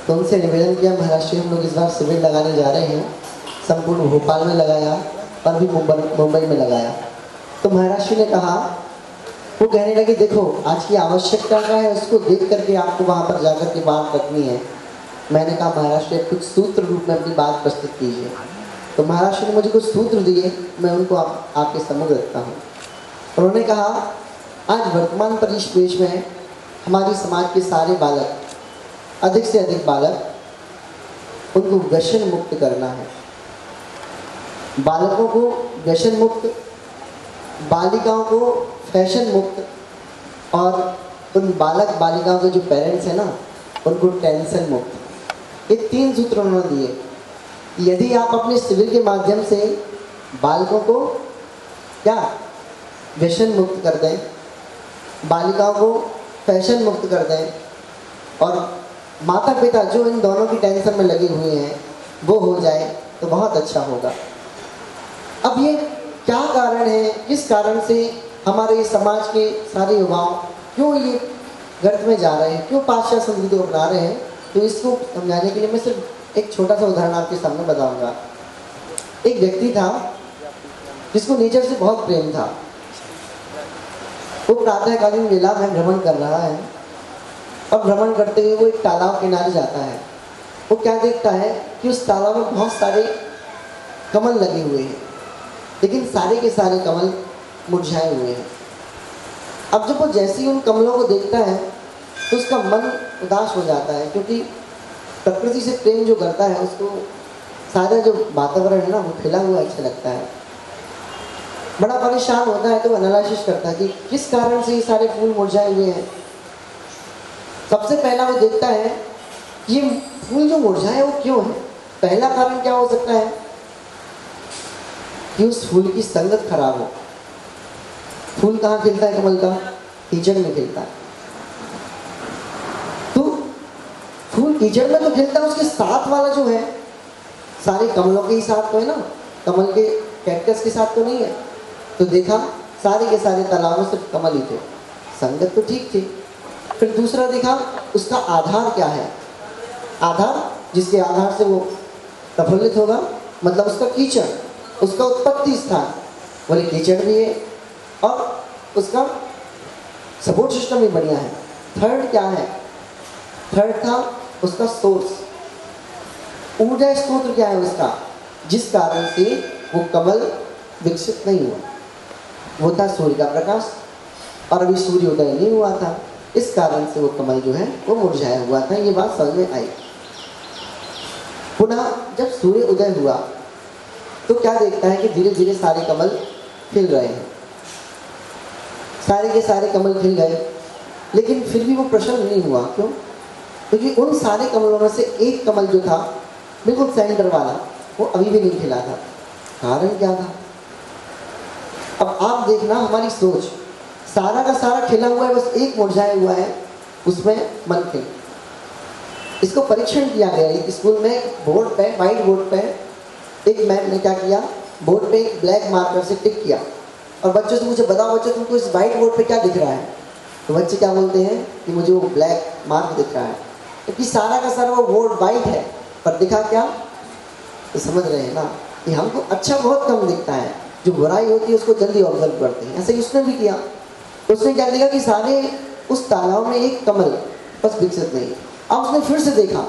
तो उनसे निवेदन किया, महाराज जी हम लोग इस बार शिविर लगाने जा रहे हैं, संपूर्ण भोपाल में लगाया और भी मुंबई में लगाया। तो महाराज जी ने कहा, वो कहने लगे देखो आज की आवश्यकता क्या है, उसको देख करके आपको वहाँ पर जाकर के बात रखनी है। मैंने कहा महाराज जी कुछ सूत्र रूप में अपनी बात प्रस्तुत कीजिए। तो महाराज जी ने मुझे कुछ सूत्र दिए, मैं उनको आपके सम्मुख रखता हूँ। उन्होंने कहा, आज वर्तमान परिवेश में हमारी समाज के सारे बालक, अधिक से अधिक बालक, उनको व्यसन मुक्त करना है। बालकों को व्यसन मुक्त, बालिकाओं को फैशन मुक्त, और उन बालक बालिकाओं के जो पेरेंट्स हैं ना, उनको टेंशन मुक्त। ये 3 सूत्र उन्होंने दिए। यदि आप अपने शिविर के माध्यम से बालकों को क्या व्यसन मुक्त कर दें, बालिकाओं को फैशन मुक्त कर दें और माता पिता जो इन दोनों की टेंशन में लगे हुए हैं वो हो जाए तो बहुत अच्छा होगा। अब ये क्या कारण है, किस कारण से हमारे समाज के सारे युवाओं क्यों ये गर्त में जा रहे हैं, क्यों पाश्चात्य संस्कृति को अपना रहे हैं, तो इसको समझाने के लिए मैं सिर्फ एक छोटा सा उदाहरण आपके सामने बताऊंगा। एक व्यक्ति था जिसको नेचर से बहुत प्रेम था। वो प्रातःकालीन वेला में भ्रमण कर रहा है और भ्रमण करते हुए वो एक तालाब किनारे जाता है। वो क्या देखता है कि उस तालाब में बहुत सारे कमल लगे हुए हैं, लेकिन सारे के सारे कमल मुरझाए हुए हैं। अब जब वो जैसे ही उन कमलों को देखता है तो उसका मन उदास हो जाता है, क्योंकि प्रकृति से प्रेम जो करता है उसको सारा जो वातावरण है ना वो खिला हुआ अच्छा लगता है। बड़ा परेशान होता है तो वो एनालिसिस करता है कि किस कारण से ये सारे फूल मुरझाए हुए हैं। सबसे पहला वो देखता है ये फूल जो मुरझाए वो क्यों है। पहला कारण क्या हो सकता है कि उस फूल की संगत खराब हो। फूल कहाँ खिलता है कमल का? कीचड़ में खिलता है। तो फूल कीचड़ में तो खिलता है, उसके साथ वाला जो है सारे कमलों के ही साथ तो है ना, कमल के कैक्टस के साथ तो नहीं है। तो देखा सारे के सारे तालाब में सिर्फ कमल ही थे, संगत तो ठीक थी। फिर दूसरा देखा उसका आधार क्या है। आधार जिसके आधार से वो प्रफुल्लित होगा, मतलब उसका कीचड़, उसका उत्पत्ति स्थान बोले कीचड़ भी है और उसका सपोर्ट सिस्टम भी बढ़िया है। थर्ड क्या है? थर्ड था उसका सोर्स, ऊर्जा स्रोत क्या है उसका, जिस कारण से वो कमल विकसित नहीं हुआ। वो था सूर्य का प्रकाश, और अभी सूर्य उदय नहीं हुआ था, इस कारण से वो कमल जो है वो मुरझाया हुआ था। ये बात समझ में आई। पुनः जब सूर्य उदय हुआ तो क्या देखता है कि धीरे धीरे सारे कमल खिल रहे हैं, सारे के सारे कमल खिल गए, लेकिन फिर भी वो प्रसन्न नहीं हुआ। क्यों? क्योंकि उन सारे कमलों में से एक कमल जो था बिल्कुल सेंटर वाला वो अभी भी नहीं खिला था। कारण क्या था? अब आप देखना हमारी सोच, सारा का सारा खिला हुआ है, बस एक मुरझाया हुआ है, उसमें मन खिल। इसको परीक्षण किया गया एक स्कूल में, बोर्ड पे, वाइट बोर्ड पे एक मैम ने क्या किया, बोर्ड पे एक ब्लैक मार्कर से टिक किया और बच्चों से मुझे बताओ बच्चों तुमको इस वाइट बोर्ड पे क्या दिख रहा है। तो बच्चे क्या बोलते हैं कि मुझे वो ब्लैक मार्क दिख रहा है, क्योंकि सारा का सारा वो बोर्ड वाइट है, पर दिखा क्या? तो समझ रहे हैं ना कि हमको अच्छा बहुत कम दिखता है, जो बुराई होती है उसको जल्दी ऑब्जर्व करते हैं। ऐसे ही उसने भी किया। उसने क्या देखा कि सारे उस तालाब में एक कमल बस विकसित नहीं। अब उसने फिर से देखा,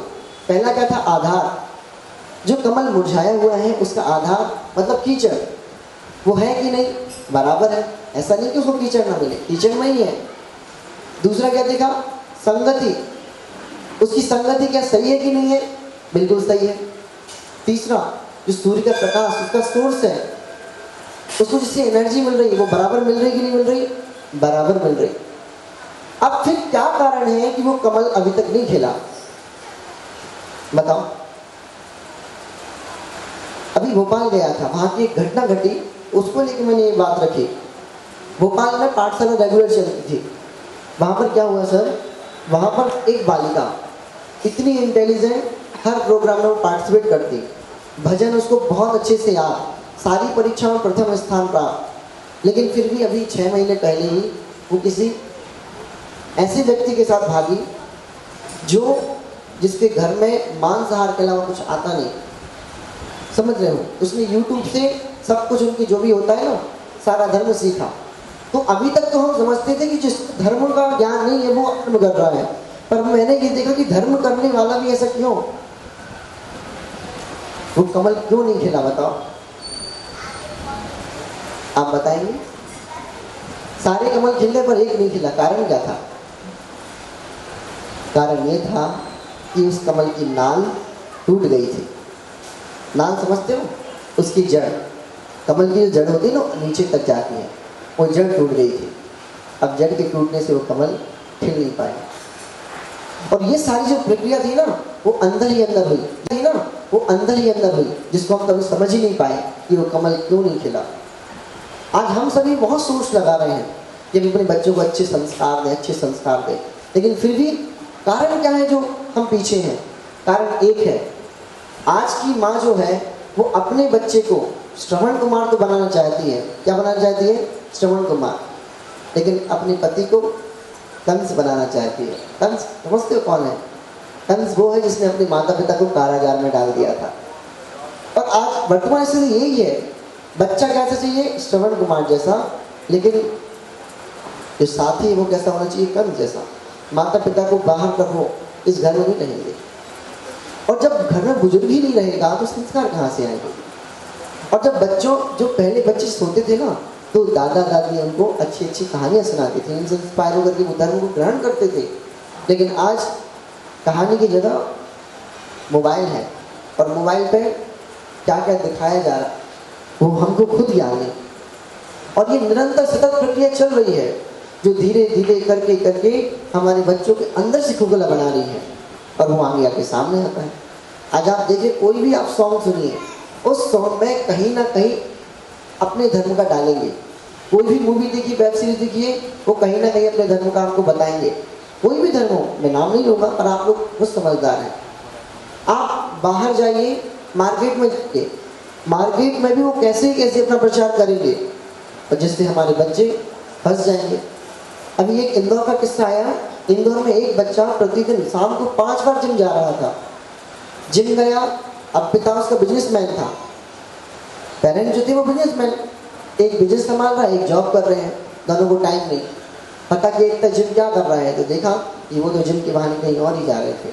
पहला क्या था? आधार। जो कमल मुरझाया हुआ है उसका आधार मतलब कीचड़, वो है कि नहीं? बराबर है। ऐसा नहीं कि उसको कीचड़ ना मिले, कीचड़ में ही है। दूसरा क्या देखा? संगति। उसकी संगति क्या सही है कि नहीं है? बिल्कुल सही है। तीसरा जो सूर्य का प्रकाश, उसका सोर्स है, उसको जिससे एनर्जी मिल रही है वो बराबर मिल रही कि नहीं मिल रही? बराबर मिल रही। अब फिर क्या कारण है कि वो कमल अभी तक नहीं खिला? बताओ। अभी भोपाल गया था, वहां की एक घटना घटी, उसको लेकर मैंने ये बात रखी। भोपाल में पाठशाला रेगुलर चलती थी। वहां पर क्या हुआ सर, वहां पर एक बालिका इतनी इंटेलिजेंट, हर प्रोग्राम में वो पार्टिसिपेट करती, भजन उसको बहुत अच्छे से याद, सारी परीक्षाओं में प्रथम स्थान प्राप्त, लेकिन फिर भी अभी 6 महीने पहले ही वो किसी ऐसे व्यक्ति के साथ भागी जिसके घर में मांसाहार के अलावा कुछ आता नहीं। समझ रहे हो? उसने YouTube से सब कुछ उनकी जो भी होता है ना सारा धर्म सीखा। तो अभी तक तो हम समझते थे कि जिस धर्म का ज्ञान नहीं है वो धर्म कर रहा है, पर मैंने ये देखा कि धर्म करने वाला भी ऐसा क्यों? वो कमल क्यों नहीं खिला? बताओ, आप बताएंगे? सारे कमल खिल गए पर एक नहीं खिला, कारण क्या था? कारण ये था कि उस कमल की नाल टूट गई थी। नाल समझते हो? उसकी जड़, कमल की जो जड़ होती है ना नीचे तक जाती है, वो जड़ टूट गई थी। अब जड़ के टूटने से वो कमल खिल नहीं पाया। और ये सारी जो प्रक्रिया थी ना वो अंदर ही अंदर हुई थी ना, वो अंदर ही अंदर हुई, जिसको हम कभी समझ ही नहीं पाए कि वो कमल क्यों नहीं खिला। आज हम सभी बहुत सोच लगा रहे हैं कि हम अपने बच्चों को अच्छे संस्कार दें, अच्छे संस्कार दें, लेकिन फिर भी कारण क्या है जो हम पीछे हैं? कारण एक है, आज की माँ जो है वो अपने बच्चे को श्रवण कुमार तो बनाना चाहती है। क्या बनाना चाहती है? श्रवण कुमार। लेकिन अपने पति को कंस बनाना चाहती है। कंस समझते हो कौन है? कंस वो है जिसने अपने माता पिता को कारागार में डाल दिया था। और आज वर्तमान स्थिति यही है, बच्चा कैसा चाहिए? श्रवण कुमार जैसा, लेकिन जो साथी है वो कैसा होना चाहिए? कंस जैसा। माता पिता को बाहर रखो, इस घर में नहीं रहेंगे। और जब घर में बुजुर्ग ही नहीं रहेगा तो संस्कार कहाँ से आएंगे? और जब बच्चों, जो पहले बच्चे सोते थे ना, तो दादा दादी उनको अच्छी अच्छी कहानियाँ सुनाती थी, इनसे इंस्पायर होकर के वो धर्म को ग्रहण करते थे। लेकिन आज कहानी की जगह मोबाइल है, और मोबाइल पे क्या क्या दिखाया जा रहा वो हमको खुद याद है। और ये निरंतर सतत प्रक्रिया चल रही है, जो धीरे धीरे करके करके हमारे बच्चों के अंदर से खोखला बना रही है, और वो आगे आके सामने आता है। आज आप देखिए, कोई भी आप सॉन्ग सुनिए, उस सॉन्ग में कहीं ना कहीं अपने धर्म का डालेंगे। कोई भी मूवी देखिए, वेब सीरीज देखिए, वो कहीं ना कहीं अपने धर्म का आपको बताएंगे। कोई भी धर्म हो, मैं नाम नहीं लूँगा, पर आप लोग बहुत समझदार हैं। आप बाहर जाइए, मार्केट में जाइए, मार्केट में भी वो कैसे कैसे अपना प्रचार करेंगे, और जिससे हमारे बच्चे फंस जाएंगे। अभी एक इंदौर का किस्सा आया। इंदौर में एक बच्चा प्रतिदिन शाम को 5 बार जिम जा रहा था। जिम गया, अब पिता उसका बिजनेसमैन था, पेरेंट्स जो थे वो बिजनेसमैन, एक बिजनेस संभाल रहा है, एक जॉब कर रहे हैं, दोनों को टाइम नहीं। पता कि एक जिम क्या कर रहा है, तो देखा कि वो तो जिम के बहाने कहीं और ही जा रहे थे।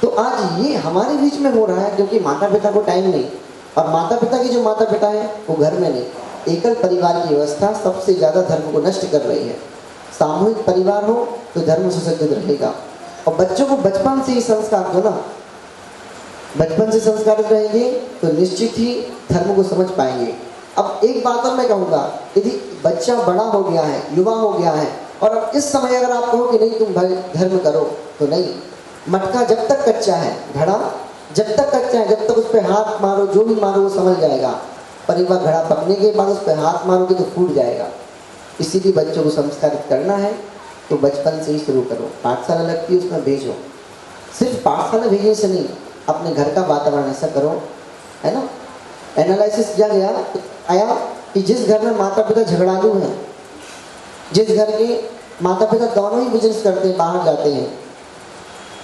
तो आज ये हमारे बीच में हो रहा है, क्योंकि माता पिता को टाइम नहीं, और माता पिता के जो माता पिता है वो घर में नहीं। एकल परिवार की व्यवस्था सबसे ज़्यादा धर्म को नष्ट कर रही है। सामूहिक परिवार हो तो धर्म सुसज्जित रहेगा। और बच्चों को बचपन से ही संस्कार दो ना, बचपन से संस्कारित रहेंगे तो निश्चित ही धर्म को समझ पाएंगे। अब एक बात और मैं कहूँगा, यदि बच्चा बड़ा हो गया है, युवा हो गया है, और अब इस समय अगर आप कहो कि नहीं तुम धर्म करो, तो नहीं। मटका जब तक कच्चा है, घड़ा जब तक कच्चा है, जब तक उस पर हाथ मारो, जो भी मारो वो समझ जाएगा। पर एक बार घड़ा पकने के बाद उस पर हाथ मारोगे तो फूट जाएगा। इसीलिए बच्चों को संस्कारित करना है तो बचपन से ही शुरू करो। पाठशाला लगती है, उसमें भेजो। सिर्फ पाठशाला भेजने से नहीं, अपने घर का वातावरण ऐसा करो, है ना। एनालिसिस किया गया, आया कि जिस घर में माता पिता झगड़ालू हैं, जिस घर के माता पिता दोनों ही बिजनेस करते हैं, बाहर जाते हैं,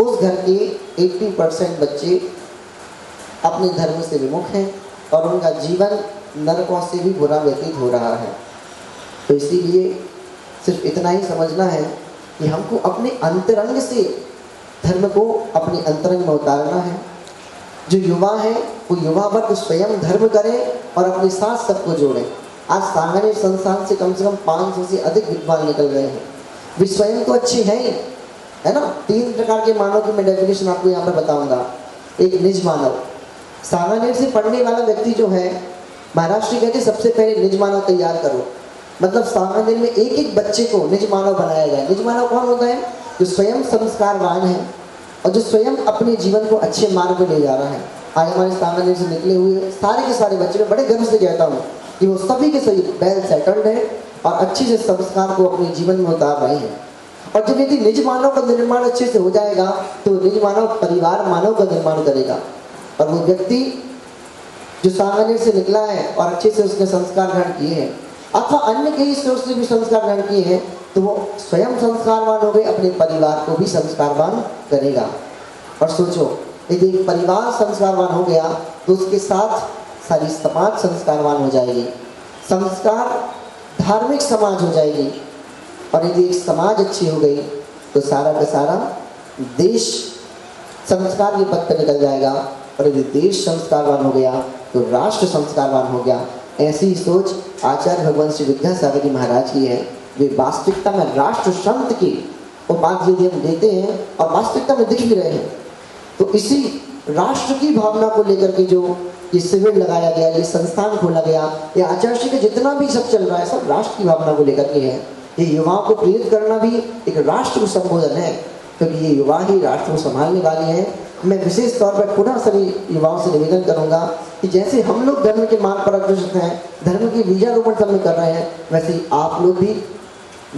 उस घर के 80% बच्चे अपने धर्म से विमुख हैं और उनका जीवन नरकों से भी बुरा व्यतीत हो रहा है। तो इसीलिए सिर्फ इतना ही समझना है कि हमको अपने अंतरंग से धर्म को अपने अंतरंग में उतारना है। जो युवा है वो युवा वर्ग स्वयं धर्म करें और अपने साथ सबको जोड़ें। आज सांगानेर संस्थान से कम 500 से अधिक विद्वान निकल गए हैं। वे स्वयं तो अच्छे हैं ही, है ना। 3 प्रकार के मानव की मैं डेफिनेशन आपको यहाँ पर बताऊंगा। एक निज मानव, सांगानेर से पढ़ने वाला व्यक्ति जो है, महाराष्ट्र कहते सबसे पहले निज मानव तैयार करो। मतलब सांगानेर में एक एक बच्चे को निज मानव बनाया जाए। निज मानव कौन होता है? जो स्वयं संस्कारवान है और जो स्वयं अपने जीवन को अच्छे मार्ग पर ले जा रहा है। आज हमारे सांगानेर से निकले हुए सारे के सारे बच्चे, मैं बड़े गर्व से कहता हूँ कि वो सभी के सभी वेल सेटल्ड हैं और अच्छे से संस्कार को अपने जीवन में उतार रहे हैं। और जब यदि निज मानव का निर्माण अच्छे से हो जाएगा तो निज मानव परिवार मानव का निर्माण करेगा। और वो व्यक्ति जो सांगानेर से निकला है और अच्छे से उसने संस्कार ग्रहण किए हैं अथवा अन्य कई स्रोत से भी संस्कार ग्रहण किए हैं, तो वो स्वयं संस्कारवान हो गए, अपने परिवार को भी संस्कारवान करेगा। और सोचो, यदि एक परिवार संस्कारवान हो गया तो उसके साथ सारी समाज संस्कारवान हो जाएगी। संस्कार धार्मिक समाज हो जाएगी। और यदि एक समाज अच्छी हो गई तो सारा का सारा देश संस्कार के पथ पर निकल जाएगा। और यदि देश संस्कारवान हो गया तो राष्ट्र संस्कारवान हो गया। ऐसी ही सोच आचार्य भगवान श्री विद्यासागर जी महाराज की है। वे वास्तविकता में राष्ट्र संत की उपाधि यदि हम देते हैं और वास्तविकता में दिख भी रहे हैं, तो इसी राष्ट्र की भावना को लेकर के जो ये शिविर लगाया गया, ये संस्थान खोला गया, ये आचार्य श्री का जितना भी सब चल रहा है सब राष्ट्र की भावना को लेकर के है। ये युवाओं को प्रेरित करना भी एक राष्ट्र को संबोधन है, क्योंकि ये युवा ही राष्ट्र को संभालने वाले हैं। मैं विशेष तौर पर पुनः सभी युवाओं से निवेदन करूंगा कि जैसे हम लोग धर्म के मार्ग पर अग्रसर हैं, धर्म की बीजारोपण सब में कर रहे हैं, वैसे ही आप लोग भी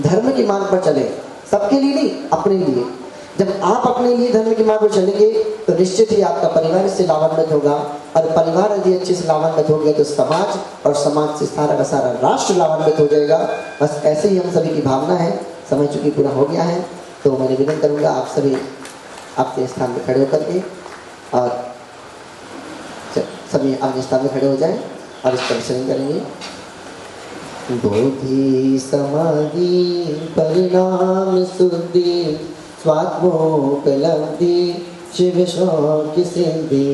धर्म के मार्ग पर चले। सबके लिए नहीं, अपने लिए। जब आप अपने लिए धर्म के मार्ग पर चलेंगे तो निश्चित ही आपका परिवार इससे लाभान्वित होगा, और परिवार यदि अच्छे से लाभान्वित हो गया तो समाज, और समाज से सारा का सारा राष्ट्र लाभान्वित हो जाएगा। बस ऐसे ही हम सभी की भावना है। समय चूंकि पूरा हो गया है तो मैं निवेदन करूंगा आप सभी अपने स्थान पर खड़े होकर के, और सभी अपने स्थान पर खड़े हो जाएं और इस पर शरण करेंगे। बोधि समाधि परिणाम शुद्धि स्वात्मोपलब्धि शिव शौक सिद्धि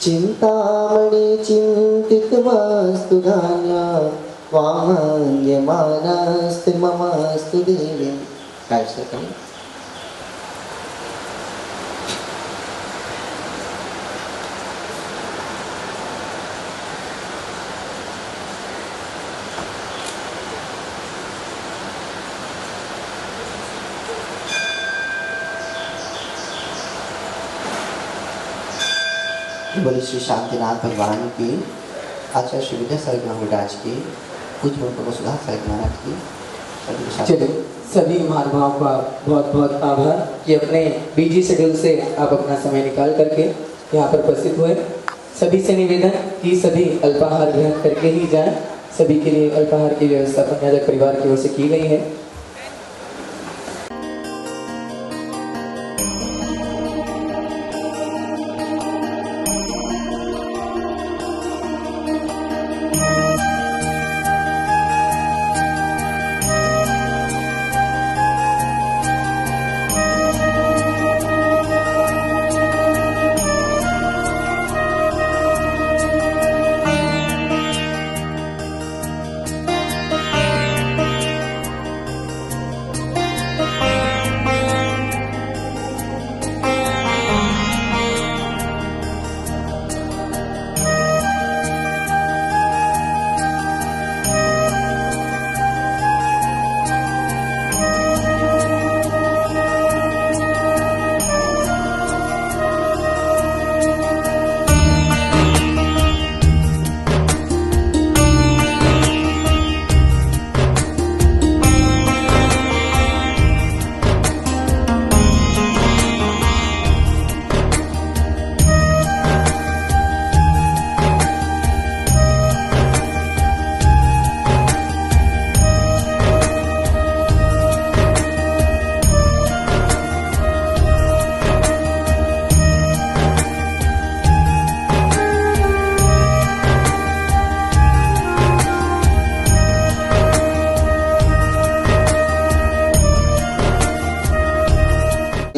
चिंतामणि चिंतित वस्तु धान्य वामन्य मानस्त ममस्तु देवी। बोले श्री शांतिनाथ भगवान की, आचार्य श्री विद्यासागर महाराज की, कुछ लोगों को सुधार साहिब महाराज की। चलिए सभी महानुभावों का बहुत बहुत आभार कि अपने बिजी शेड्यूल से आप अपना समय निकाल करके यहाँ पर उपस्थित हुए। सभी से निवेदन कि सभी अल्पाहार ग्रहण करके ही जाएं। सभी के लिए अल्पाहार की व्यवस्था पंचायत परिवार की ओर से की गई है।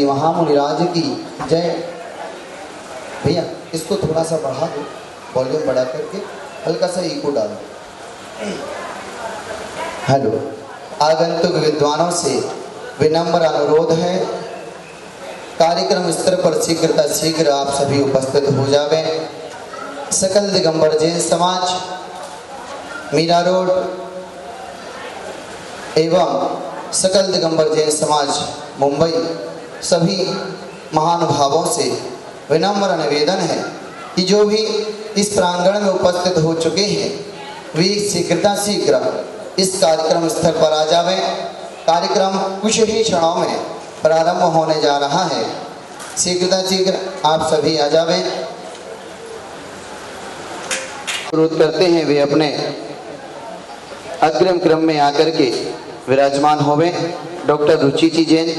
महामुनिराज की जय। भैया इसको थोड़ा सा बढ़ा दो, वॉल्यूम बढ़ा करके हल्का सा इको डाल दो। हेलो, आगंतुक विद्वानों से विनम्र अनुरोध है, कार्यक्रम स्तर पर शीघ्र आप सभी उपस्थित हो जावे। सकल दिगंबर जैन समाज मीरा रोड एवं सकल दिगंबर जैन समाज मुंबई सभी महानुभावों से विनम्र निवेदन है कि जो भी इस प्रांगण में उपस्थित हो चुके हैं वे शीघ्र इस कार्यक्रम स्थल पर आ जावें। कार्यक्रम कुछ ही क्षणों में प्रारंभ होने जा रहा है। शीघ्र आप सभी आ जावें। अनुरोध करते हैं वे अपने अग्रिम क्रम में आकर के विराजमान होवे। डॉक्टर रुचि जैन,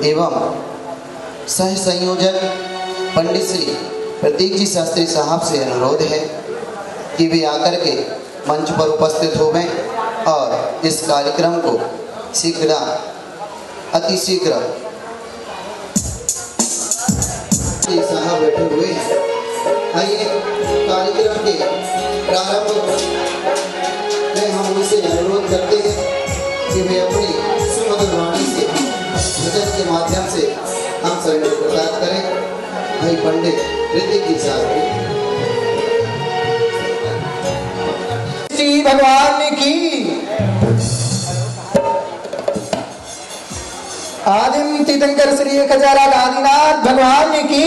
एवं सह संयोजक पंडित श्री प्रतीक जी शास्त्री साहब से अनुरोध है कि वे आकर के मंच पर उपस्थित होवें और इस कार्यक्रम को अति शीघ्र साहब बैठे हुए हैं। आइए कार्यक्रम के प्रारंभ में हम उनसे अनुरोध करते हैं कि वे अपनी सुमधुर वाणी से भजन के माध्यम से हम सभी को प्रसाद करें। भाई पंडित ऋतिक जी साहब श्री भगवान की आदिम तीर्थंकर श्री 1000 आदिनाथ भगवान की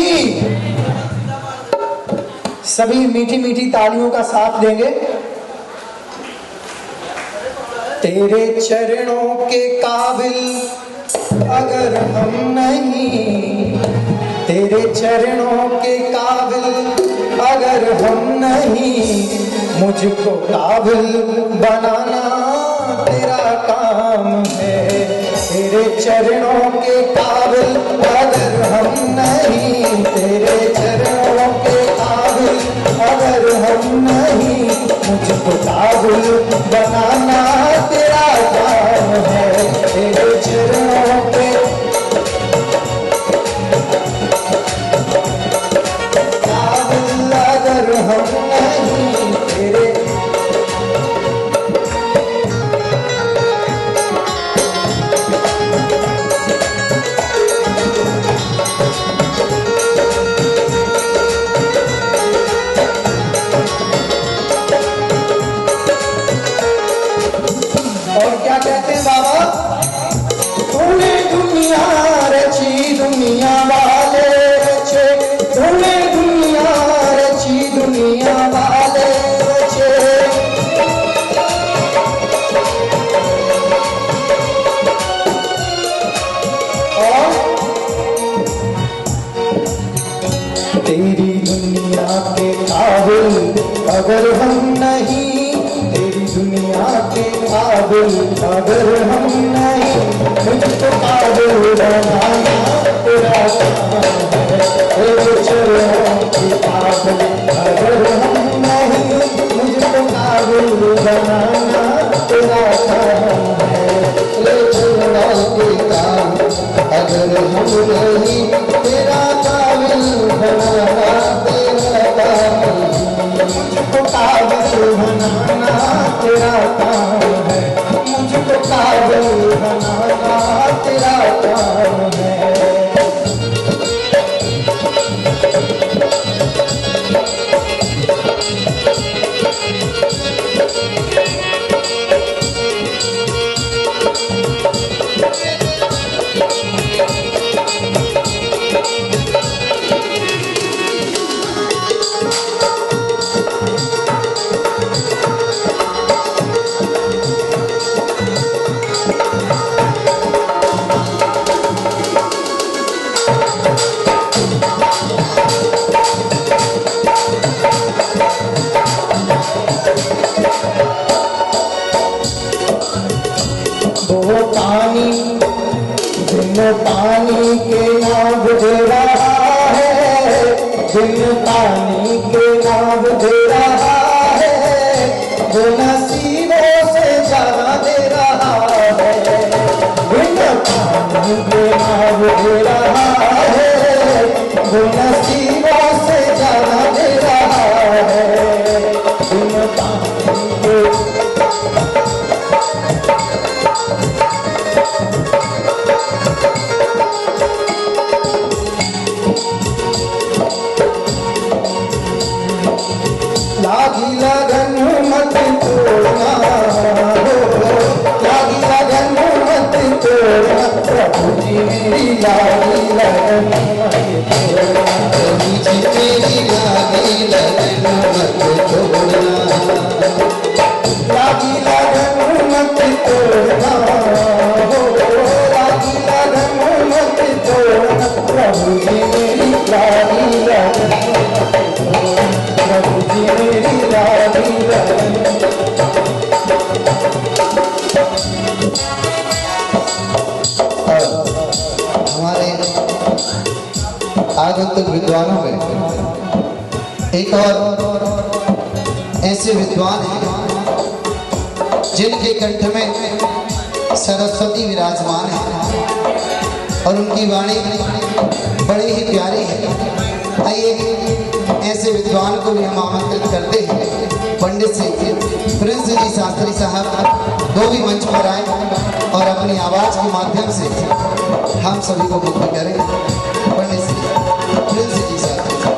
सभी मीठी मीठी तालियों का साथ देंगे। तेरे चरणों के काबिल अगर हम नहीं, तेरे चरणों के काबिल अगर हम नहीं, मुझको काबिल बनाना तेरा काम है। तेरे चरणों के काबिल अगर हम नहीं, तेरे चरणों के काबिल अगर हम नहीं, मुझको काबिल बनाना तेरा काम है। तेरे चरणों के काबिल अगर हम नहीं, तेरे और क्या कहते हैं बाबा, तूने दुनिया रची दुनिया वाले रचे, तूने दुनिया रची दुनिया वाले रचे। और तेरी दुनिया के काबिल अगर हम नहीं, तेरी दुनिया के काबिल अगर हम नहीं, मुझको काबिल बनाना तेरा काम है। तेरे चरणों के काबिल अगर हम नहीं, मुझको काबिल बनाना तेरा काम है। तेरे चरणों के काबिल अगर हम नहीं, तेरा काबिल बनाना तेरा काम है। मुझको काबिल बनाना तेरा काम है, मुझको काबिल बनाना तेरा काम है। वो पानी बिन पानी के नाव दे रहा है, बिन पानी के नाव दे रहा है, वो नसीबों से ज्यादा दे रहा है। बिन पानी के नाव दे रहा है, वो नसीबों से ज्यादा दे रहा है। बिन पानी के लागी लगन मत तोड़ना हो, लागी लगन मत तोड़ना, प्रभु जी मेरी लागी लगन मत तोड़ना, प्रभु जी मेरी लागी लगन मत तोड़ना, लागी लगन मत तोड़ना हो, लागी लगन मत तोड़ना, प्रभु जी मेरी लागी लगन प्रभु जी मेरी लागी लगन। हमारे आगंतुक विद्वानों में एक और ऐसे विद्वान हैं जिनके कंठ में सरस्वती विराजमान है और उनकी वाणी बड़ी ही प्यारी है। आइए ऐसे विद्वान को भी हम आमंत्रित करते हैं, पंडित श्री प्रिंस जी शास्त्री साहब, वो भी मंच पर आए और अपनी आवाज के माध्यम से हम सभी को मुक्त करें। पंडित श्री प्रिंस जी शास्त्री साहब।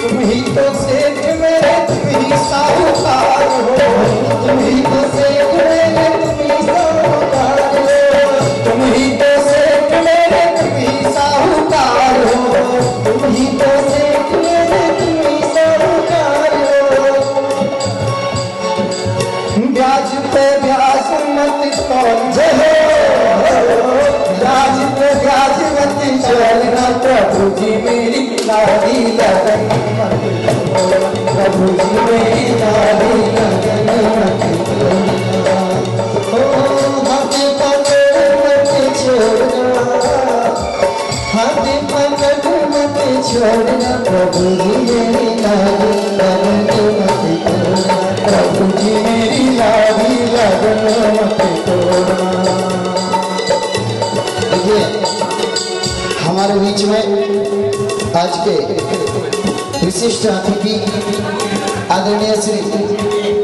तुम ही तो सेठ मेरे, तुम ही साहूकार हो, तुम ही तो सेठ मेरे, तुम ही साहूकार हो, तुम ही तो सेठ मेरे, तुम ही साहूकार हो, तुम ही तो सेठ मेरे, तुम ही साहूकार हो। ब्याज पे ब्याज मत कौन जहो, ब्याज पे ब्याज मत चलना, प्रभु जी मेरी लाडी लगन मत, प्रभु जी मेरी लाडी लगन मत, हाथ पकड़ मत छोड़ना, हाथ पकड़ मत छोड़ना, प्रभु जी मेरी लाडी लगन मत तोड़ना, प्रभु जी मेरी लाडी लगन मत तोड़ना। देखिए हमारे बीच में आज के विशिष्ट अतिथि आदरणीय श्री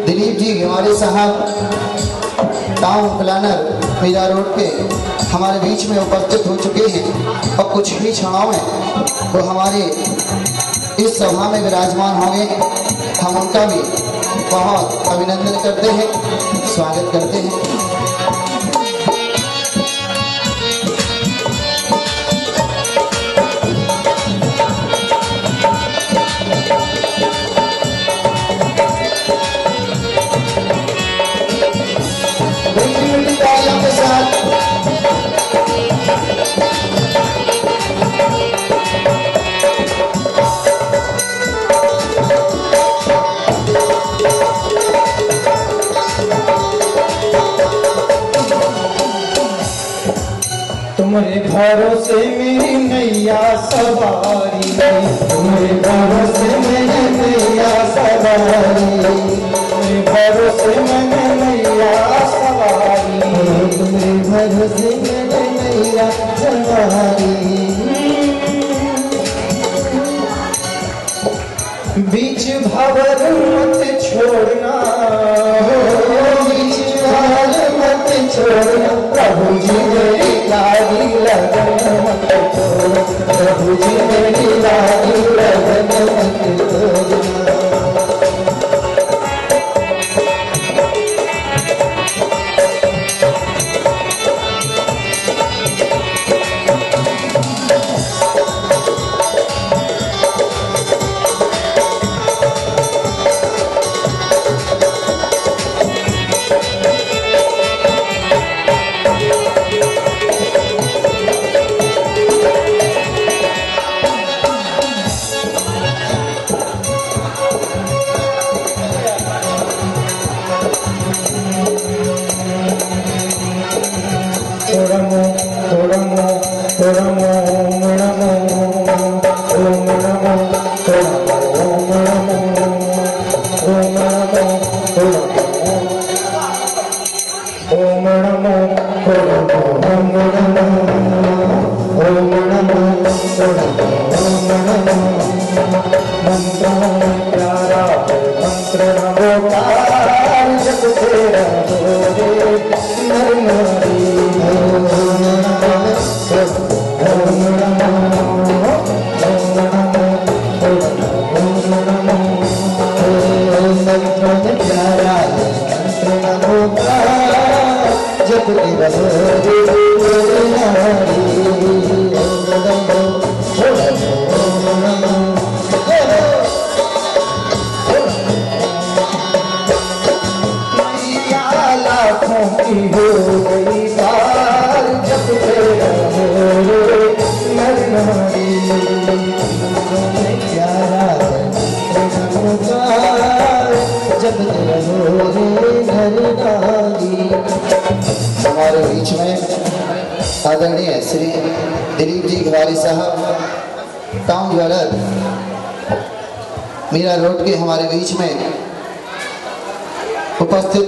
दिलीप जी घेवाड़ी साहब, टाउन प्लानर मीरा रोड के हमारे बीच में उपस्थित हो चुके हैं और कुछ ही क्षणों में वो हमारे इस सभा में विराजमान होंगे। हम उनका भी बहुत अभिनंदन करते हैं, स्वागत करते हैं। तुम्हारे भरोसे मेरी नैया सवारी, तुम्हारे भरोसे मेरी नैया सवारी, तुम्हारे भरोसे मैंने नैया सवारी, तुम्हारे भरोसे मैंने नैया सवारी। बीच भंवर मत छोड़ना, बीच भंवर मत छोड़ना, प्रभु जी मेरी लाडी लगन मत तोड़ना, प्रभु जी मेरी लाडी लगन मत तोड़ना। हमारे बीच में आदरणीय श्री दिलीप जी घेवाड़ी साहब, टाउन ज्वेलर मीरा रोड के हमारे बीच में उपस्थित